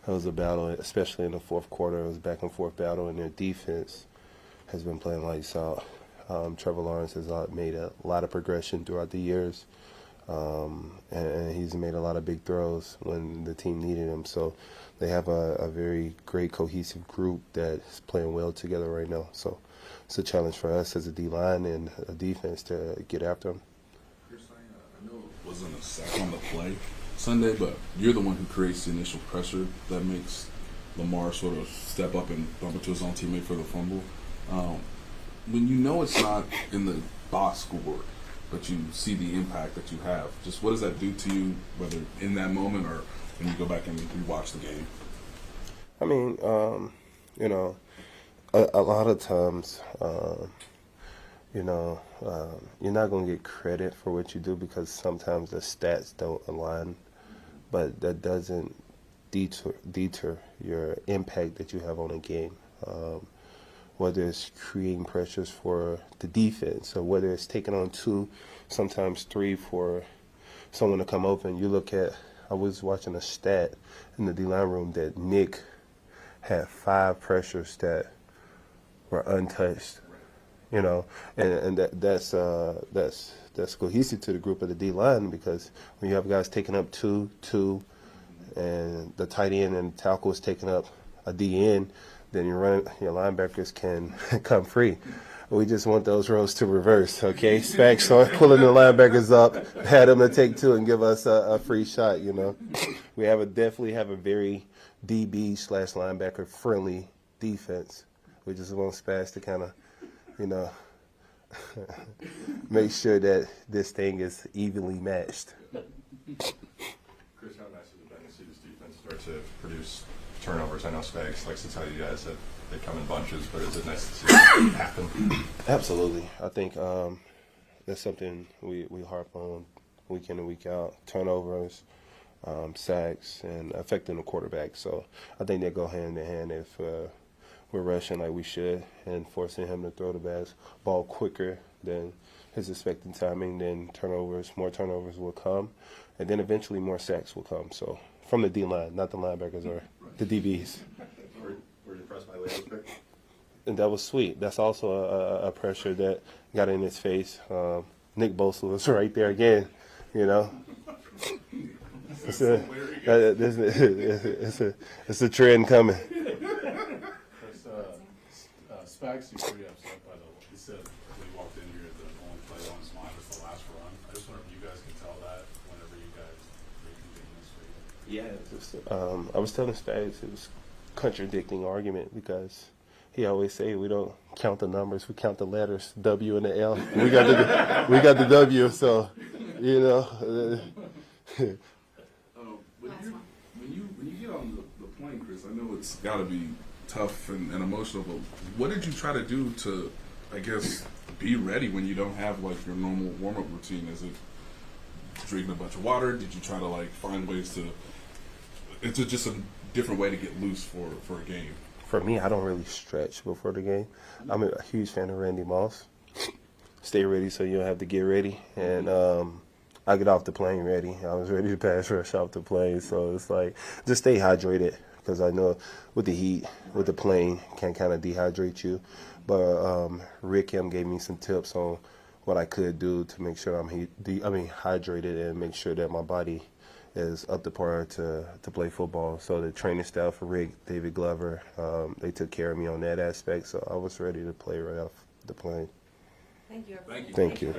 it was a battle, especially in the fourth quarter. It was a back and forth battle, and their defense has been playing lights out. Trevor Lawrence has made a lot of progression throughout the years, and he's made a lot of big throws when the team needed him. So they have a very great cohesive group that's playing well together right now. So it's a challenge for us as a D-line and a defense to get after them. I know it wasn't a sack on the play Sunday, but you're the one who creates the initial pressure that makes Lamar sort of step up and bump into his own teammate for the fumble. When you know it's not in the box score, but you see the impact that you have, just what does that do to you, whether in that moment or when you go back and rewatch the game? I mean, a lot of times, you're not going to get credit for what you do because sometimes the stats don't align, but that doesn't deter your impact that you have on a game. Whether it's creating pressures for the defense or whether it's taking on 2, sometimes 3 for someone to come open. I was watching a stat in the D-line room that Nick had 5 pressures that were untouched, and that's cohesive to the group of the D-line because when you have guys taking up 2, and the tight end and tackle is taking up a D-end, then your linebackers can come free. We just want those roles to reverse, okay? Spags start pulling the linebackers up, had them to take 2 and give us a free shot, We definitely have a very DB/linebacker friendly defense. We just want Spags to kind of, make sure that this thing is evenly matched. Chris, how nice has it been to see this defense start to produce turnovers? I know Spags likes to tell you guys that they come in bunches, but is it nice to see it happen? Absolutely. I think that's something we harp on week in and week out. Turnovers, sacks, and affecting the quarterback. So I think they go hand in hand if we're rushing like we should and forcing him to throw the ball quicker than his expected timing, then more turnovers will come, and then eventually more sacks will come. So from the D-line, not the linebackers or the DBs. Were you impressed by Leo's pick? And that was sweet. That's also a pressure that got in his face. Nick Bosa was right there again, you know. It's a trend coming. Spags seems pretty upset by he said when he walked in here that the only play on his mind was the last run. I just wonder if you guys can tell that whenever you guys reconvene this week. Yeah, I was telling Spags it was contradicting argument because he always say we don't count the numbers, we count the letters, W and the L. We got the W, so you know. When you get on the plane, Chris, I know it's got to be tough and emotional, but what did you try to do to, I guess, be ready when you don't have like your normal warm-up routine? Is it drinking a bunch of water? Did you try to like find ways to? It's just a different way to get loose for a game. For me, I don't really stretch before the game. I'm a huge fan of Randy Moss. Stay ready so you don't have to get ready. And I get off the plane ready. I was ready to pass rush off the plane. So it's like, just stay hydrated because I know with the heat, with the plane, can kind of dehydrate you. But Rick M gave me some tips on what I could do to make sure I'm hydrated and make sure that my body is up to par to play football. So the training staff for Rick, David Glover, they took care of me on that aspect. So I was ready to play right off the plane. Thank you. Thank you.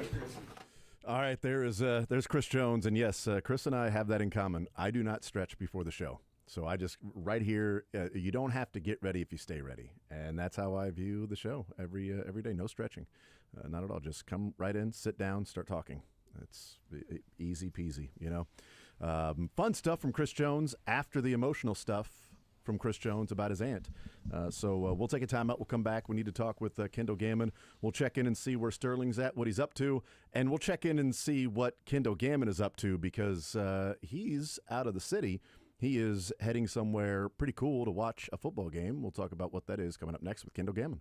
All right, there's Chris Jones, and yes, Chris and I have that in common. I do not stretch before the show. So I just, right here, you don't have to get ready if you stay ready. And that's how I view the show every day. No stretching. Not at all. Just come right in, sit down, start talking. It's easy peasy, you know. Fun stuff from Chris Jones after the emotional stuff from Chris Jones about his aunt. So we'll take a time out. We'll come back. We need to talk with Kendall Gammon. We'll check in and see where Sterling's at, what he's up to. And we'll check in and see what Kendall Gammon is up to because he's out of the city. He is heading somewhere pretty cool to watch a football game. We'll talk about what that is coming up next with Kendall Gammon.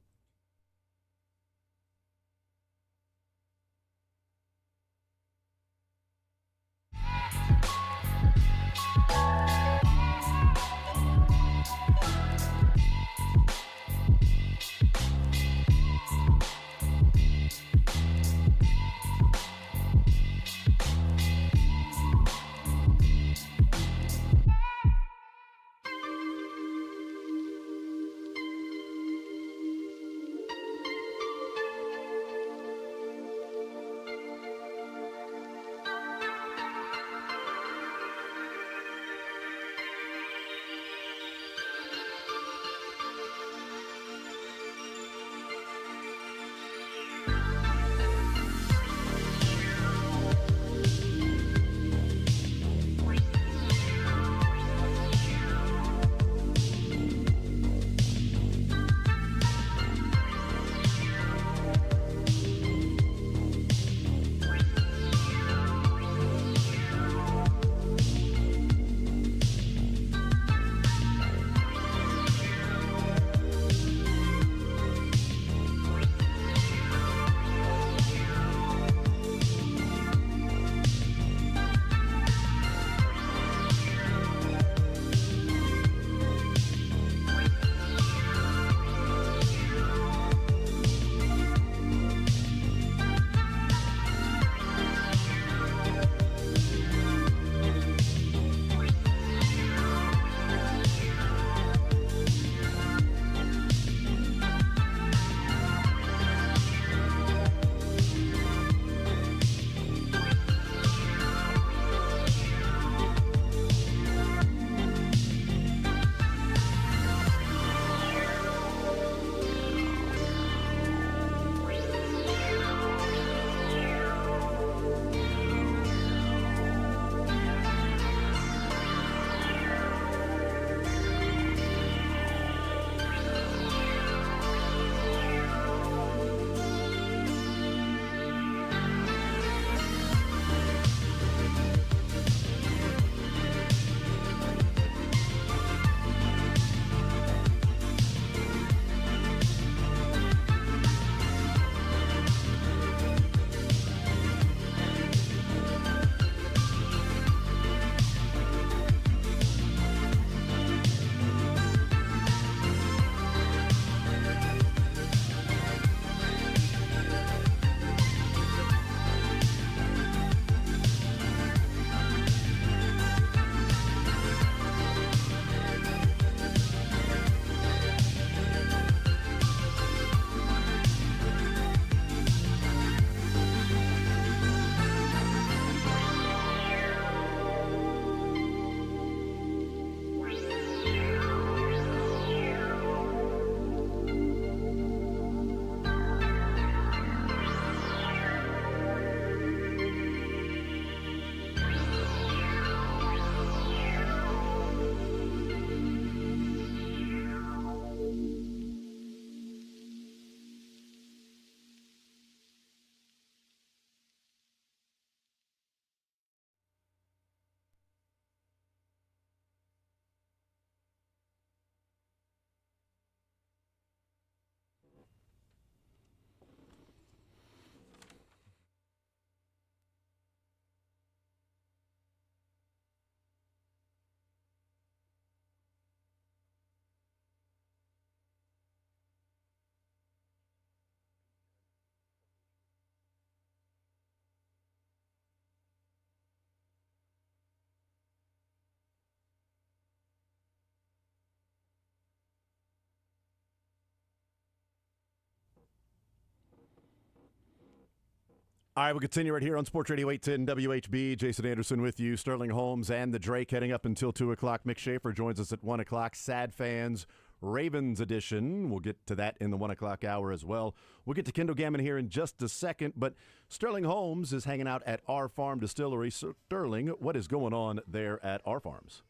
All right, we'll continue right here on Sports Radio 810 WHB. Jason Anderson with you. Sterling Holmes and the Drake heading up until 2 o'clock. Mick Schaefer joins us at 1 o'clock. Sad Fans Ravens edition. We'll get to that in the 1 o'clock hour as well. We'll get to Kendall Gammon here in just a second, but Sterling Holmes is hanging out at our farm distillery. Sterling, what is going on there at our farms?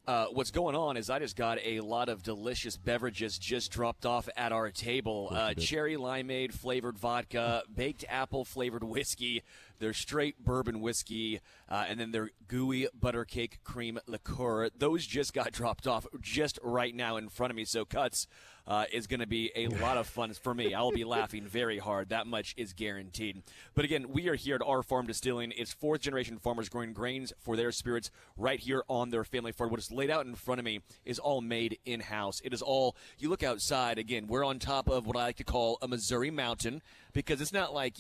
What's going on is I just got a lot of delicious beverages just dropped off at our table. Cherry limeade flavored vodka, baked apple flavored whiskey, their straight bourbon whiskey, and then their gooey butter cake cream liqueur. Those just got dropped off just right now in front of me. So Cuts is going to be a lot of fun for me. I'll be laughing very hard. That much is guaranteed. But again, we are here at our farm distilling. It's fourth-generation farmers growing grains for their spirits right here on their family farm. What is laid out in front of me is all made in-house. It is all, you look outside, again, we're on top of what I like to call a Missouri mountain, because it's not like,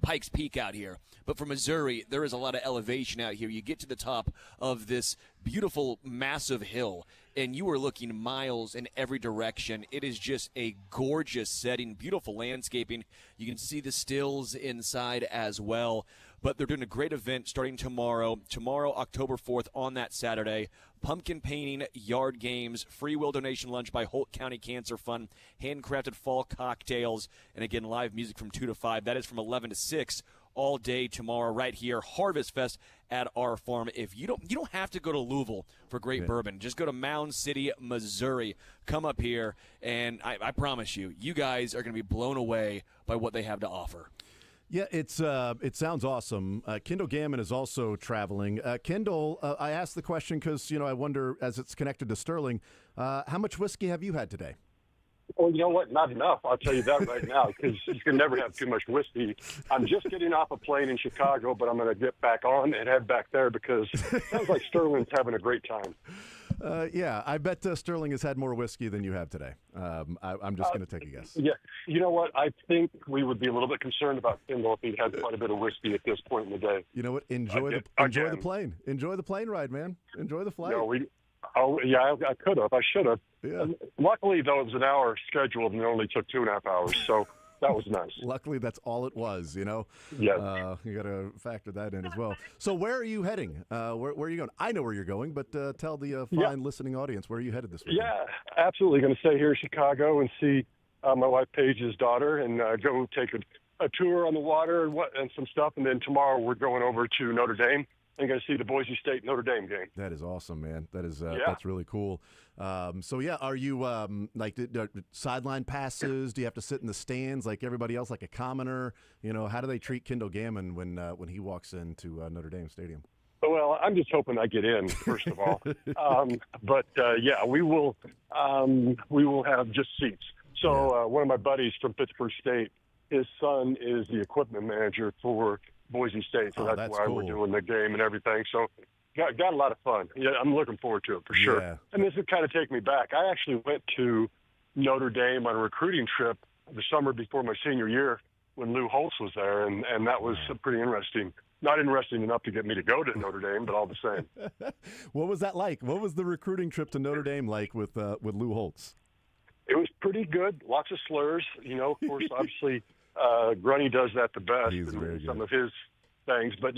Pikes Peak out here. But for Missouri, there is a lot of elevation out here. You get to the top of this beautiful, massive hill, and you are looking miles in every direction. It is just a gorgeous setting, beautiful landscaping. You can see the stills inside as well. But they're doing a great event starting tomorrow, October 4th, on that Saturday. Pumpkin painting, yard games, free will donation lunch by Holt County Cancer Fund, handcrafted fall cocktails, and again, live music from 2 to 5. That is from 11 to 6 all day tomorrow right here, Harvest Fest at our farm. If you don't have to go to Louisville for great bourbon. Just go to Mound City, Missouri. Come up here, and I promise you, you guys are going to be blown away by what they have to offer. Yeah, it sounds awesome. Kendall Gammon is also traveling. Kendall, I asked the question because, I wonder, as it's connected to Sterling, how much whiskey have you had today? Well, you know what? Not enough. I'll tell you that right now, because you can never have too much whiskey. I'm just getting off a plane in Chicago, but I'm going to get back on and head back there because it sounds like Sterling's having a great time. Yeah, I bet Sterling has had more whiskey than you have today. I'm just going to take a guess. Yeah, you know what? I think we would be a little bit concerned about Kendall if he had quite a bit of whiskey at this point in the day. You know what? Enjoy the plane. Enjoy the plane ride, man. Enjoy the flight. I could have. I should have. Yeah. Luckily, though, it was an hour scheduled and it only took 2.5 hours, so that was nice. Luckily, that's all it was, Yeah. You got to factor that in as well. So where are you heading? Where are you going? I know where you're going, but tell the fine listening audience, where are you headed this weekend? Yeah, absolutely. Going to stay here in Chicago and see my wife Paige's daughter and go take a tour on the water and some stuff. And then tomorrow we're going over to Notre Dame and going to see the Boise State Notre Dame game. That is awesome, man. That is that's really cool. Are you sideline passes? Do you have to sit in the stands like everybody else, like a commoner? How do they treat Kendall Gammon when he walks into Notre Dame Stadium? Well, I'm just hoping I get in, first of all. We will have just seats. So one of my buddies from Pittsburgh State, his son is the equipment manager for Boise State, so that's why cool. we're doing the game and everything. So got a lot of fun. Yeah, I'm looking forward to it for sure. Yeah. And this would kind of take me back. I actually went to Notre Dame on a recruiting trip the summer before my senior year when Lou Holtz was there, and that was pretty interesting. Not interesting enough to get me to go to Notre Dame, but all the same. What was that like? What was the recruiting trip to Notre Dame like with Lou Holtz? It was pretty good. Lots of slurs. Of course, obviously, Grunny does that the best in some of his things. But,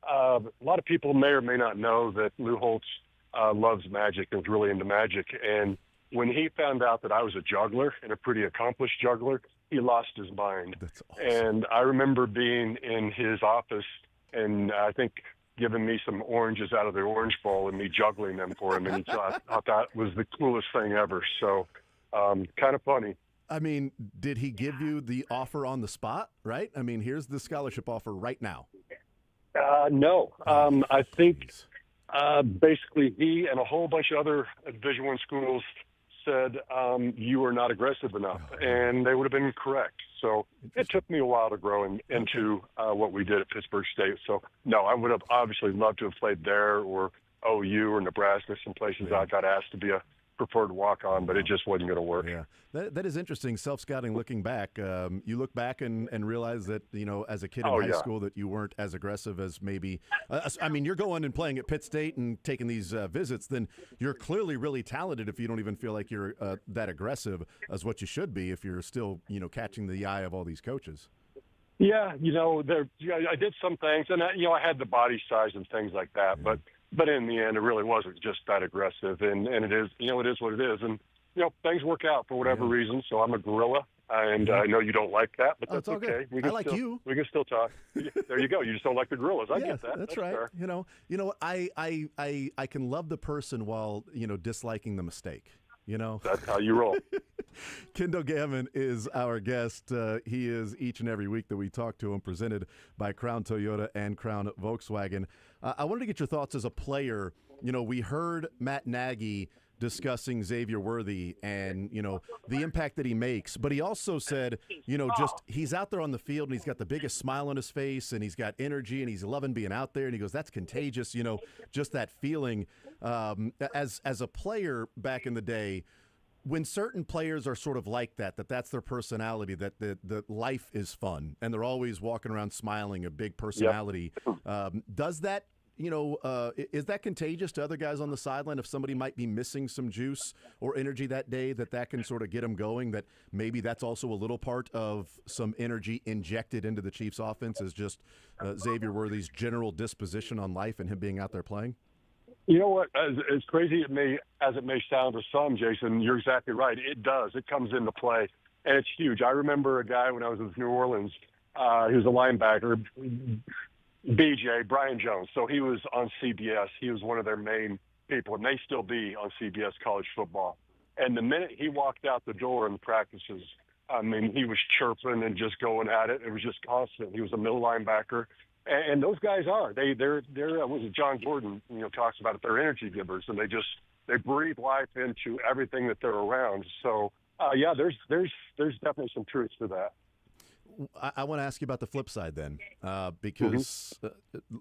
a lot of people may or may not know that Lou Holtz loves magic and is really into magic. And when he found out that I was a juggler and a pretty accomplished juggler, he lost his mind. That's awesome. And I remember being in his office and I think giving me some oranges out of the orange bowl and me juggling them for him. And he thought that was the coolest thing ever. So kind of funny. I mean, did he give you the offer on the spot, right? I mean, here's the scholarship offer right now. No. I think basically he and a whole bunch of other Division I schools said you are not aggressive enough, and they would have been correct. So it took me a while to grow into what we did at Pittsburgh State. So, no, I would have obviously loved to have played there or OU or Nebraska, some places I got asked to be a preferred walk-on, but it just wasn't going to work. Yeah, that is interesting. Self-scouting, looking back, you look back and realize that as a kid in high school that you weren't as aggressive as maybe. I mean, you're going and playing at Pitt State and taking these visits. Then you're clearly really talented if you don't even feel like you're that aggressive as what you should be if you're still catching the eye of all these coaches. Yeah, I did some things, and I had the body size and things like that, but in the end, it really wasn't just that aggressive, and it is, it is what it is, and things work out for whatever reason. So I'm a gorilla, and I know you don't like that, but that's all okay. good. I like you. We can still talk. There you go. You just don't like the gorillas. I get that. That's right. Fair. I can love the person while disliking the mistake. That's how you roll. Kendall Gammon is our guest. He is each and every week that we talk to him, presented by Crown Toyota and Crown Volkswagen. I wanted to get your thoughts as a player. We heard Matt Nagy discussing Xavier Worthy and, the impact that he makes. But he also said, just he's out there on the field and he's got the biggest smile on his face and he's got energy and he's loving being out there. And he goes, that's contagious, just that feeling. As a player back in the day, when certain players are sort of like that's their personality, that the life is fun and they're always walking around smiling, a big personality. Does that, is that contagious to other guys on the sideline? If somebody might be missing some juice or energy that day, that can sort of get them going, that maybe that's also a little part of some energy injected into the Chiefs offense is just Xavier Worthy's general disposition on life and him being out there playing? You know what? As crazy as it may sound to some, Jason, you're exactly right. It does. It comes into play, and it's huge. I remember a guy when I was with New Orleans. He was a linebacker, BJ, Brian Jones. So he was on CBS. He was one of their main people, and they still be on CBS college football. And the minute he walked out the door in practices, I mean, he was chirping and just going at it. It was just constant. He was a middle linebacker. And those guys are. They're was it John Gordon, talks about it, they're energy givers, and they breathe life into everything that they're around. So, there's definitely some truth to that. I want to ask you about the flip side then, because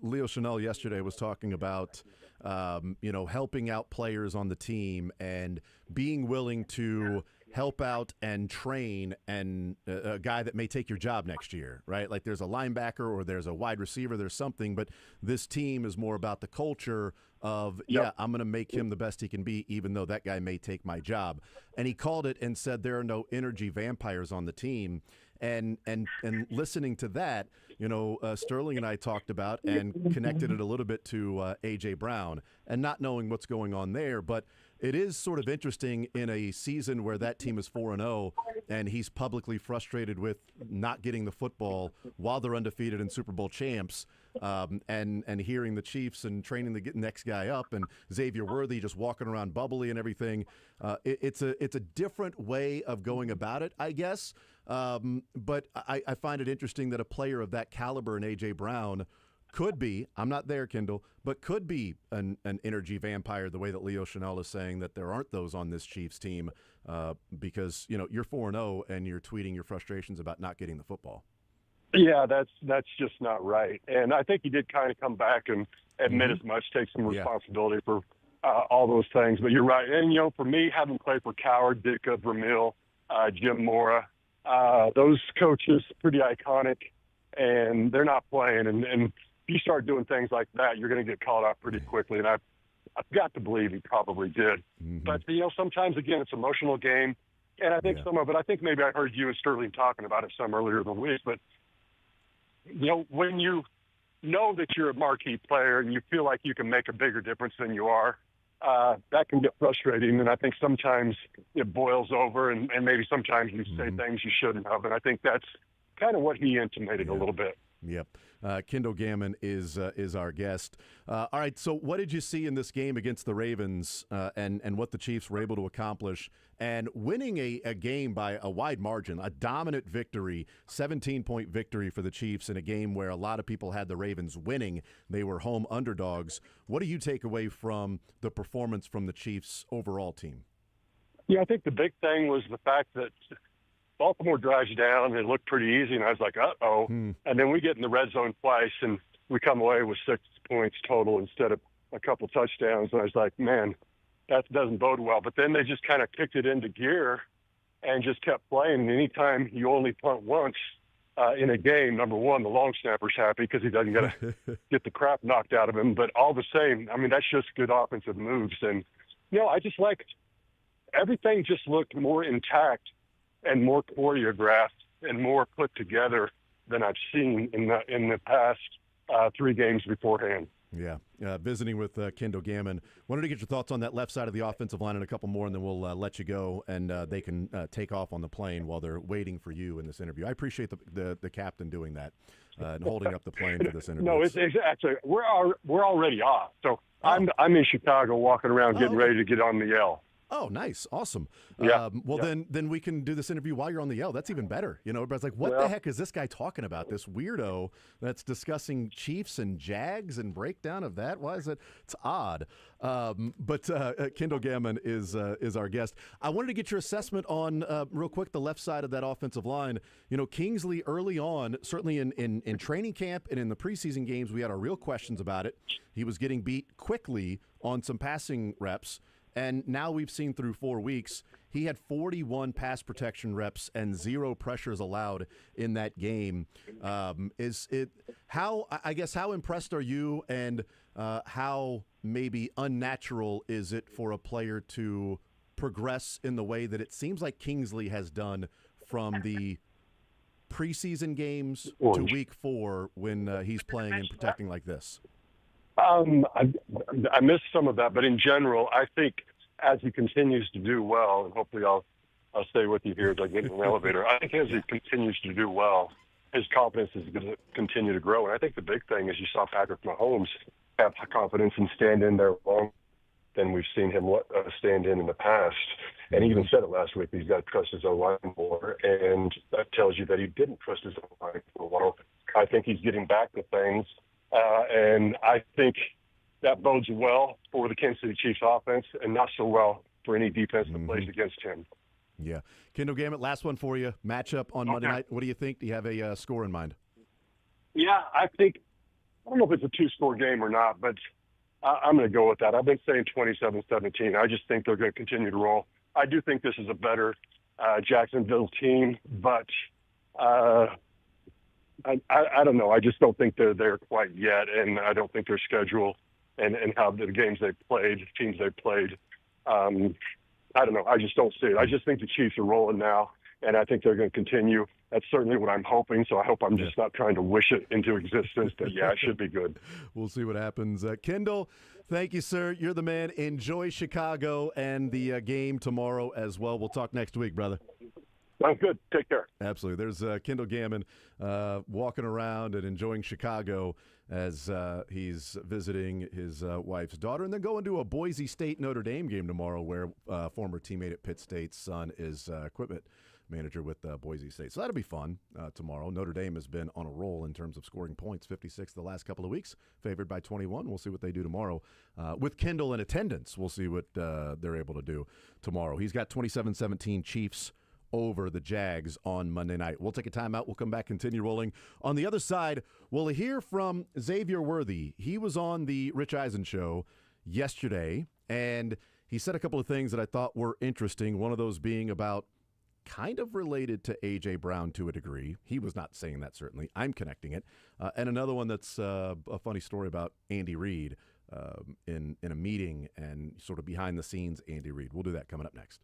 Leo Chanel yesterday was talking about, helping out players on the team and being willing to help out and train and a guy that may take your job next year, right? Like there's a linebacker or there's a wide receiver, there's something, but this team is more about the culture of, I'm going to make him the best he can be, even though that guy may take my job. And he called it and said there are no energy vampires on the team. And listening to that, Sterling and I talked about and connected it a little bit to A.J. Brown and not knowing what's going on there. But it is sort of interesting in a season where that team is 4-0 and he's publicly frustrated with not getting the football while they're undefeated and Super Bowl champs, and hearing the Chiefs and training the next guy up and Xavier Worthy just walking around bubbly and everything. It's a different way of going about it, I guess. But I find it interesting that a player of that caliber in A.J. Brown could be, I'm not there, Kendall, but could be an energy vampire the way that Leo Chanel is saying that there aren't those on this Chiefs team because, you're 4-0 and you're tweeting your frustrations about not getting the football. Yeah, that's just not right. And I think he did kind of come back and admit as much, take some responsibility for all those things. But you're right. And, for me, having played for Coward, Ditka, Vermeil, Jim Mora, those coaches, pretty iconic, and they're not playing. And if you start doing things like that, you're going to get called out pretty quickly. And I've got to believe he probably did. But, sometimes, again, it's an emotional game. And I think some of it, I think maybe I heard you and Sterling talking about it some earlier in the week. But, when you know that you're a marquee player and you feel like you can make a bigger difference than you are, that can get frustrating. And I think sometimes it boils over and maybe sometimes you say things you shouldn't have. And I think that's kind of what he intimated a little bit. Yep. Kendall Gammon is our guest. All right, so what did you see in this game against the Ravens and what the Chiefs were able to accomplish and winning a game by a wide margin, a dominant victory, 17-point victory for the Chiefs in a game where a lot of people had the Ravens winning. They were home underdogs. What do you take away from the performance from the Chiefs' overall team? Yeah, I think the big thing was the fact that Baltimore drives down. It looked pretty easy, and I was like, uh-oh. And then we get in the red zone twice, and we come away with 6 points total instead of a couple touchdowns. And I was like, man, that doesn't bode well. But then they just kind of kicked it into gear and just kept playing. And anytime you only punt once in a game, number one, the long snapper's happy because he doesn't get the crap knocked out of him. But all the same, I mean, that's just good offensive moves. And, I just like everything just looked more intact and more choreographed and more put together than I've seen in the past 3 games beforehand. Yeah, visiting with Kendall Gammon. Wanted to get your thoughts on that left side of the offensive line and a couple more, and then we'll let you go, and they can take off on the plane while they're waiting for you in this interview. I appreciate the captain doing that and holding up the plane for this interview. No, it's actually we're already off. So I'm in Chicago walking around getting ready to get on the L. Oh, nice. Awesome. Yeah. Then we can do this interview while you're on the L. That's even better. Everybody's like, what the heck is this guy talking about? This weirdo that's discussing Chiefs and Jags and breakdown of that? Why is it? It's odd. But Kendall Gammon is our guest. I wanted to get your assessment on, real quick, the left side of that offensive line. Kingsley early on, certainly in training camp and in the preseason games, we had our real questions about it. He was getting beat quickly on some passing reps. And now we've seen through 4 weeks, he had 41 pass protection reps and 0 pressures allowed in that game. How impressed are you, and how maybe unnatural is it for a player to progress in the way that it seems like Kingsley has done from the preseason games to week 4 when he's playing and protecting like this? I missed some of that, but in general, I think as he continues to do well, and hopefully I'll stay with you here as I get in the elevator. I think as he continues to do well, his confidence is going to continue to grow. And I think the big thing is you saw Patrick Mahomes have confidence and stand in there longer than we've seen him stand in the past. And he even said it last week. He's got to trust his own line more, and that tells you that he didn't trust his own line for a while. I think he's getting back to things. And I think that bodes well for the Kansas City Chiefs offense and not so well for any defense that plays against him. Yeah. Kendall Gammon, last one for you. Matchup on Monday night. What do you think? Do you have a score in mind? Yeah, I don't know if it's a 2-score game or not, but I'm going to go with that. I've been saying 27-17. I just think they're going to continue to roll. I do think this is a better Jacksonville team, but I don't know. I just don't think they're there quite yet, and I don't think their schedule and how the games they've played, teams they've played, I don't know. I just don't see it. I just think the Chiefs are rolling now, and I think they're going to continue. That's certainly what I'm hoping, so I hope I'm just not trying to wish it into existence, but yeah, it should be good. We'll see what happens. Kendall, thank you, sir. You're the man. Enjoy Chicago and the game tomorrow as well. We'll talk next week, brother. Sounds good. Take care. Absolutely. There's Kendall Gammon walking around and enjoying Chicago as he's visiting his wife's daughter, and then going to a Boise State Notre Dame game tomorrow where former teammate at Pitt State's son is equipment manager with Boise State. So that'll be fun tomorrow. Notre Dame has been on a roll in terms of scoring points, 56 the last couple of weeks, favored by 21. We'll see what they do tomorrow. With Kendall in attendance, we'll see what they're able to do tomorrow. He's got 27-17 Chiefs over the Jags on Monday night. We'll take a timeout. We'll come back, continue rolling. On the other side, we'll hear from Xavier Worthy. He was on the Rich Eisen show yesterday, and he said a couple of things that I thought were interesting, one of those being about kind of related to A.J. Brown to a degree. He was not saying that, certainly. I'm connecting it. And another one that's a funny story about Andy Reid in a meeting and sort of behind the scenes Andy Reid. We'll do that coming up next.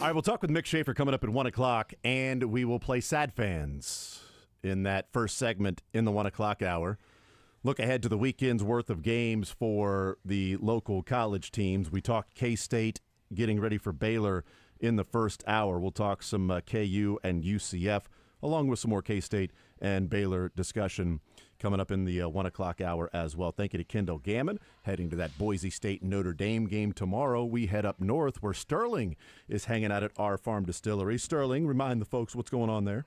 All right, we'll talk with Mick Schaefer coming up at 1 o'clock, and we will play Sad Fans in that first segment in the 1 o'clock hour. Look ahead to the weekend's worth of games for the local college teams. We talked K-State getting ready for Baylor in the first hour. We'll talk some KU and UCF, along with some more K-State and Baylor discussion coming up in the 1 o'clock hour as well. Thank you to Kendall Gammon. Heading to that Boise State Notre Dame game tomorrow, we head up north where Sterling is hanging out at our farm distillery. Sterling, remind the folks what's going on there.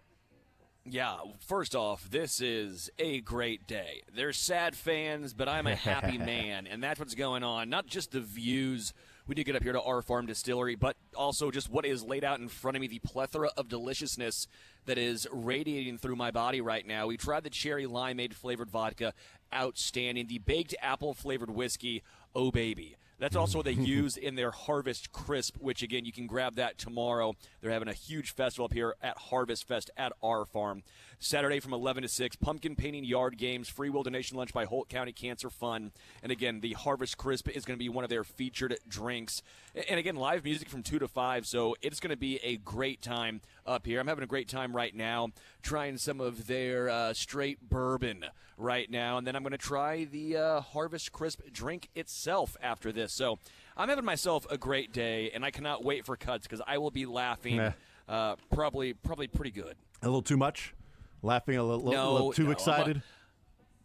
Yeah, first off, this is a great day. There's sad fans, but I'm a happy man, and that's what's going on. Not just the views we do get up here to our farm distillery, but also just what is laid out in front of me, the plethora of deliciousness that is radiating through my body right now. We tried the cherry limeade flavored vodka, outstanding. The baked apple flavored whiskey, oh baby. That's also what they use in their Harvest Crisp, which, again, you can grab that tomorrow. They're having a huge festival up here at Harvest Fest at our farm. Saturday from 11 to 6, pumpkin painting yard games, free will donation lunch by Holt County Cancer Fund. And, again, the Harvest Crisp is going to be one of their featured drinks. And, again, live music from 2 to 5, so it's going to be a great time up here. I'm having a great time right now trying some of their straight bourbon right now. And then I'm going to try the Harvest Crisp drink itself after this. So I'm having myself a great day, and I cannot wait for cuts because I will be laughing probably pretty good. A little too much? Laughing a little too excited?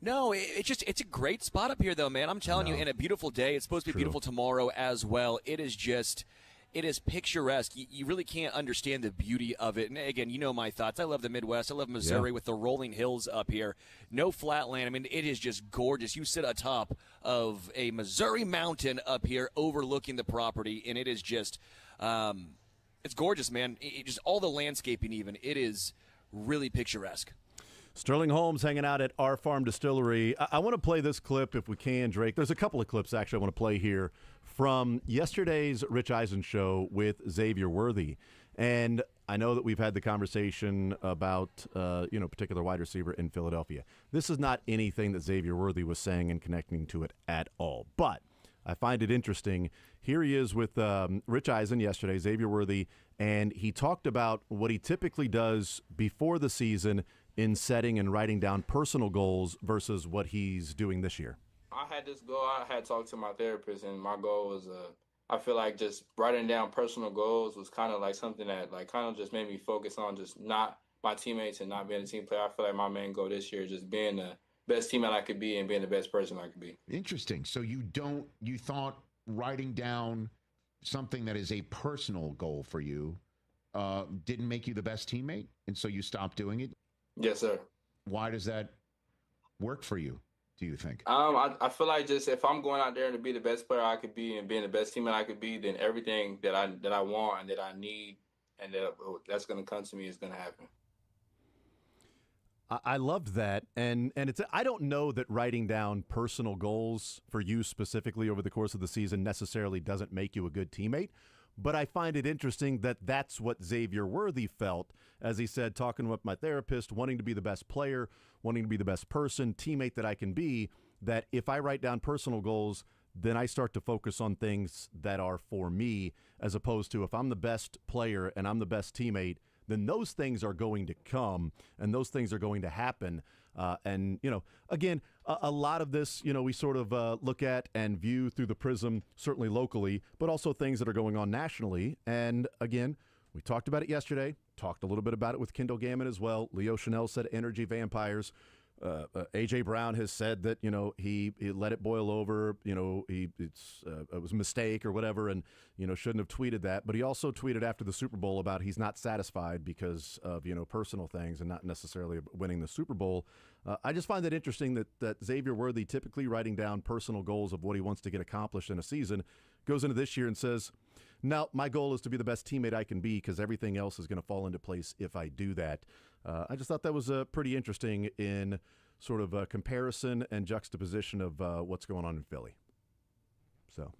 No, it's a great spot up here, though, man. I'm telling you, and a beautiful day. It's supposed to be beautiful tomorrow as well. It is picturesque. You really can't understand the beauty of it. And, again, you know my thoughts. I love the Midwest. I love Missouri with the rolling hills up here. No flat land. I mean, it is just gorgeous. You sit atop of a Missouri mountain up here overlooking the property, and it is just it's gorgeous, man. Just all the landscaping even. It is really picturesque. Sterling Holmes hanging out at our farm distillery. I want to play this clip if we can, Drake. There's a couple of clips, actually, I want to play here from yesterday's Rich Eisen show with Xavier Worthy. And I know that we've had the conversation about, particular wide receiver in Philadelphia. This is not anything that Xavier Worthy was saying and connecting to it at all. But I find it interesting. Here he is with Rich Eisen yesterday, Xavier Worthy, and he talked about what he typically does before the season in setting and writing down personal goals versus what he's doing this year. I had this goal. I had talked to my therapist, and my goal was, I feel like just writing down personal goals was kind of like something that kind of just made me focus on just not my teammates and not being a team player. I feel like my main goal this year is just being the best teammate I could be and being the best person I could be. Interesting. So you thought writing down something that is a personal goal for you didn't make you the best teammate, and so you stopped doing it? Yes, sir. Why does that work for you, do you think? I feel like just if I'm going out there to be the best player I could be and being the best teammate I could be, then everything that I want and that I need and that's going to come to me is going to happen. I loved that, and it's. I don't know that writing down personal goals for you specifically over the course of the season necessarily doesn't make you a good teammate, but I find it interesting that that's what Xavier Worthy felt, as he said, talking with my therapist, wanting to be the best player, wanting to be the best person, teammate that I can be, that if I write down personal goals, then I start to focus on things that are for me, as opposed to if I'm the best player and I'm the best teammate, then those things are going to come and those things are going to happen. And, again, a lot of this, we sort of look at and view through the prism, certainly locally, but also things that are going on nationally. And, again, we talked about it yesterday, talked a little bit about it with Kendall Gammon as well. Leo Chanel said energy vampires. A.J. Brown has said that, he let it boil over, it was a mistake or whatever, and, shouldn't have tweeted that. But he also tweeted after the Super Bowl about he's not satisfied because of, personal things and not necessarily winning the Super Bowl. I just find it interesting that Xavier Worthy, typically writing down personal goals of what he wants to get accomplished in a season, goes into this year and says, now, my goal is to be the best teammate I can be because everything else is going to fall into place if I do that. I just thought that was pretty interesting in sort of a comparison and juxtaposition of what's going on in Philly. So,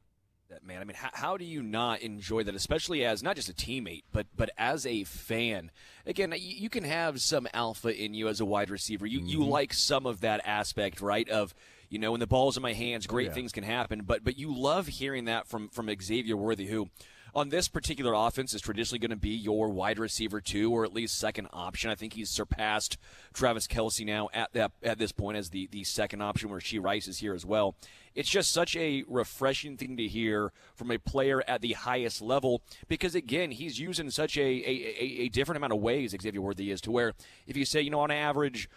man, I mean, how do you not enjoy that, especially as not just a teammate, but as a fan? Again, you can have some alpha in you as a wide receiver. You like some of that aspect, right, of – when the ball's in my hands, great things can happen. But you love hearing that from Xavier Worthy, who, on this particular offense is traditionally going to be your wide receiver 2 or at least second option. I think he's surpassed Travis Kelce now at this point as the second option, where Rashee Rice is here as well. It's just such a refreshing thing to hear from a player at the highest level because, again, he's used in such a different amount of ways, Xavier Worthy is, to where if you say, on average,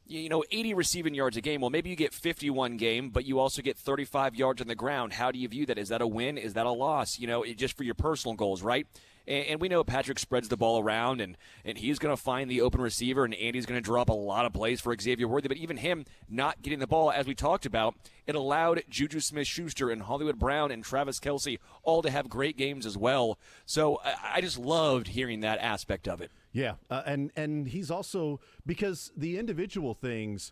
80 receiving yards a game, well, maybe you get 51 game, but you also get 35 yards on the ground. How do you view that? Is that a win? Is that a loss? Just for your personal goals, right? And we know Patrick spreads the ball around, and he's going to find the open receiver, and Andy's going to draw up a lot of plays for Xavier Worthy. But even him not getting the ball, as we talked about, it allowed Juju Smith-Schuster and Hollywood Brown and Travis Kelce all to have great games as well. So I just loved hearing that aspect of it. Yeah, and he's also, because the individual things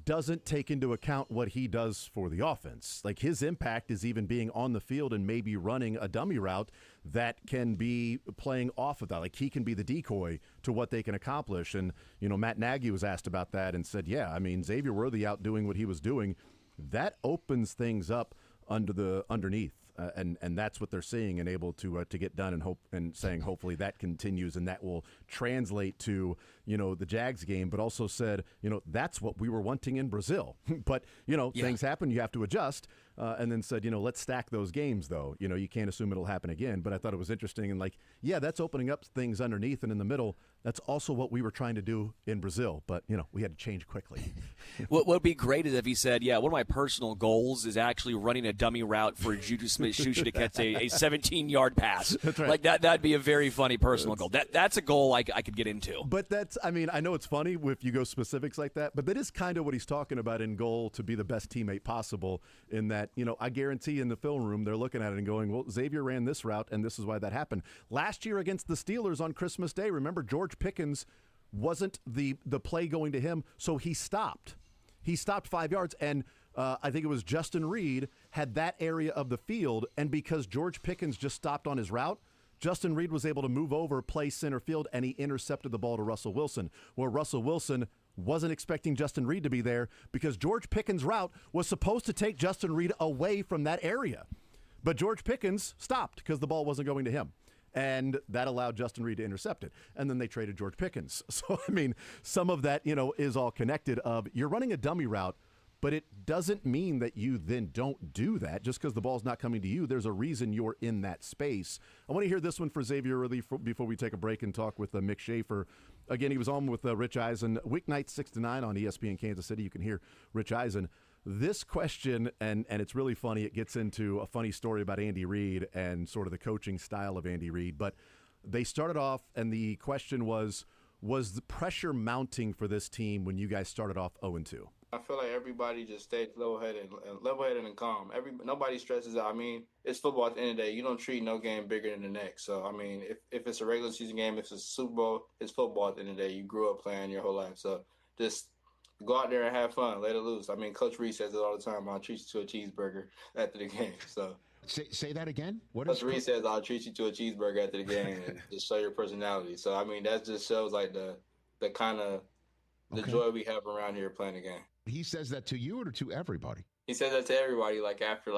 doesn't take into account what he does for the offense. Like, his impact is even being on the field and maybe running a dummy route that can be playing off of that. Like, he can be the decoy to what they can accomplish. And, Matt Nagy was asked about that and said, yeah, I mean, Xavier Worthy out doing what he was doing, that opens things up underneath. And that's what they're seeing and able to get done, and saying hopefully that continues and that will translate to the Jags game. But also said that's what we were wanting in Brazil. But things happen, you have to adjust. And then said let's stack those games though. You can't assume it'll happen again. But I thought it was interesting and that's opening up things underneath and in the middle. That's also what we were trying to do in Brazil. But we had to change quickly. What would be great is if he said, one of my personal goals is actually running a dummy route for Juju Smith-Schuster to catch a 17-yard pass. That's right. Like that'd be a very funny personal goal. That's a goal I could get into. But I know it's funny if you go specifics like that, but that is kind of what he's talking about in goal, to be the best teammate possible. In that, I guarantee in the film room they're looking at it and going, well, Xavier ran this route and this is why that happened. Last year against the Steelers on Christmas Day, remember George Pickens wasn't the play going to him, so he stopped. He stopped 5 yards, and I think it was Justin Reed had that area of the field, and because George Pickens just stopped on his route, Justin Reed was able to move over, play center field, and he intercepted the ball to Russell Wilson, where Russell Wilson wasn't expecting Justin Reed to be there because George Pickens' route was supposed to take Justin Reed away from that area. But George Pickens stopped because the ball wasn't going to him. And that allowed Justin Reed to intercept it. And then they traded George Pickens. So, some of that, is all connected of you're running a dummy route, but it doesn't mean that you then don't do that just because the ball's not coming to you. There's a reason you're in that space. I want to hear this one for Xavier Worthy before we take a break and talk with Mick Schaefer. Again, he was on with Rich Eisen, weeknight 6 to 9 on ESPN Kansas City. You can hear Rich Eisen. This question, and it's really funny, it gets into a funny story about Andy Reid and sort of the coaching style of Andy Reid. But they started off, and the question was the pressure mounting for this team when you guys started off 0-2? I feel like everybody just stays level-headed and calm. Nobody stresses out. It's football at the end of the day. You don't treat no game bigger than the next. So, if it's a regular season game, if it's a Super Bowl, it's football at the end of the day. You grew up playing your whole life. So, just go out there and have fun. Let it loose. Coach Reed says it all the time. I'll treat you to a cheeseburger after the game. So say that again. Coach Reed says I'll treat you to a cheeseburger after the game and just show your personality. So that just shows the kind of the joy we have around here playing the game. He says that to you or to everybody? He says that to everybody. After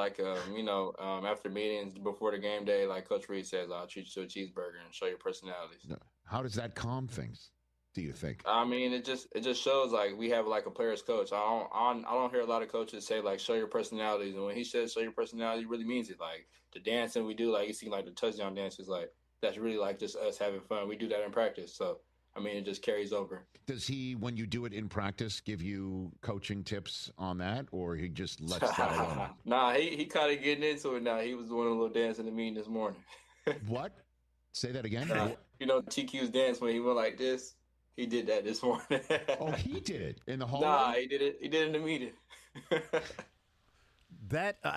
meetings before the game day, Coach Reed says I'll treat you to a cheeseburger and show your personalities. No. How does that calm things, do you think? It just shows we have a player's coach. I don't hear a lot of coaches say show your personalities, and when he says show your personality, he really means it. The dancing we do, you see the touchdown dances, that's really just us having fun. We do that in practice, so it just carries over. Does he, when you do it in practice, give you coaching tips on that, or he just lets that alone? Nah, he kind of getting into it now. He was doing a little dance in the meeting this morning. What? Say that again. TQ's dance when he went like this. He did that this morning. Oh, he did it in the hallway? Nah, he did it. He did it in the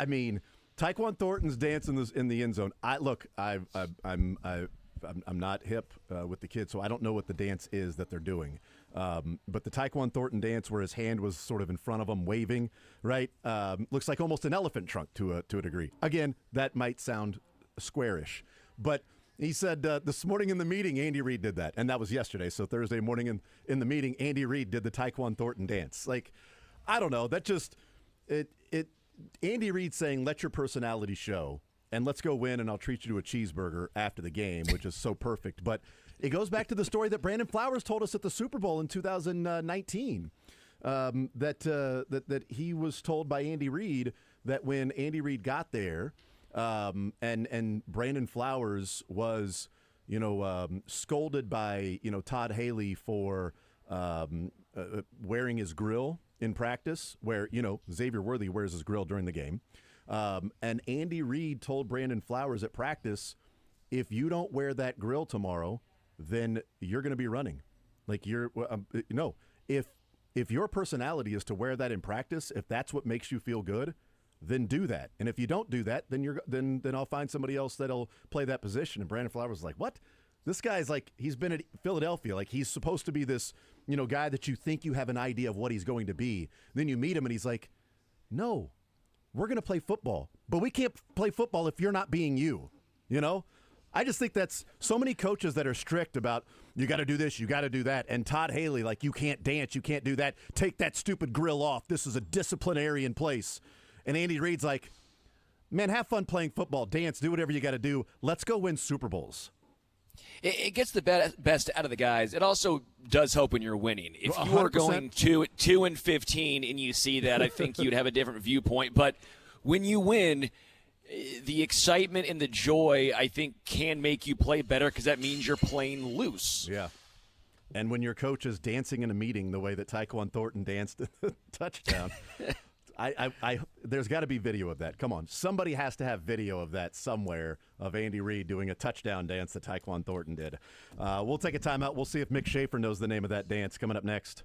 meeting. Tyquan Thornton's dance in the end zone. I'm not hip with the kids, so I don't know what the dance is that they're doing. But the Tyquan Thornton dance, where his hand was sort of in front of him, waving, right? Looks like almost an elephant trunk to a degree. Again, that might sound squarish, but he said this morning in the meeting, Andy Reid did that, and that was yesterday. So Thursday morning in the meeting, Andy Reid did the Tyquan Thornton dance. I don't know. That just Andy Reid saying, "Let your personality show," and let's go win, and I'll treat you to a cheeseburger after the game, which is so perfect. But it goes back to the story that Brandon Flowers told us at the Super Bowl in 2019, that he was told by Andy Reid that when Andy Reid got there, and Brandon Flowers was, scolded by, Todd Haley for wearing his grill in practice, where, Xavier Worthy wears his grill during the game. And Andy Reid told Brandon Flowers at practice, if you don't wear that grill tomorrow, then you're going to be running. Like if your personality is to wear that in practice, if that's what makes you feel good, then do that. And if you don't do that, then I'll find somebody else that'll play that position. And Brandon Flowers was like, what? This guy's like, he's been at Philadelphia. Like, he's supposed to be this, guy that you think you have an idea of what he's going to be. Then you meet him and he's like, no, we're going to play football. But we can't play football if you're not being you, I just think that's so many coaches that are strict about, you got to do this, you got to do that. And Todd Haley, like, you can't dance, you can't do that. Take that stupid grill off. This is a disciplinarian place. And Andy Reid's like, man, have fun playing football, dance, do whatever you got to do. Let's go win Super Bowls. It gets the best out of the guys. It also does help when you're winning. If you 100%. are going 2-15 and you see that, I think you'd have a different viewpoint. But when you win, the excitement and the joy, I think, can make you play better because that means you're playing loose. Yeah. And when your coach is dancing in a meeting the way that Tyquan Thornton danced at the touchdown, there's got to be video of that. Come on. Somebody has to have video of that somewhere, of Andy Reid doing a touchdown dance that Tyquan Thornton did. We'll take a timeout. We'll see if Mick Schaefer knows the name of that dance coming up next.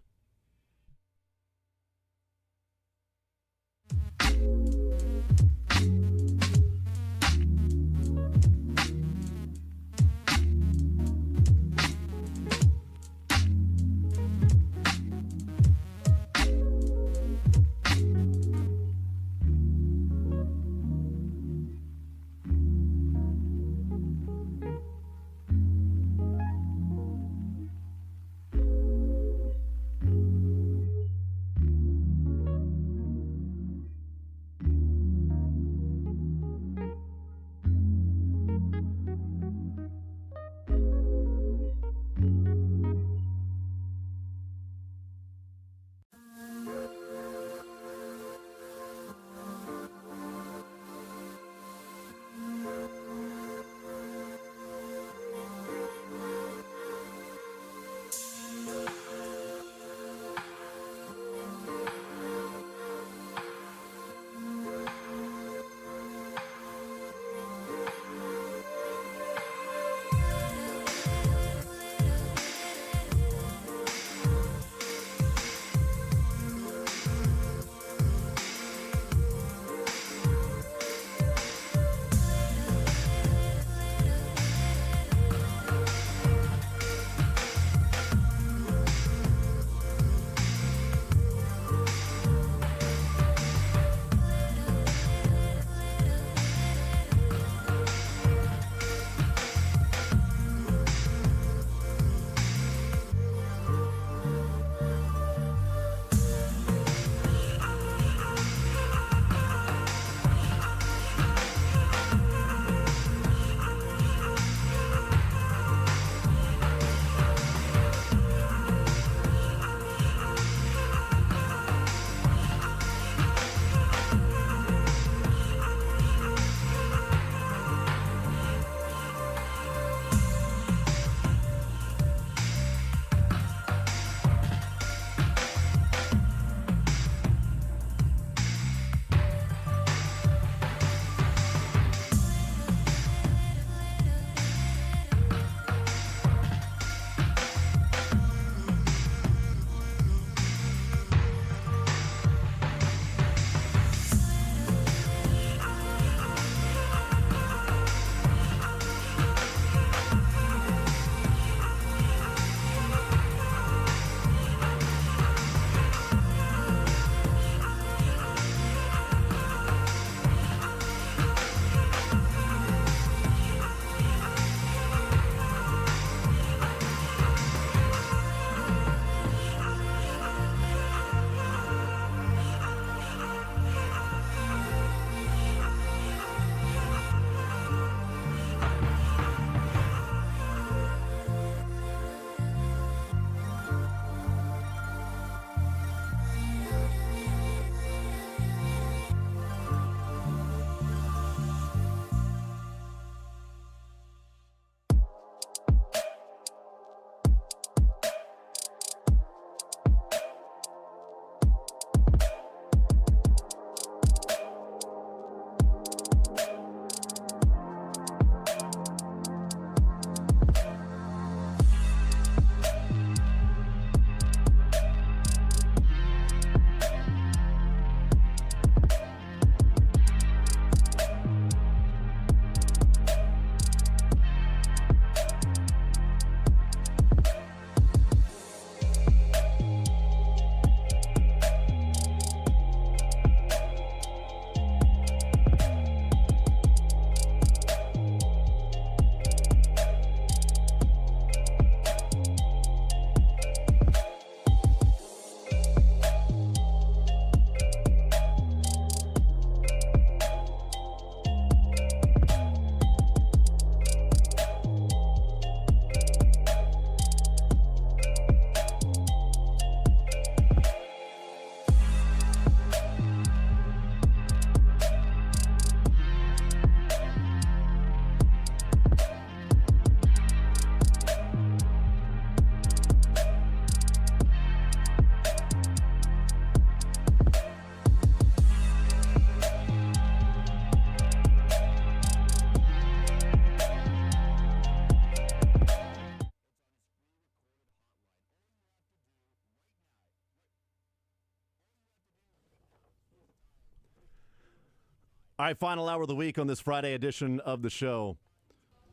All right, final hour of the week on this Friday edition of the show.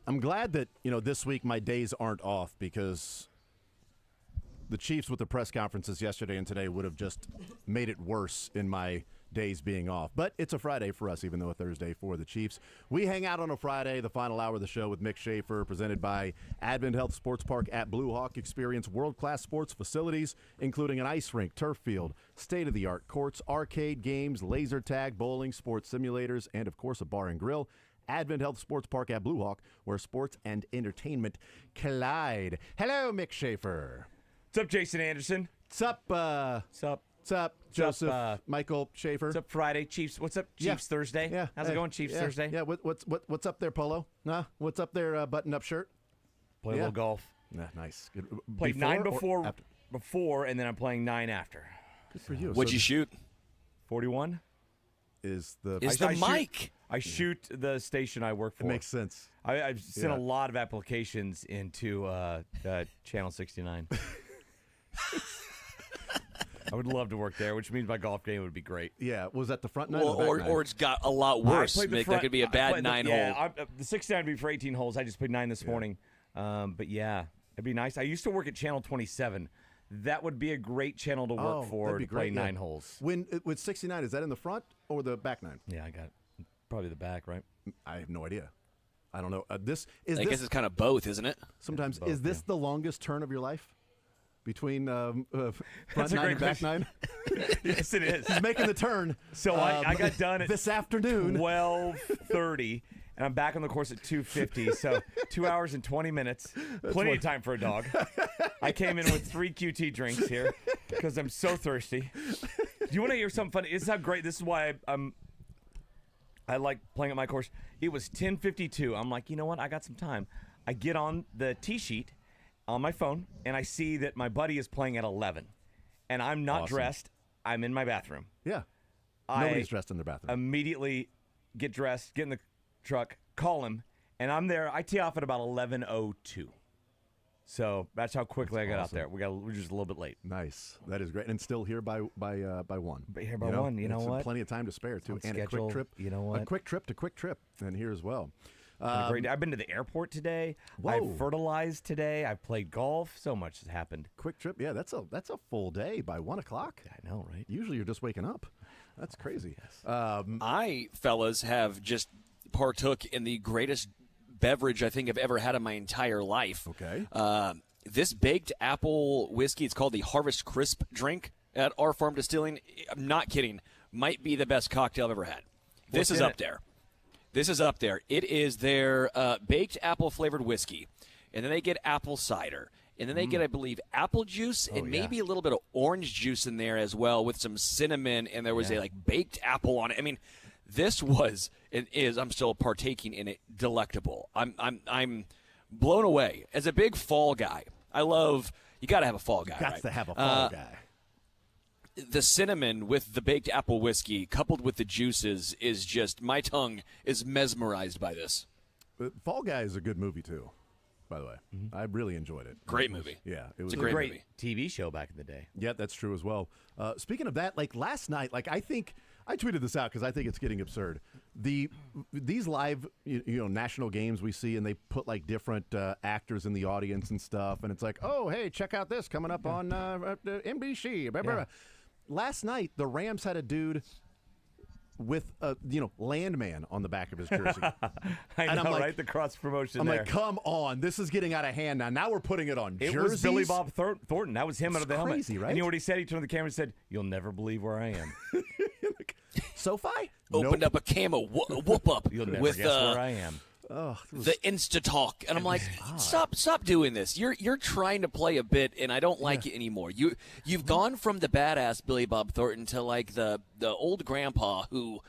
I'm glad that, this week my days aren't off because the Chiefs with the press conferences yesterday and today would have just made it worse in my days being off. But it's a Friday for us, even though a Thursday for the Chiefs. We hang out on a Friday, the final hour of the show with Mick Schaefer, presented by Advent Health Sports Park at Blue Hawk. Experience world-class sports facilities, including an ice rink, turf field, state-of-the-art courts, arcade games, laser tag, bowling, sports simulators, and, of course, a bar and grill. Advent Health Sports Park at Blue Hawk, where sports and entertainment collide. Hello, Mick Schaefer. What's up, Jason Anderson? What's up? What's up, Joseph? Michael Schaefer. What's up, Friday? Chiefs. What's up, Chiefs Thursday? Yeah. How's it going, Chiefs Thursday? Yeah. What's up there, Polo? Nah. What's up there, button-up shirt? Play a little golf. Yeah, nice. Good. Played 9 before, and then I'm playing 9 after. Good for you. What'd you shoot? 41. Is the mic? I shoot the station I work for. It makes sense. I've sent a lot of applications into Channel 69. I would love to work there, which means my golf game would be great. Yeah. Was that the front nine Well, or the back nine? or it's got a lot worse. Mick. That could be a bad 9 hole. Yeah, the 69 would be for 18 holes. I just played 9 this morning. But yeah, it'd be nice. I used to work at Channel 27. That would be a great channel to work for to play 9 holes. With 69, is that in the front or the back 9? Yeah, I got probably the back, right? I have no idea. I don't know. I guess it's kind of both, isn't it? Sometimes. Both, is this the longest turn of your life? Between front 9 and back 9? Yes, it is. He's making the turn. So I got done at this afternoon. 12:30, and I'm back on the course at 2:50. So 2 hours and 20 minutes. Plenty of time for a dog. I came in with 3 QT drinks here because I'm so thirsty. Do you want to hear something funny? This is how great. This is why I like playing at my course. It was 10:52. I'm like, you know what? I got some time. I get on the tee sheet on my phone, and I see that my buddy is playing at 11. And I'm not dressed. I'm in my bathroom. Yeah. Nobody's dressed in their bathroom. Immediately get dressed, get in the truck, call him, and I'm there. I tee off at about 11:02. So that's how quickly I got out there. We're just a little bit late. Nice. That is great. And still here by 1. But here by 1, you know what? Plenty of time to spare, too. And schedule, a quick trip. You know what? A quick trip to Quick Trip. And here as well. I've been to the airport today. Whoa. I fertilized today. I played golf. So much has happened. Quick Trip. Yeah, that's a full day by 1 o'clock. I know, right? Usually you're just waking up. That's crazy. Yes. I, fellas, have just partook in the greatest beverage I think I've ever had in my entire life. Okay. This baked apple whiskey, it's called the Harvest Crisp drink at our farm distilling. I'm not kidding. Might be the best cocktail I've ever had. This is up there. This is up there. It is their baked apple flavored whiskey. And then they get apple cider. And then they get, I believe, apple juice and maybe a little bit of orange juice in there as well with some cinnamon. And there was a baked apple on it. I mean, this was and is. I'm still partaking in it. Delectable. I'm blown away. As a big fall guy, I love. You got to have a fall guy. Got to have a fall guy. The cinnamon with the baked apple whiskey coupled with the juices is just, my tongue is mesmerized by this. Fall Guy is a good movie, too, by the way. Mm-hmm. I really enjoyed it. Great movie. Yeah. It's a great movie. TV show back in the day. Yeah, that's true as well. Speaking of that, like last night, I think I tweeted this out because I think it's getting absurd. These live, national games we see, and they put like different actors in the audience and stuff, and it's like, oh, hey, check out this coming up on NBC. Blah, blah, blah. Last night, the Rams had a dude with a landman on the back of his jersey. I know, right? The cross promotion. I'm like, come on, this is getting out of hand now. Now we're putting it on jerseys. It was Billy Bob Thornton. That was him out of the helmet. Crazy, right? And you know what he said? He turned to the camera and said, "You'll never believe where I am." SoFi opened up a camera whoop up. You'll never with guess where I am. The Insta-Talk. And I'm like, stop doing this. You're trying to play a bit, and I don't like it anymore. You've gone from the badass Billy Bob Thornton to like the old grandpa who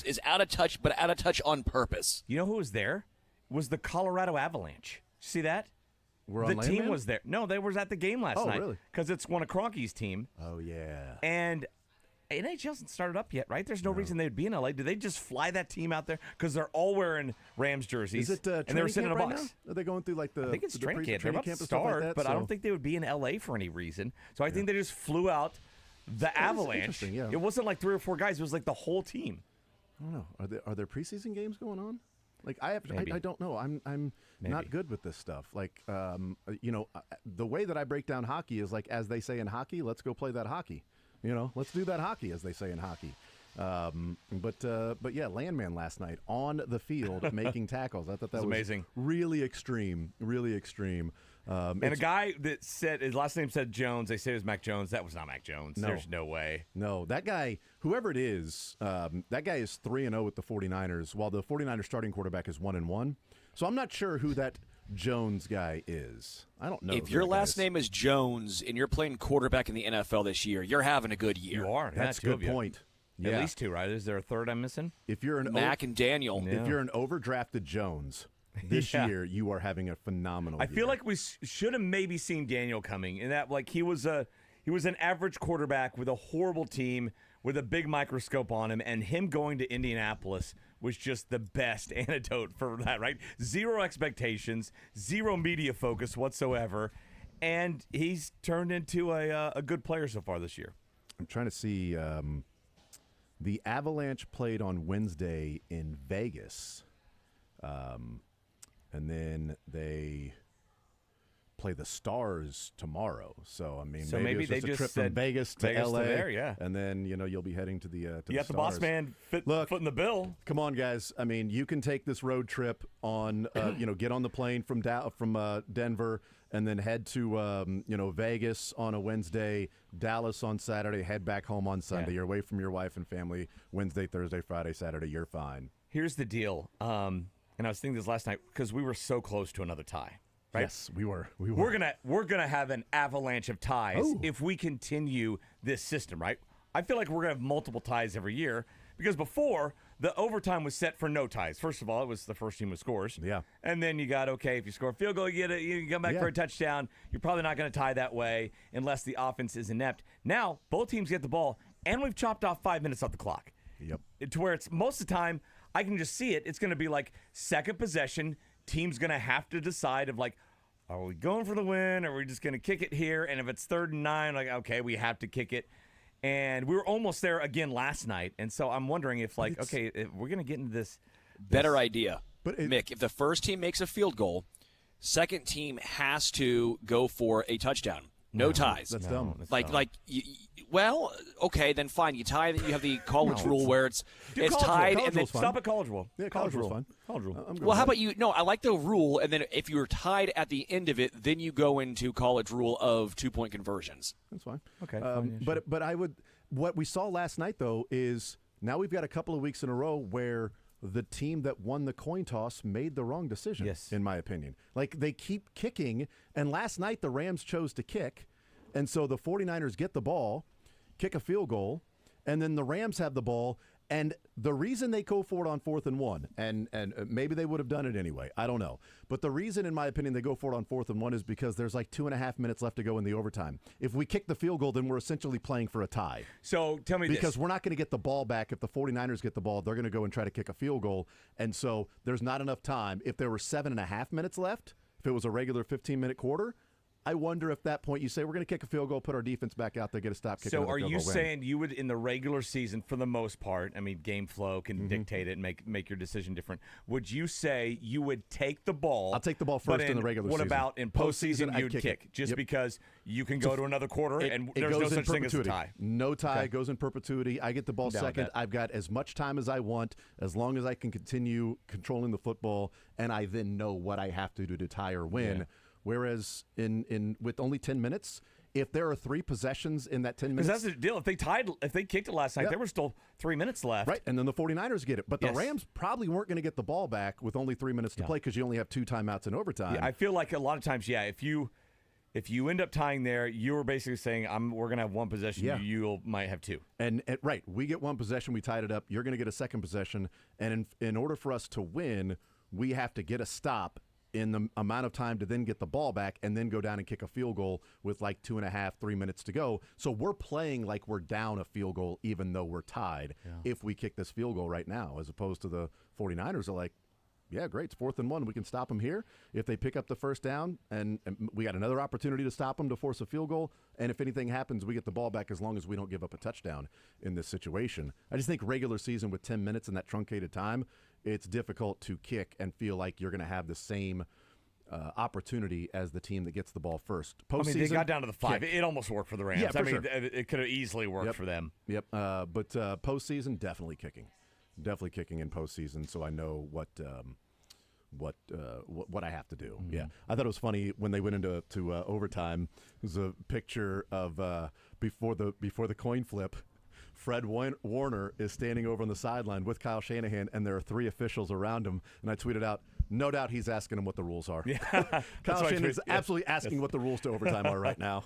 is out of touch, but out of touch on purpose. You know who was there? Was the Colorado Avalanche. See that? The team was there. No, they were at the game last night. Really? Because it's one of Cronky's team. Oh, yeah. And NHL hasn't started up yet, right? There's no reason they'd be in LA. Did they just fly that team out there? Because they're all wearing Rams jerseys. Is it and they were sitting in a box. Now? Are they going through like the? I think it's the training camp. They're about to camp start, like that, but I don't think they would be in LA for any reason. So I think they just flew out the Avalanche. Yeah. It wasn't like 3 or 4 guys. It was like the whole team. I don't know. Are there preseason games going on? Like I don't know. I'm Maybe. not good with this stuff. Like the way that I break down hockey is like, as they say in hockey, let's go play that hockey. Let's do that hockey, as they say in hockey. But yeah, Landman last night on the field making tackles. I thought that was amazing. Really extreme. Really extreme. And a guy that said his last name said Jones. They said it was Mac Jones. That was not Mac Jones. No. There's no way. No, that guy, whoever it is, that guy is 3-0 with the 49ers, while the 49ers starting quarterback is 1-1. So I'm not sure who that Jones guy is. I don't know. If your last name is Jones and you're playing quarterback in the NFL this year, you're having a good year. You are. That's a good point. At Yeah. least two, right? Is there a third I'm missing? If you're an Mac and Daniel. If you're an overdrafted Jones this Yeah. year, you are having a phenomenal I year. feel like we should have maybe seen Daniel coming, in that like he was an average quarterback with a horrible team with a big microscope on him, and him going to Indianapolis was just the best antidote for that, right? Zero expectations, zero media focus whatsoever, and he's turned into a good player so far this year. I'm trying to see. The Avalanche played on Wednesday in Vegas, and then they play the Stars tomorrow. So I mean, So maybe maybe it's they just a just trip from said Vegas to Vegas to LA, there, yeah. and then you'll be heading to the to You got the Stars. boss man footing the bill. Come on, guys. I mean, you can take this road trip on, get on the plane from Denver, and then head to, Vegas on a Wednesday, Dallas on Saturday, head back home on Sunday. Yeah. You're away from your wife and family Wednesday, Thursday, Friday, Saturday. You're fine. Here's the deal, and I was thinking this last night because we were so close to another tie. Right? Yes, we were. We're gonna have an avalanche of ties Oh. if we continue this system, right? I feel like we're gonna have multiple ties every year because before the overtime was set for no ties. First of all, it was the first team with scores. Yeah. And then you got, if you score a field goal, you come back Yeah. for a touchdown. You're probably not going to tie that way unless the offense is inept. Now, both teams get the ball, and we've chopped off 5 minutes off the clock. Yep. To where it's most of the time, I can just see it. It's going to be like second possession. Team's going to have to decide of like, are we going for the win, or are we just going to kick it here? And if it's 3rd and 9, like, okay, we have to kick it. And we were almost there again last night. And so I'm wondering if, like, if we're going to get into this. Better idea. But Mick, if the first team makes a field goal, second team has to go for a touchdown. No ties. That's dumb. Well, okay, then fine. You tie, then you have the college rule where it's College tied, rule. and then Stop at college rule. Yeah, college rule's fun. College rule. I'm good well, with how that. about you? No, I like the rule, and then if you're tied at the end of it, then you go into college rule of 2-point conversions. That's fine. Okay, fine, yeah, but I would. What we saw last night, though, is now we've got a couple of weeks in a row where the team that won the coin toss made the wrong decision. Yes. In my opinion, like they keep kicking, and last night the Rams chose to kick, and so the 49ers get the ball, kick a field goal, and then the Rams have the ball. And the reason they go for it on 4th and 1, and maybe they would have done it anyway, I don't know. But the reason, in my opinion, they go for it on 4th and 1 is because there's like 2.5 minutes left to go in the overtime. If we kick the field goal, then we're essentially playing for a tie. So tell me Because this. we're not going to get the ball back. If the 49ers get the ball, they're going to go and try to kick a field goal. And so there's not enough time. If there were 7.5 minutes left, if it was a regular 15-minute quarter, I wonder if that point you say we're going to kick a field goal, put our defense back out there, get a stop, kick So another are field you goal, win. saying you would, in the regular season, for the most part, I mean, game flow can dictate it and make your decision different. Would you say you would take the ball? I'll take the ball but first in the regular what season. What about in Postseason, postseason, I'd you'd kick kick? it. Just Yep. because you can go to another quarter and It there's no goes in such thing as a perpetuity. tie. No tie. Okay. Goes in perpetuity. I get the ball Down with second. that. I've got as much time as I want, as long as I can continue controlling the football, and I then know what I have to do to tie or win. Yeah. Whereas in with only 10 minutes, if there are 3 possessions in that 10 Because minutes. that's the deal. If they kicked it last night, Yep. there were still 3 minutes left. Right, and then the 49ers get it. But the Yes. Rams probably weren't going to get the ball back with only 3 minutes to play because you only have 2 timeouts in overtime. Yeah, I feel like a lot of times, if you end up tying there, you were basically saying, we're going to have one possession. Yeah. You might have 2. And right, we get 1 possession, we tied it up. You're going to get a second possession, and in order for us to win, we have to get a stop in the amount of time to then get the ball back and then go down and kick a field goal with like 2.5, 3 minutes to go. So we're playing like we're down a field goal even though we're tied if we kick this field goal right now, as opposed to the 49ers are like, yeah, great. It's 4th and 1. We can stop them here. If they pick up the first down, and we got another opportunity to stop them to force a field goal. And if anything happens, we get the ball back as long as we don't give up a touchdown in this situation. I just think regular season with 10 minutes in that truncated time, it's difficult to kick and feel like you're going to have the same opportunity as the team that gets the ball first. Postseason, they got down to the 5. Kick. It almost worked for the Rams. Yeah, for sure. It could have easily worked for them. Yep. But postseason, definitely kicking. Definitely kicking in postseason, so I know what I have to do. Mm-hmm. Yeah, I thought it was funny when they went into overtime. There's a picture of before the coin flip. Fred Warner is standing over on the sideline with Kyle Shanahan, and there are 3 officials around him. And I tweeted out, no doubt he's asking him what the rules are. Yeah. Kyle Shanahan is absolutely asking what the rules to overtime are right now.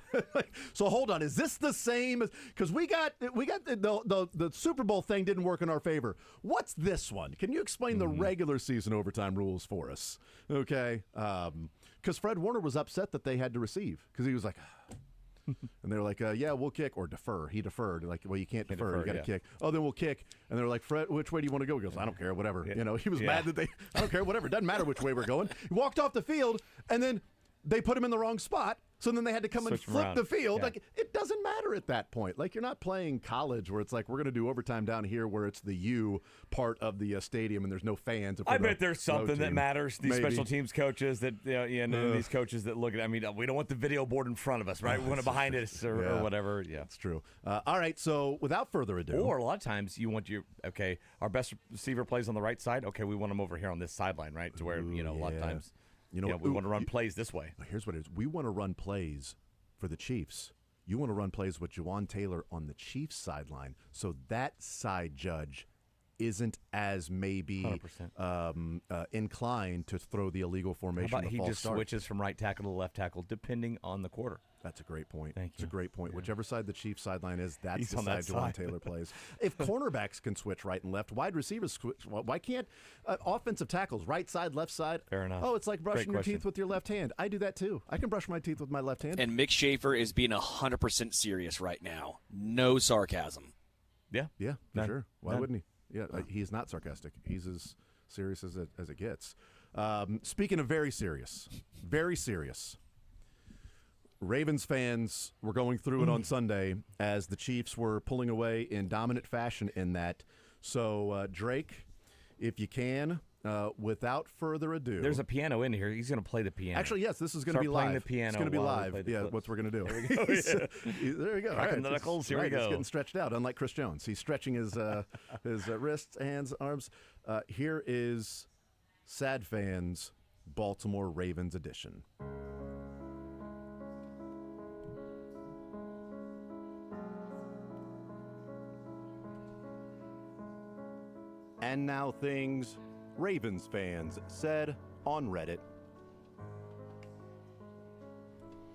So hold on, is this the same? Because we got the Super Bowl thing didn't work in our favor. What's this one? Can you explain the regular season overtime rules for us? Okay, because Fred Warner was upset that they had to receive because he was like. And they were like, yeah, we'll kick or defer. He deferred. Like, well, you can't defer. You got to kick. Oh, then we'll kick. And they were like, Fred, which way do you want to go? He goes, I don't care, whatever. You know, he was mad that I don't care, whatever. It doesn't matter which way we're going. He walked off the field, and then they put him in the wrong spot. So then they had to come and flip the field. Yeah. Like, it doesn't matter at that point. Like, you're not playing college where it's like, we're going to do overtime down here where it's the U part of the stadium and there's no fans. I bet there's something that matters. These special teams coaches that, these coaches that look at, we don't want the video board in front of us, right? We want it behind us or whatever. Yeah, it's true. All right. So without further ado. Or a lot of times you want our best receiver plays on the right side. Okay, we want him over here on this sideline, right? To where, a lot of times. We want to run plays this way. Here's what it is. We want to run plays for the Chiefs. You want to run plays with Juwan Taylor on the Chiefs sideline, so that side judge isn't as maybe inclined to throw the illegal formation. How about he just switches from right tackle to left tackle depending on the quarter? That's a great point. Thank you. It's a great point. Yeah. Whichever side the Chiefs sideline is, that's He's the on side that Juwan side. Taylor plays. If cornerbacks can switch right and left, wide receivers switch. Why can't offensive tackles right side, left side? Fair enough. Oh, it's like brushing your teeth with your left hand. I do that too. I can brush my teeth with my left hand. And Mick Schaefer is being 100% serious right now. No sarcasm. Yeah, for sure. Why wouldn't he? Yeah, he's not sarcastic. He's as serious as it gets. Speaking of very serious, Ravens fans were going through it on Sunday as the Chiefs were pulling away in dominant fashion in that. So, Drake, if you can, without further ado. There's a piano in here. He's going to play the piano. Actually, yes, this is going to be live. Playing the piano. It's going to be live. Yeah, what we're going to do. There we go. There you go. Cracking the knuckles. Here we go. He's getting stretched out, unlike Chris Jones. He's stretching his wrists, hands, arms. Here is Sad Fans, Baltimore Ravens edition. And now things Ravens fans said on Reddit.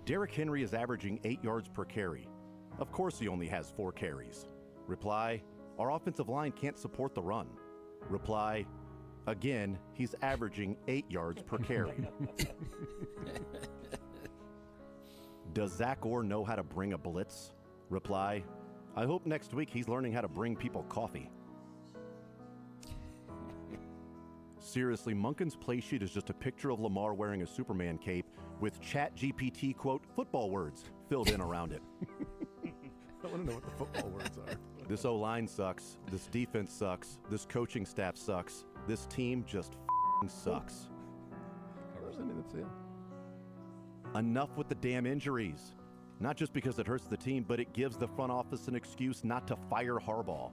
Derrick Henry is averaging 8 yards per carry. Of course he only has 4 carries. Reply, our offensive line can't support the run. Reply, again, he's averaging 8 yards per carry. Does Zach Orr know how to bring a blitz? Reply, I hope next week he's learning how to bring people coffee. Seriously, Munkin's play sheet is just a picture of Lamar wearing a Superman cape with ChatGPT, quote, football words filled in around it. I want to know what the football words are. This O-line sucks. This defense sucks. This coaching staff sucks. This team just sucks. I mean, that's it. Enough with the damn injuries. Not just because it hurts the team, but it gives the front office an excuse not to fire Harbaugh.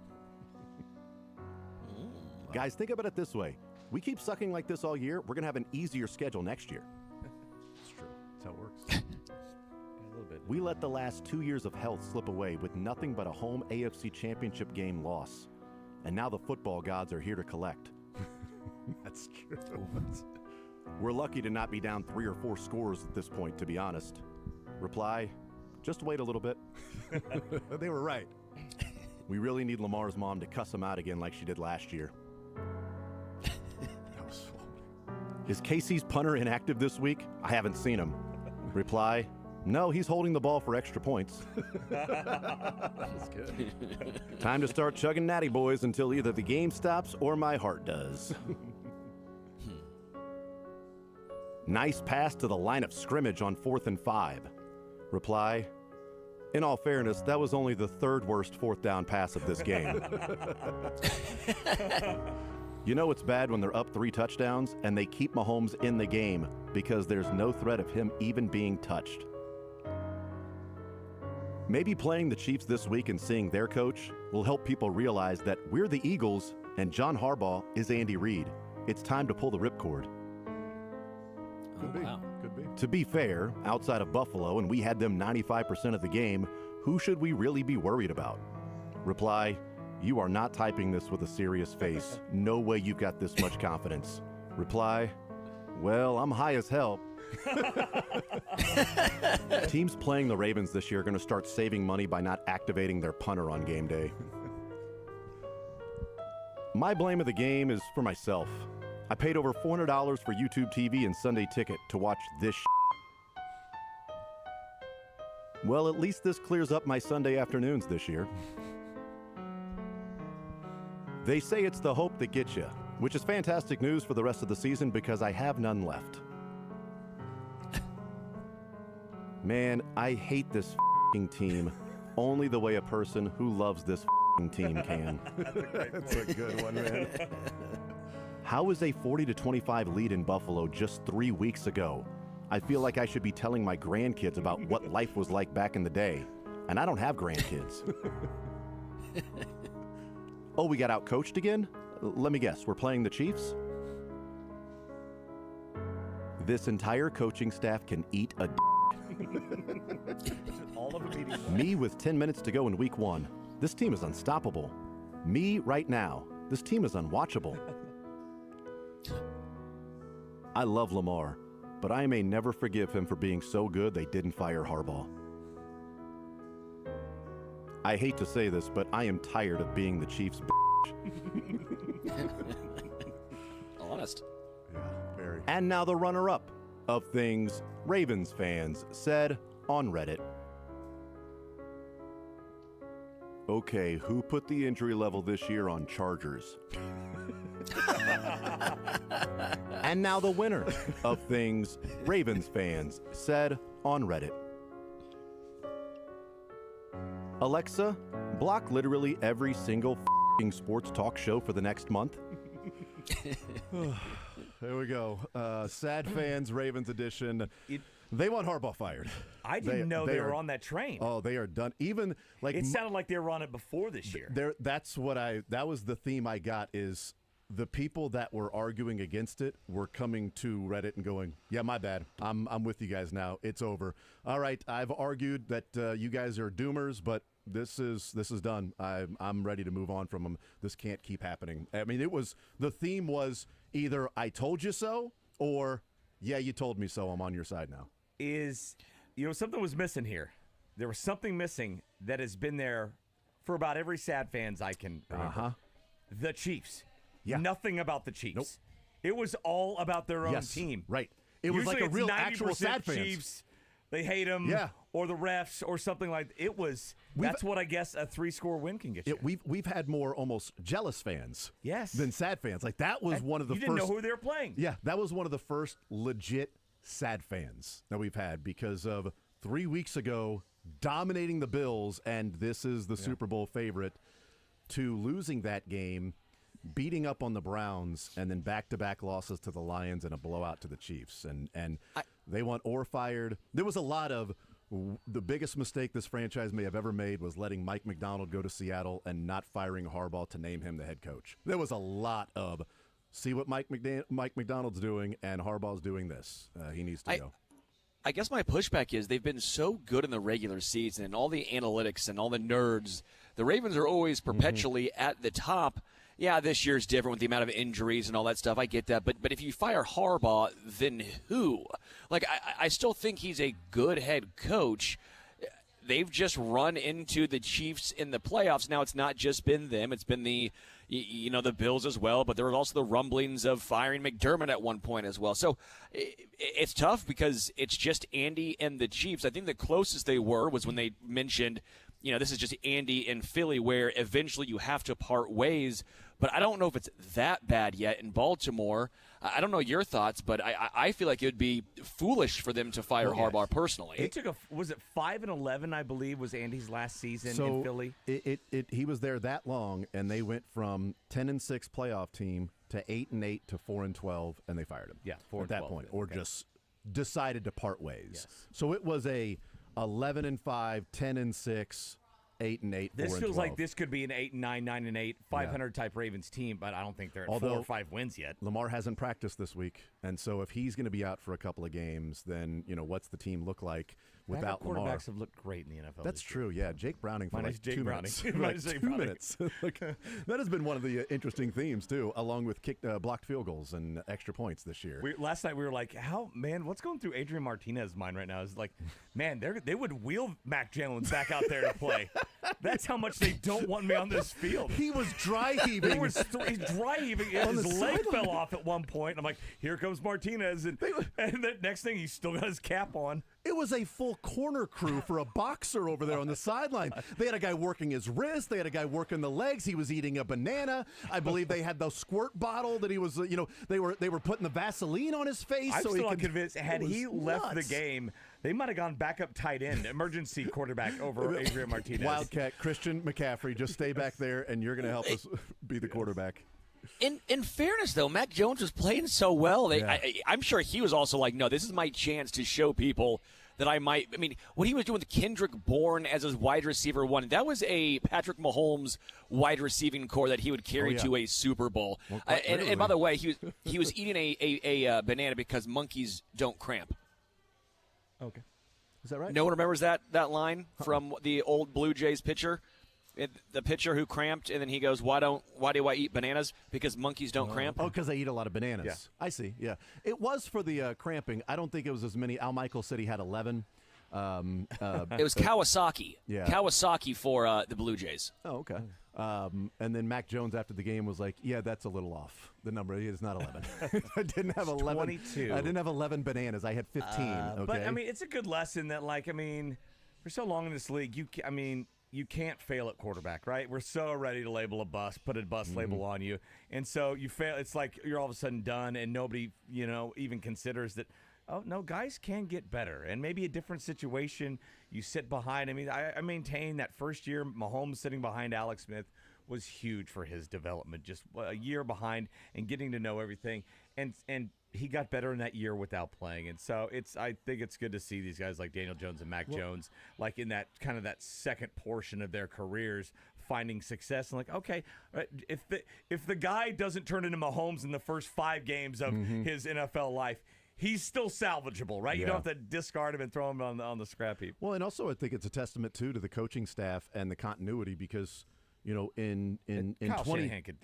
Guys, think about it this way. We keep sucking like this all year, we're going to have an easier schedule next year. That's true. That's how it works. A little bit. We let the last 2 years of health slip away with nothing but a home AFC Championship game loss. And now the football gods are here to collect. That's true. We're lucky to not be down 3 or 4 scores at this point, to be honest. Reply, just wait a little bit. They were right. We really need Lamar's mom to cuss him out again like she did last year. Is Casey's punter inactive this week? I haven't seen him. Reply, no, he's holding the ball for extra points. That's good. Time to start chugging Natty Boys until either the game stops or my heart does. Nice pass to the line of scrimmage on 4th and 5. Reply, in all fairness, that was only the third worst 4th down pass of this game. You know it's bad when they're up 3 touchdowns and they keep Mahomes in the game because there's no threat of him even being touched. Maybe playing the Chiefs this week and seeing their coach will help people realize that we're the Eagles and John Harbaugh is Andy Reid. It's time to pull the ripcord. Could be. Wow. Could be. To be fair, outside of Buffalo, and we had them 95% of the game, who should we really be worried about? Reply, you are not typing this with a serious face. No way you've got this much confidence. Reply, well, I'm high as hell. Teams playing the Ravens this year are going to start saving money by not activating their punter on game day. My blame of the game is for myself. I paid over $400 for YouTube TV and Sunday Ticket to watch this Well, at least this clears up my Sunday afternoons this year. They say it's the hope that gets you, which is fantastic news for the rest of the season because I have none left. Man, I hate this team only the way a person who loves this team can. That's a good one, man. How is a 40-25 lead in Buffalo just 3 weeks ago? I feel like I should be telling my grandkids about what life was like back in the day, and I don't have grandkids. Oh, we got out-coached again? Let me guess, we're playing the Chiefs? This entire coaching staff can eat a All of them Me with 10 minutes to go in week 1. This team is unstoppable. Me right now. This team is unwatchable. I love Lamar, but I may never forgive him for being so good they didn't fire Harbaugh. I hate to say this, but I am tired of being the Chiefs' Honest. Yeah, very. And now the runner-up of things Ravens fans said on Reddit. Okay, who put the injury level this year on Chargers? And now the winner of things Ravens fans said on Reddit. Alexa, block literally every single sports talk show for the next month. There we go. Sad fans, Ravens edition. They want Harbaugh fired. I didn't know they were on that train. Oh, they are done. Even like it sounded like they were on it before this year. That was the theme I got is the people that were arguing against it were coming to Reddit and going, yeah, my bad. I'm with you guys now. It's over. All right, I've argued that you guys are doomers, but this is done. I'm ready to move on from them. This can't keep happening. I mean, the theme was either I told you so or yeah, you told me so. I'm on your side now. Something was missing here. There was something missing that has been there for about every sad fans I can remember. The Chiefs. Yeah. Nothing about the Chiefs. Nope. It was all about their own team. Right. It was Usually like a real actual sad fans. Chiefs, they hate them. Yeah. Or the refs or something like that. It was. That's what I guess a 3-score win can get you. We've had more almost jealous fans. Yes. Than sad fans. Like that was one of the you first. You didn't know who they were playing. Yeah, that was one of the first legit sad fans that we've had because of 3 weeks ago dominating the Bills, and this is the Super Bowl favorite, to losing that game, beating up on the Browns, and then back-to-back losses to the Lions and a blowout to the Chiefs. And they want Orr fired. There was a lot of the biggest mistake this franchise may have ever made was letting Mike McDonald go to Seattle and not firing Harbaugh to name him the head coach. There was a lot of see what Mike McDonald's doing, and Harbaugh's doing this. He needs to go. I guess my pushback is they've been so good in the regular season and all the analytics and all the nerds. The Ravens are always perpetually at the top. Yeah, this year's different with the amount of injuries and all that stuff. I get that. But if you fire Harbaugh, then who? Like, I still think he's a good head coach. They've just run into the Chiefs in the playoffs. Now, it's not just been them. It's been the Bills as well. But there was also the rumblings of firing McDermott at one point as well. So it's tough because it's just Andy and the Chiefs. I think the closest they were was when they mentioned, this is just Andy and Philly, where eventually you have to part ways. but I don't know if it's that bad yet in Baltimore. I don't know your thoughts, but I feel like it would be foolish for them to fire Harbaugh personally. It took was it 5-11, I believe, was Andy's last season in Philly? He was there that long, and they went from 10-6 playoff team to 8-8 to 4-12, and they fired him. Yeah, 4-12 at that point, or okay. just decided to part ways. Yes. So it was a 11-5, 10-6. 8-8. This 4-12. feels like this could be an 8-9, 9-8, 500 type Ravens team, but I don't think they're at 4 or 5 wins yet. Lamar hasn't practiced this week, and so if he's going to be out for a couple of games, then what's the team look like without Backup Lamar? Quarterbacks have looked great in the NFL. That's true. Yeah, Jake Browning for Mine like is Jake 2 Browning. minutes. Mine is like Jake 2 Browning. minutes. That has been one of the interesting themes too, along with blocked field goals and extra points this year. Last night we were like, what's going through Adrian Martinez's mind right now is like, man, they would wheel Mac Jones back out there to play. That's how much they don't want me on this field. He was dry heaving. He was dry heaving. His leg fell off at one point. And I'm like, here comes Martinez. And the next thing, he's still got his cap on. It was a full corner crew for a boxer over there on the sideline. They had a guy working his wrist. They had a guy working the legs. He was eating a banana. I believe they had the squirt bottle that he was, they were putting the Vaseline on his face. I'm so still he not could, convinced. Had he left the game, they might have gone backup tight end, emergency quarterback over Adrian Martinez. Wildcat, Christian McCaffrey, just stay back there, and you're going to help us be the quarterback. In fairness, though, Mac Jones was playing so well. I'm sure he was also like, no, this is my chance to show people that I might. I mean, what he was doing with Kendrick Bourne as his wide receiver one, that was a Patrick Mahomes wide receiving core that he would carry to a Super Bowl. Well, and by the way, he was eating a banana because monkeys don't cramp. Okay. Is that right? No one remembers that line from the old Blue Jays pitcher? The pitcher who cramped, and then he goes, why do I eat bananas? Because monkeys don't cramp. Oh, because they eat a lot of bananas. Yeah. I see, yeah. It was for the cramping. I don't think it was as many. Al Michael said he had 11. It was Kawasaki. Yeah. Kawasaki for the Blue Jays. Oh, okay. And then Mac Jones after the game was like, yeah, that's a little off. The number is not 11. I didn't have 11. 22. I didn't have 11 bananas. I had 15. Okay. But, I mean, it's a good lesson that, for so long in this league, you can't fail at quarterback, right? We're so ready to label a bust, put a bust label on you. And so you fail. It's like you're all of a sudden done, and nobody, even considers that, oh, no, guys can get better. And maybe a different situation, you sit behind. I mean, I maintain that first year, Mahomes sitting behind Alex Smith was huge for his development, just a year behind and getting to know everything. And he got better in that year without playing. And so I think it's good to see these guys like Daniel Jones and Mac Jones, like in that kind of that second portion of their careers, finding success. And like, okay, if the guy doesn't turn into Mahomes in the first 5 games of his NFL life, he's still salvageable, right? You don't have to discard him and throw him on the scrap heap. Well, and also I think it's a testament, too, to the coaching staff and the continuity because – in Kyle 20, Shanahan could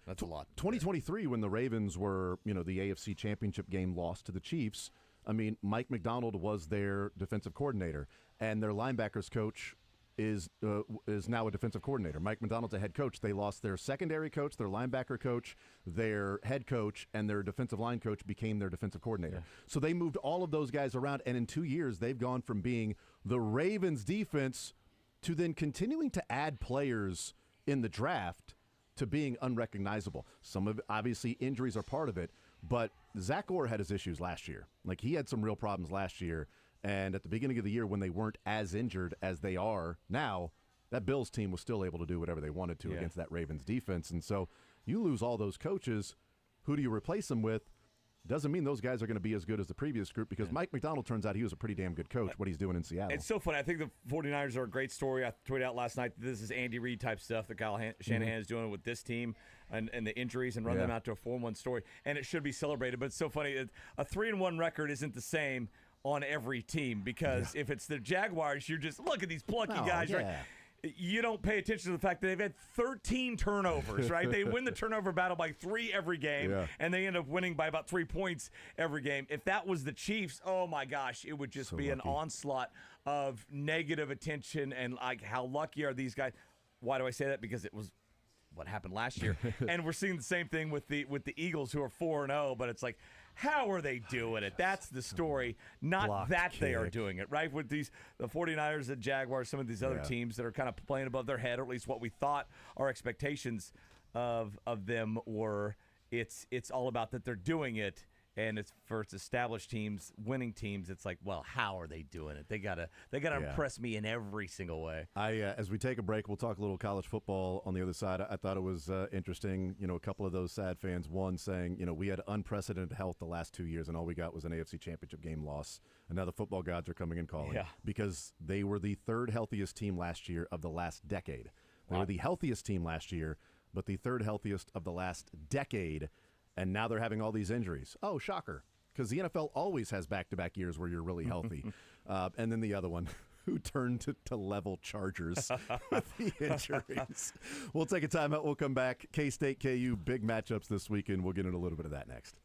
that's a lot. 2023, when the Ravens were, the AFC Championship game lost to the Chiefs, I mean, Mike McDonald was their defensive coordinator, and their linebackers coach is now a defensive coordinator. Mike McDonald's a head coach. They lost their secondary coach, their linebacker coach, their head coach, and their defensive line coach became their defensive coordinator. Yeah. So they moved all of those guys around, and in 2 years, they've gone from being the Ravens defense to then continuing to add players in the draft to being unrecognizable. Some of it, obviously, injuries are part of it, but Zach Orr had his issues last year. Like, he had some real problems last year, and at the beginning of the year when they weren't as injured as they are now, that Bills team was still able to do whatever they wanted to against that Ravens defense. And so you lose all those coaches, who do you replace them with? Doesn't mean those guys are going to be as good as the previous group because Mike McDonald turns out he was a pretty damn good coach, what he's doing in Seattle. It's so funny. I think the 49ers are a great story. I tweeted out last night, this is Andy Reid type stuff that Kyle Shanahan is doing with this team and the injuries and run them out to a 4-1 story. And it should be celebrated. But it's so funny. A 3-1 record isn't the same on every team because if it's the Jaguars, you're just, look at these plucky guys, right? You don't pay attention to the fact that they've had 13 turnovers, right? They win the turnover battle by 3 every game, and they end up winning by about 3 points every game. If that was the Chiefs, oh my gosh, it would just be an onslaught of negative attention and like how lucky are these guys. Why do I say that? Because it was what happened last year. And we're seeing the same thing with the Eagles who are 4-0, but it's like, how are they doing it? That's the story, not Blocked that kick. they are doing it, right? With the 49ers, the Jaguars, some of these other teams that are kind of playing above their head, or at least what we thought our expectations. of them were it's all about that they're doing it. And it's for its established teams, winning teams. It's like, well, how are they doing it? They gotta impress me in every single way. As we take a break, we'll talk a little college football on the other side. I thought it was interesting. A couple of those sad fans. One saying, we had unprecedented health the last 2 years, and all we got was an AFC Championship game loss. And now the football gods are coming and calling because they were the third healthiest team last year of the last decade. They were the healthiest team last year, but the third healthiest of the last decade. And now they're having all these injuries. Oh, shocker. Because the NFL always has back-to-back years where you're really healthy. And then the other one, who turned to level Chargers with the injuries. We'll take a timeout. We'll come back. K-State, KU, big matchups this weekend. We'll get into a little bit of that next.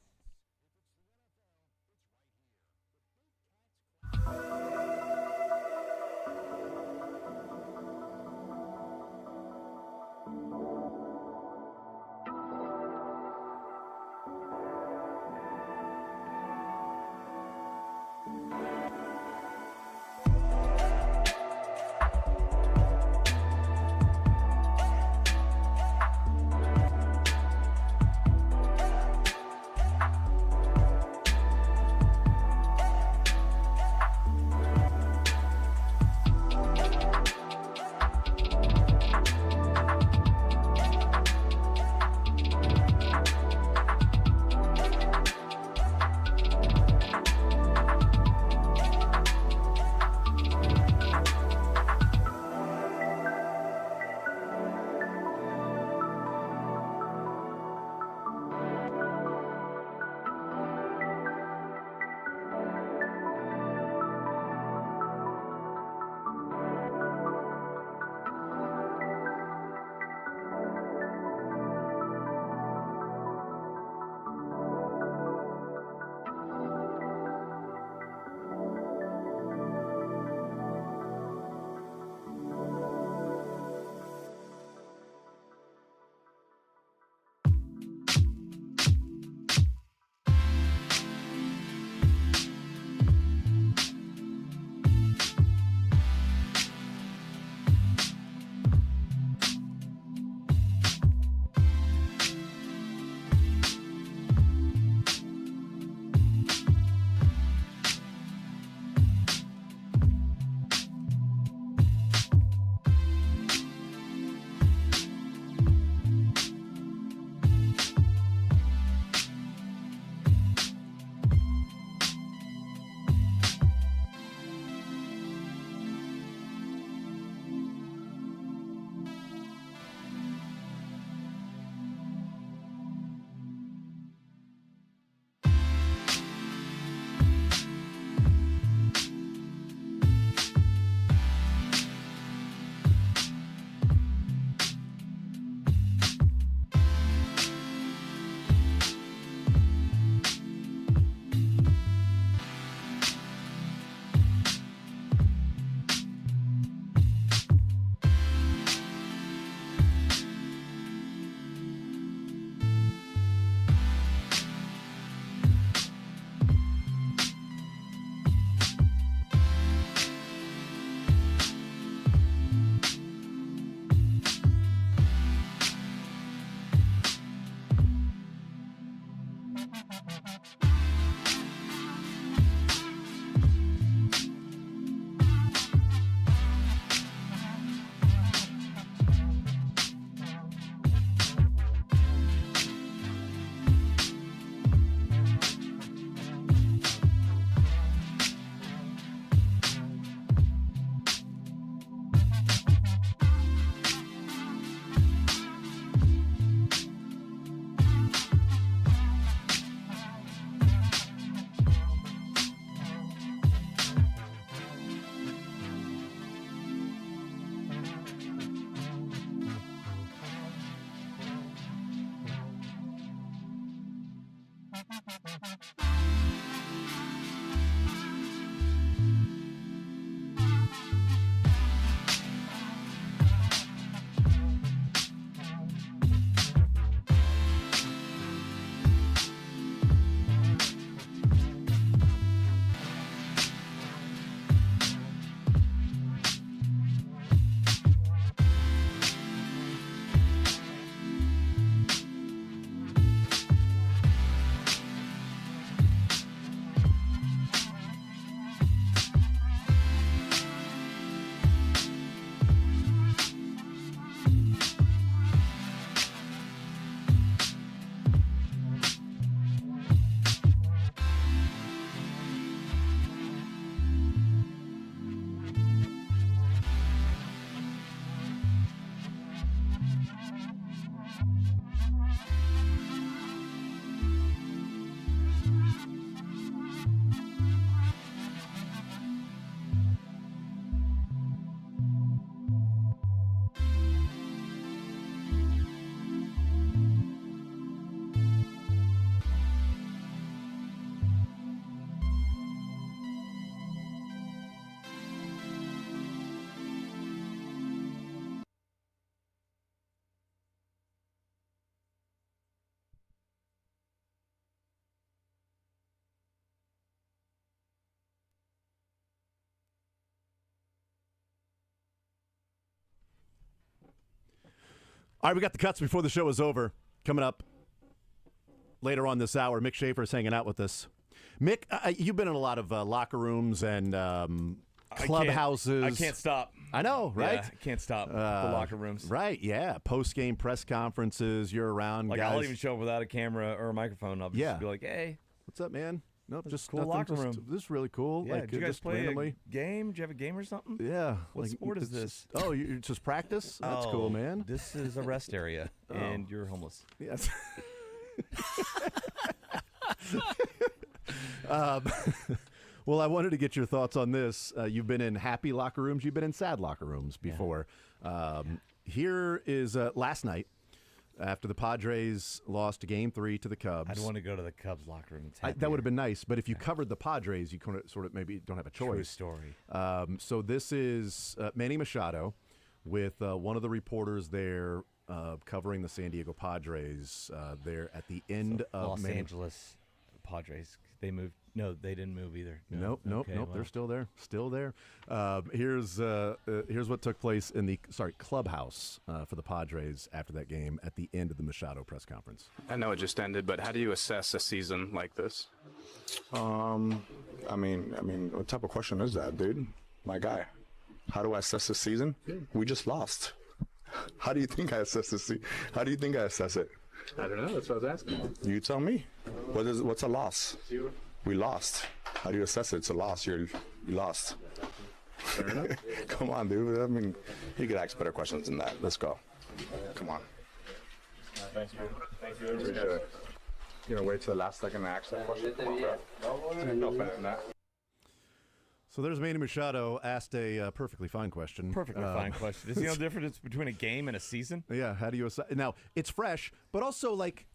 All right, we got the cuts before the show is over. Coming up later on this hour, Mick Schaefer is hanging out with us. Mick, you've been in a lot of locker rooms and clubhouses. I can't stop. I know, right? Yeah, I can't stop the locker rooms. Right, yeah. Post-game press conferences, you're around. Like, guys. I'll even show up without a camera or a microphone. I'll just be like, hey. What's up, man? Nope, just cool nothing, locker just, room. This is really cool. Yeah, like, did you guys just play randomly. a game? Did you have a game or something? Yeah. What sport is this? It's just practice? That's cool, man. This is a rest area, and you're homeless. Yes. Well, I wanted to get your thoughts on this. You've been in happy locker rooms. You've been in sad locker rooms before. Here is last night after the Padres lost Game 3 to the Cubs. I'd want to go to the Cubs locker room. That would have been nice. But if you covered the Padres, you could sort of maybe don't have a choice. True story. So this is Manny Machado with one of the reporters there covering the San Diego Padres there at the end of Los Angeles Padres. They moved. No, they didn't move either. Nope. Well. They're still there. Still there. Here's what took place in the clubhouse for the Padres after that game at the end of the Machado press conference. I know it just ended, but how do you assess a season like this? I mean, what type of question is that, dude? My guy. How do I assess the season? We just lost. How do you think I assess the season? How do you think I assess it? I don't know. That's what I was asking. You tell me. What's a loss? We lost. How do you assess it? It's a loss. You lost. Fair enough. Come on, dude. I mean, you could ask better questions than that. Let's go. Come on. Thank you. Thank you. Appreciate it. You gonna wait till the last second to ask that question? No offense in that. So there's Manny Machado asked a perfectly fine question. Perfectly fine question. Is there no difference between a game and a season? Yeah. How do you assess? Now it's fresh, but also like.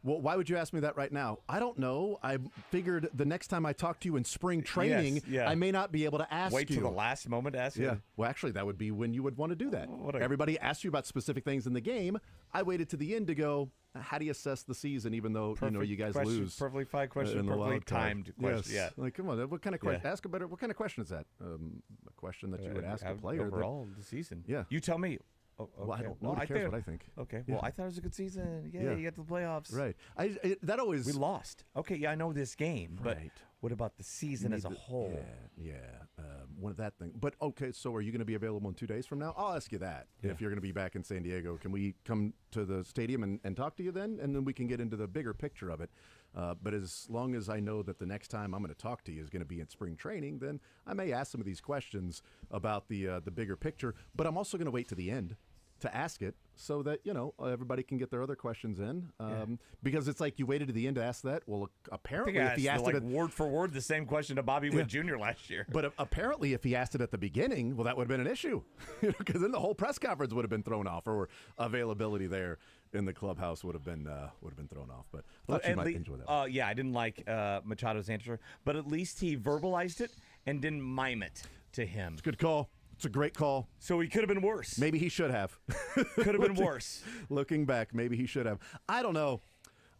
Well, why would you ask me that right now? I don't know. I figured the next time I talk to you in spring training, I may not be able to ask you. Wait till the last moment to ask you? Yeah. Well, actually, that would be when you would want to do that. Everybody asked you about specific things in the game. I waited to the end to go, how do you assess the season, even though you guys lose? Perfectly fine question, perfectly timed question. Yes. Yeah. Like, come on, what kind of question? Ask a better. What kind of question is that? A question that you would ask a player overall the season. Yeah. You tell me. Oh, okay. Well, I don't know. Nobody cares what I think. Okay. Well, I thought it was a good season. Yeah, you got to the playoffs. Right. That always. We lost. Okay. Yeah, I know this game, but what about the season as a whole? Yeah. One of that thing. But okay. So, are you going to be available in 2 days from now? I'll ask you that. If you're going to be back in San Diego, can we come to the stadium and talk to you then, and then we can get into the bigger picture of it. But as long as I know that the next time I'm going to talk to you is going to be in spring training, then I may ask some of these questions about the bigger picture. But I'm also going to wait to the end to ask it so that, everybody can get their other questions in. Because it's like you waited to the end to ask that. Well, apparently if he asked it word for word the same question to Bobby Witt Jr. last year. But apparently if he asked it at the beginning, well, that would have been an issue. Because then the whole press conference would have been thrown off, or availability there in the clubhouse would have been thrown off. But I thought you might enjoy that. Yeah, I didn't like Machado's answer, but at least he verbalized it and didn't mime it to him. It's a good call. It's a great call. So he could have been worse. Maybe he should have. Could have been worse. Looking back, maybe he should have. I don't know.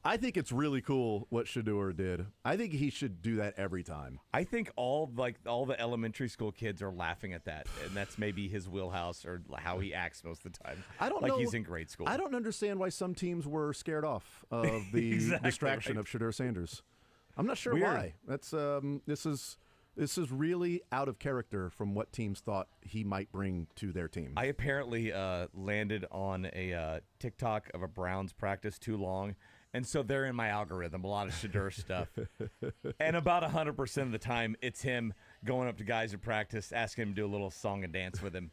I think it's really cool what Shedeur did. I think he should do that every time. I think all the elementary school kids are laughing at that, and that's maybe his wheelhouse or how he acts most of the time. I don't know. Like he's in grade school. I don't understand why some teams were scared off of the distraction of Shedeur Sanders. I'm not sure why. That's This is really out of character from what teams thought he might bring to their team. I apparently landed on a TikTok of a Browns practice too long, and so they're in my algorithm, a lot of Shedeur stuff. And about 100% of the time, it's him going up to guys at practice, asking him to do a little song and dance with him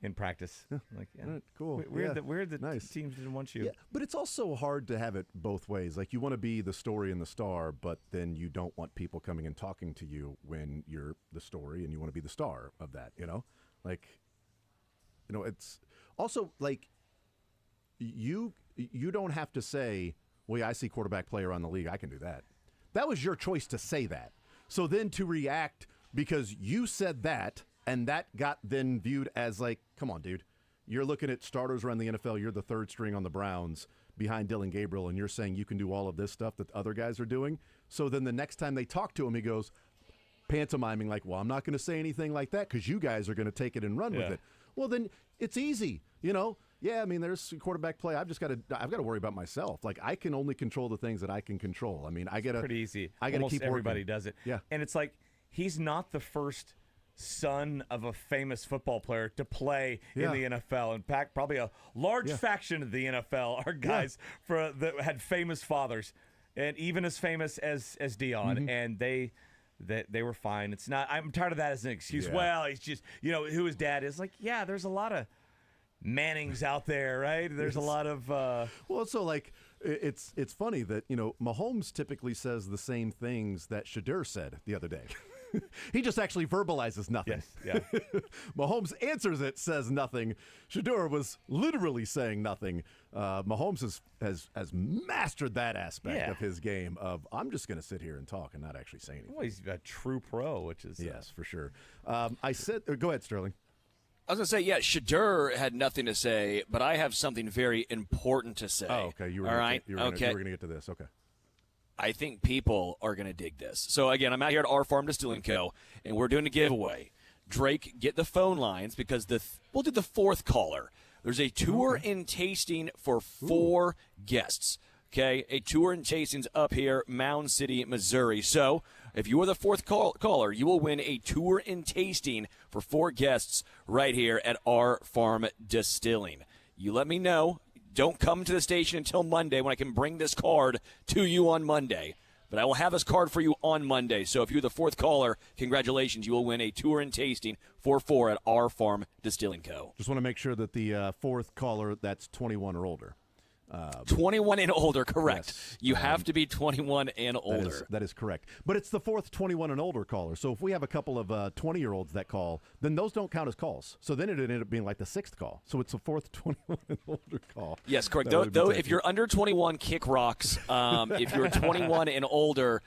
in practice. Like, cool. Weird that nice. Teams didn't want you. Yeah, but it's also hard to have it both ways. Like, you want to be the story and the star, but then you don't want people coming and talking to you when you're the story, and you want to be the star of that, Like, it's also like you don't have to say, well, yeah, I see quarterback player on the league, I can do that. That was your choice to say that. So then to react because you said that, and that got then viewed as like, come on, dude. You're looking at starters around the NFL. You're the third string on the Browns behind Dylan Gabriel, and you're saying you can do all of this stuff that other guys are doing. So then the next time they talk to him, he goes, pantomiming like, well, I'm not going to say anything like that because you guys are going to take it and run with it. Well, then it's easy. Yeah, I mean, there's quarterback play. I've got to worry about myself. Like, I can only control the things that I can control. I mean, I got to pretty easy. I got to Almost keep everybody working. does it. Yeah, and it's like he's not the first son of a famous football player to play in the NFL. In fact, probably a large faction of the NFL are guys that had famous fathers, and even as famous as Dion, and they were fine. It's not. I'm tired of that as an excuse. Yeah. Well, he's just who his dad is. Like, yeah, there's a lot of Mannings out there, right? There's a lot of. Well, so like it's funny that Mahomes typically says the same things that Shadur said the other day. He just actually verbalizes nothing. Yes, yeah. Mahomes answers it, says nothing. Shadur was literally saying nothing. Mahomes has mastered that aspect of his game of, I'm just going to sit here and talk and not actually say anything. Well, he's a true pro, which is... Yes, for sure. I said... go ahead, Sterling. I was going to say, Shadur had nothing to say, but I have something very important to say. Oh, okay. You were All right? You were going to get to this. Okay. I think people are going to dig this. So, again, I'm out here at Our Farm Distilling Co., and we're doing a giveaway. Drake, get the phone lines because we'll do the fourth caller. There's a tour and tasting for 4 guests, okay? A tour and tastings up here, Mound City, Missouri. So if you are the fourth caller, you will win a tour and tasting for 4 guests right here at Our Farm Distilling. You let me know. Don't come to the station until Monday when I can bring this card to you on Monday. But I will have this card for you on Monday. So if you're the fourth caller, congratulations. You will win a tour and tasting for 4 at Our Farm Distilling Co. Just want to make sure that the fourth caller, that's 21 or older. 21 and older, correct. Yes. You have to be 21 and older. That is correct. But it's the fourth 21 and older caller. So if we have a couple of 20-year-olds that call, then those don't count as calls. So then it ended up being like the 6th call. So it's the fourth 21 and older call. Yes, correct. Though if you're under 21, kick rocks. If you're 21 and older,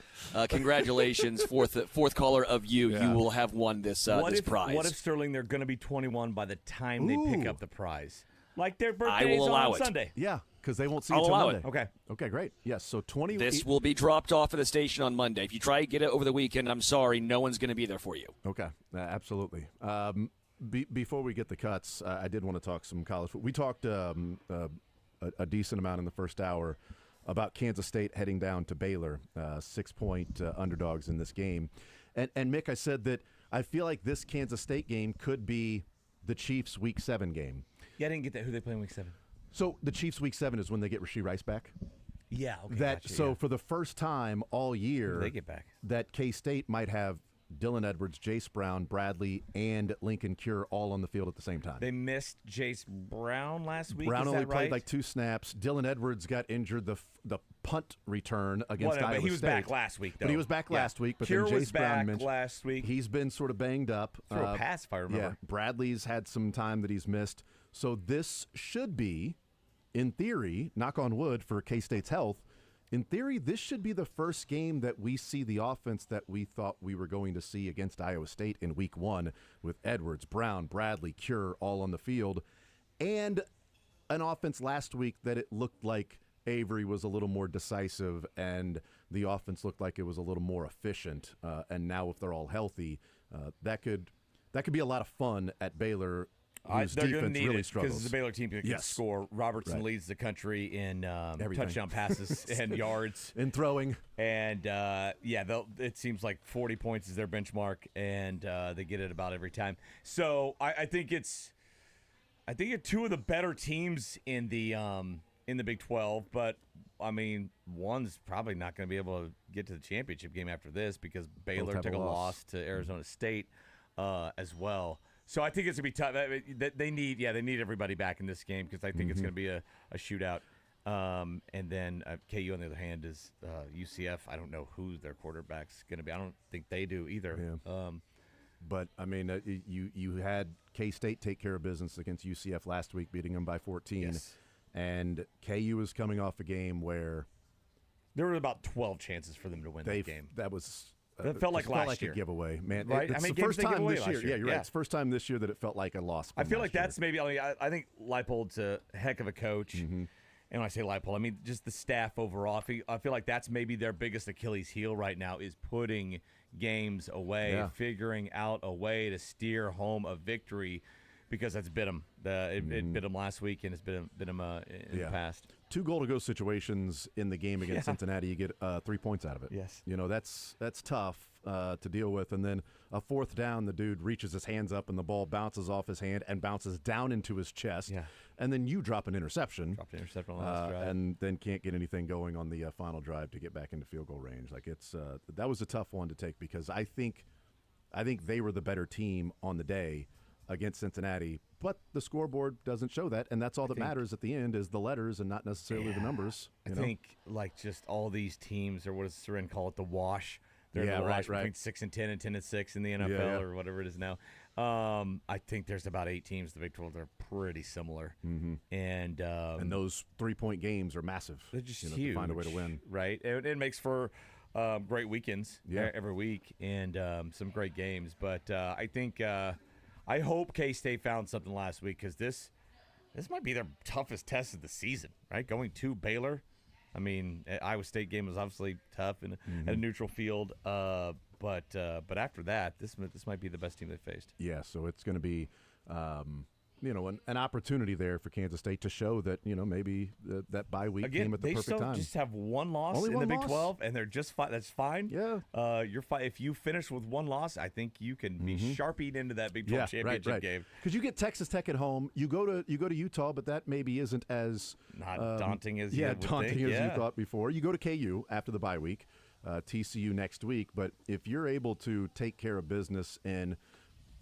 congratulations, fourth caller of you. Yeah. You will have won this prize. What if, Sterling, they're going to be 21 by the time they pick up the prize? Like their birthday I will is allow on it. Sunday. Yeah, because they won't see I'll you until allow Monday. it. Okay, great. Yes, so 20. This will be dropped off at the station on Monday. If you try to get it over the weekend, I'm sorry, no one's going to be there for you. Okay, absolutely. Before we get the cuts, I did want to talk some college football. We talked a decent amount in the first hour about Kansas State heading down to Baylor, 6-point underdogs in this game. And Mick, I said that I feel like this Kansas State game could be the Chiefs' Week 7 game. Yeah, I didn't get that. Who they play in Week 7? So the Chiefs' Week 7 is when they get Rashee Rice back. Yeah, okay. For the first time all year, they get back. That K-State might have Dylan Edwards, Jace Brown, Bradley, and Lincoln Cure all on the field at the same time. They missed Jace Brown last week. Brown is only that played right? like 2 snaps. Dylan Edwards got injured the punt return against Iowa but he was State. back last week, though. But he was back last week. But Cure then was Jace Brown back last week. He's been sort of banged up. Threw a pass, if I remember. Yeah, Bradley's had some time that he's missed. So this should be, in theory, knock on wood for K-State's health, in theory, this should be the first game that we see the offense that we thought we were going to see against Iowa State in Week 1 with Edwards, Brown, Bradley, Cure all on the field, and an offense last week that it looked like Avery was a little more decisive and the offense looked like it was a little more efficient. And now if they're all healthy, that could be a lot of fun at Baylor. Whose They're going to defense need really it struggles. because the Baylor team can score. Robertson leads the country in touchdown passes and yards. In throwing. And, it seems like 40 points is their benchmark, and they get it about every time. So I think it's two of the better teams in the Big 12, but, I mean, one's probably not going to be able to get to the championship game after this because Baylor took a loss to Arizona State as well. So I think it's going to be tough. They need everybody back in this game because I think it's going to be a shootout. And then KU, on the other hand, is UCF. I don't know who their quarterback's going to be. I don't think they do either. Yeah. But, I mean, you had K-State take care of business against UCF last week, beating them by 14. Yes. And KU was coming off a game where there were about 12 chances for them to win that game. That was... It felt like last year. A giveaway, man. Right? It's the first time this year. Yeah, you're right. It's the first time this year that it felt like a loss. I feel like that's maybe. I think Leipold's a heck of a coach, and when I say Leipold, I mean just the staff overall. I feel like that's maybe their biggest Achilles heel right now is putting games away, figuring out a way to steer home a victory. because that's bit them. It bit them last week, and it's bit them in the past. 2 goal-to-go situations in the game against Cincinnati, you get 3 points out of it. Yes. You know, that's tough to deal with. And then a 4th down, the dude reaches his hands up, and the ball bounces off his hand and bounces down into his chest. Yeah. And then you drop an interception. Dropped an interception on the last drive. And then can't get anything going on the final drive to get back into field goal range. Like, it's that was a tough one to take because I think they were the better team on the day against Cincinnati, but the scoreboard doesn't show that, and that's all that matters at the end is the letters and not necessarily the numbers. I think like just all these teams, or what does Soren call it, the wash. They're in the wash between 6 and 10 and 10 and 6 in the NFL or whatever it is now. I think there's about 8 teams. The Big 12 are pretty similar, and those 3-point games are massive. They're just huge. To find a way to win, right? It makes for great weekends every week and some great games. But I think. I hope K-State found something last week because this might be their toughest test of the season, right? Going to Baylor. I mean, Iowa State game was obviously tough and at a neutral field, but after that, this might be the best team they faced. Yeah, so it's going to be an opportunity there for Kansas State to show that maybe that bye week came at the perfect time. They just have one loss Only in one the Big loss? 12, and they're just fine. That's fine. Yeah, you're fine if you finish with one loss. I think you can be sharpied into that Big 12 championship game because you get Texas Tech at home. You go to Utah, but that maybe isn't as daunting as you thought before. You go to KU after the bye week, TCU next week. But if you're able to take care of business in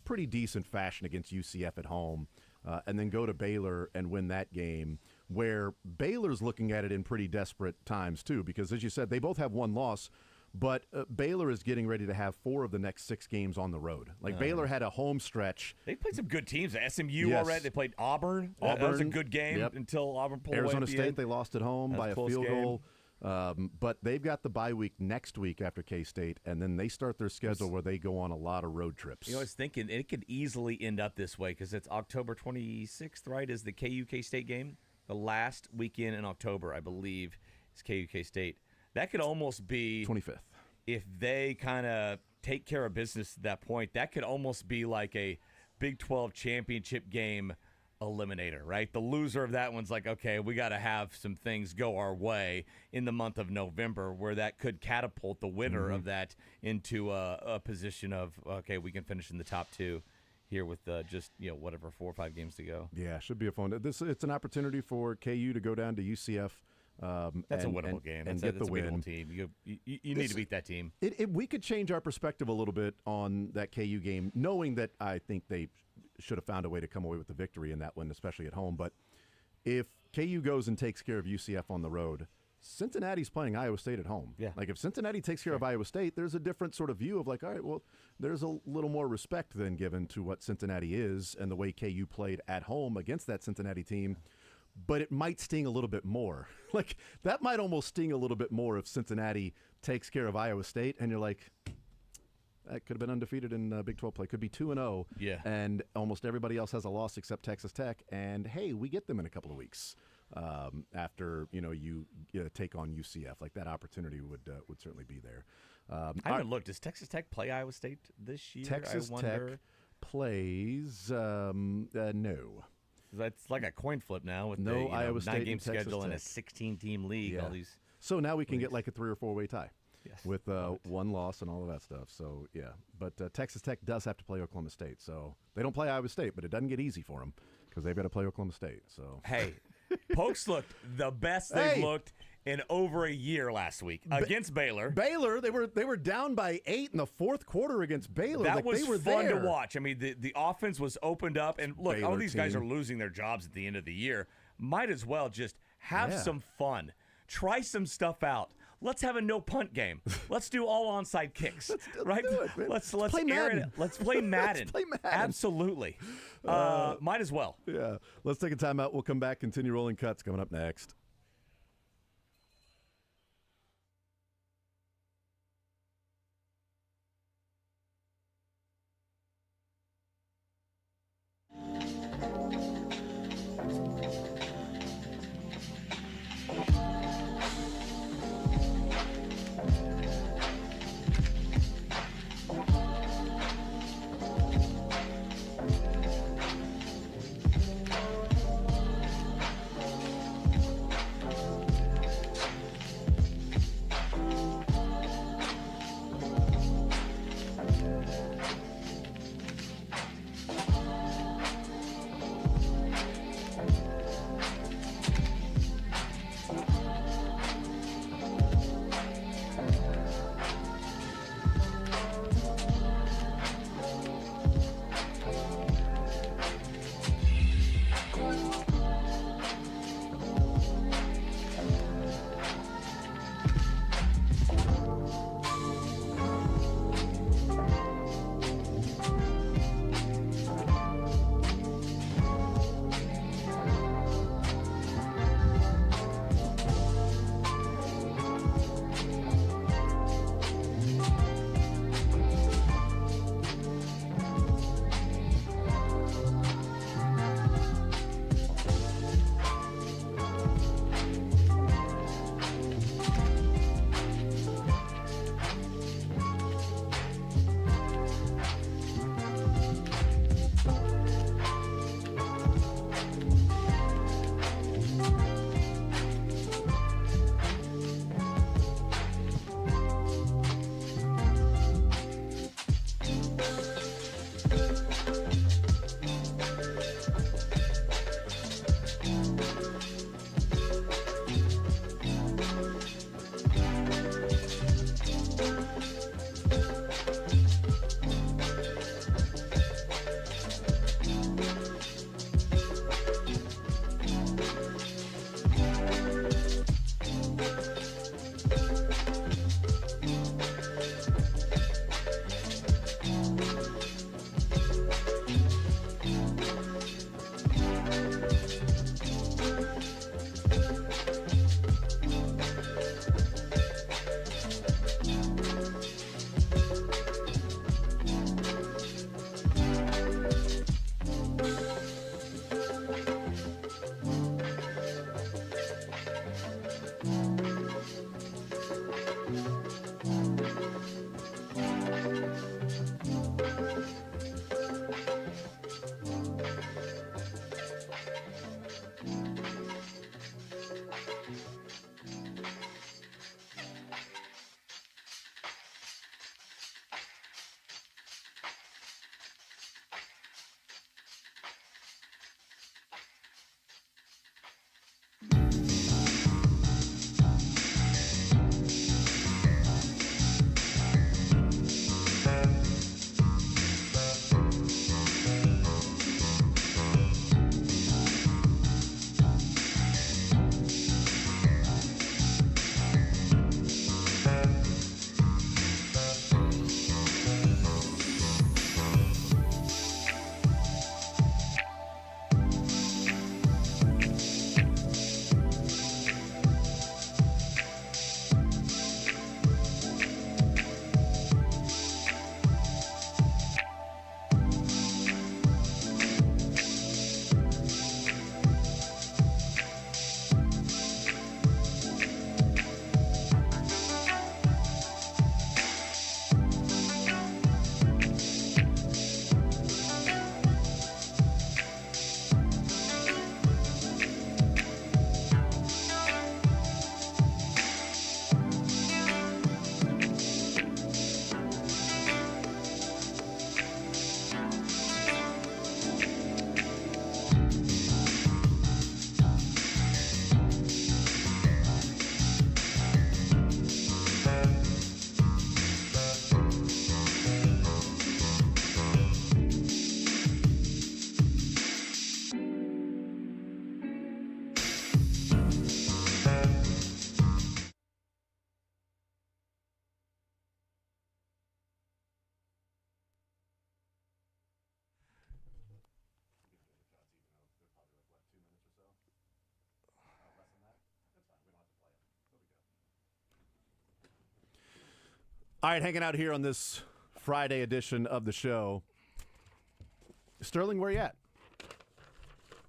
pretty decent fashion against UCF at home. And then go to Baylor and win that game, where Baylor's looking at it in pretty desperate times, too, because, as you said, they both have one loss, but Baylor is getting ready to have 4 of the next 6 games on the road. Like, Baylor had a home stretch. They played some good teams. SMU already. They played Auburn. That was a good game until Auburn pulled away Arizona at the State, end. they lost at home by a field goal. But they've got the bye week next week after K-State, and then they start their schedule where they go on a lot of road trips. I was thinking it could easily end up this way because it's October 26th, right, is the KU K-State game. The last weekend in October, I believe, is KU K-State. That could almost be 25th. If they kind of take care of business at that point, that could almost be like a Big 12 championship game eliminator, right? The loser of that one's like, okay, we got to have some things go our way in the month of November where that could catapult the winner of that into a position of, okay, we can finish in the top 2 here with just, 4 or 5 games to go. Yeah, should be a fun. It's an opportunity for KU to go down to UCF. That's a winnable game. And that's get the a win. Team. You need to beat that team. We could change our perspective a little bit on that KU game, knowing that I think they should have found a way to come away with the victory in that one, especially at home. But if KU goes and takes care of UCF on the road, Cincinnati's playing Iowa State at home. Yeah. Like if Cincinnati takes care of Iowa State, there's a different sort of view of like, all right, well, there's a little more respect then given to what Cincinnati is and the way KU played at home against that Cincinnati team. But it might sting a little bit more. Like that might almost sting a little bit more if Cincinnati takes care of Iowa State and you're like, that could have been undefeated in Big 12 play. Could be 2-0. Yeah. And almost everybody else has a loss except Texas Tech. And, hey, we get them in a couple of weeks after, you take on UCF. Like that opportunity would certainly be there. I haven't looked. Does Texas Tech play Iowa State this year? Texas I wonder. Tech plays no. That's like a coin flip now with no the Iowa State 9-game Texas schedule and a Tech. 16-team league. Yeah. All these. So now we can get like a 3 or 4 way tie. Yes. With one loss and all of that stuff. So, yeah. But Texas Tech does have to play Oklahoma State. So they don't play Iowa State, but it doesn't get easy for them because they've got to play Oklahoma State. So hey, Pokes looked the best they've looked in over a year last week against Baylor. Baylor, they were down by 8 in the fourth quarter against Baylor. That was they were fun there. to watch. I mean, the offense was opened up. And look, Baylor all these guys team. are losing their jobs at the end of the year. Might as well just have some fun. Try some stuff out. Let's have a no punt game. Let's do all onside kicks. Right? Let's play air Madden. it. Let's play Madden. Let's play Madden. Absolutely. Might as well. Yeah. Let's take a timeout. We'll come back, continue rolling cuts coming up next. All right, hanging out here on this Friday edition of the show. Sterling, where you at?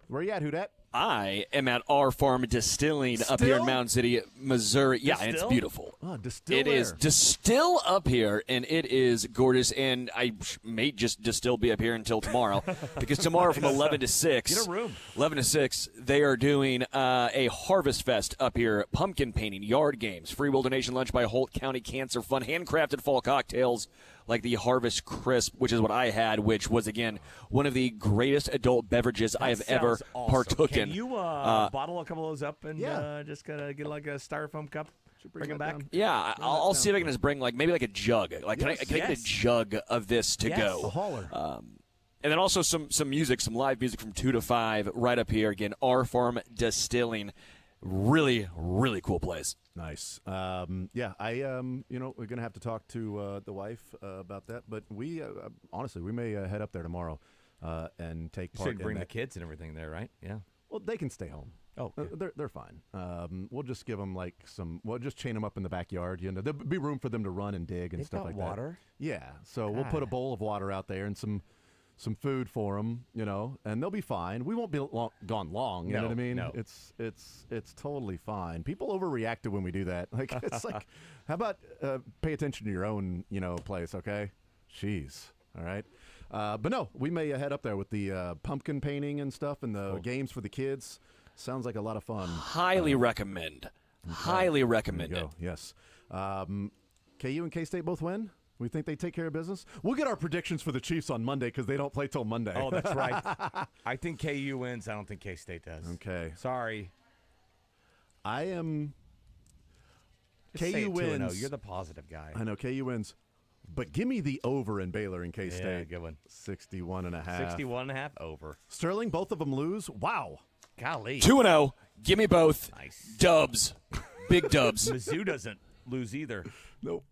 Where you at, who dat? I am at our farm distilling up here in Mountain City, Missouri. Yeah, and it's beautiful. Oh, distill It is distill up here, and it is gorgeous. And I may just distill be up here until tomorrow, because tomorrow from 11 to 6, Get a room. 11 to 6, they are doing a harvest fest up here, pumpkin painting, yard games, free Wildernation lunch by Holt County Cancer Fund, handcrafted fall cocktails like the Harvest Crisp, which is what I had, which was, again, one of the greatest adult beverages I have ever partook in. Can you bottle a couple of those up and just get like a styrofoam cup? Bring them back? Yeah, I'll see if I can just bring maybe a jug. Like, can I get a jug of this to go? A hauler. And then also some music, some live music from 2 to 5 right up here. Again, Our Farm Distilling. Really, really cool place. Nice. Yeah, we're gonna have to talk to the wife about that. But we honestly, we may head up there tomorrow and take part. You should bring the kids and everything there, right? Yeah. Well, they can stay home. Oh, they're fine. We'll just give them we'll just chain them up in the backyard. You know, there'll be room for them to run and dig and stuff like water? that. Yeah. So we'll put a bowl of water out there and some food for them, and they'll be fine. We won't be gone long. You know what I mean? No. It's totally fine. People overreact to when we do that. Like it's like, how about pay attention to your own place? Okay. Jeez. All right. But no, we may head up there with the pumpkin painting and stuff and the games for the kids. Sounds like a lot of fun. Highly recommend. Highly recommend it. Yes. KU and K-State both win? We think they take care of business? We'll get our predictions for the Chiefs on Monday because they don't play till Monday. Oh, that's right. I think KU wins. I don't think K-State does. Okay. Sorry. I am... Just KU wins. 2-0. You're the positive guy. I know, KU wins. But give me the over in Baylor and K-State. Yeah, good one. 61.5. 61.5 over. Sterling, both of them lose? Wow. Golly. 2-0. Give me both. Nice. Dubs. Big dubs. Mizzou doesn't lose either. Nope.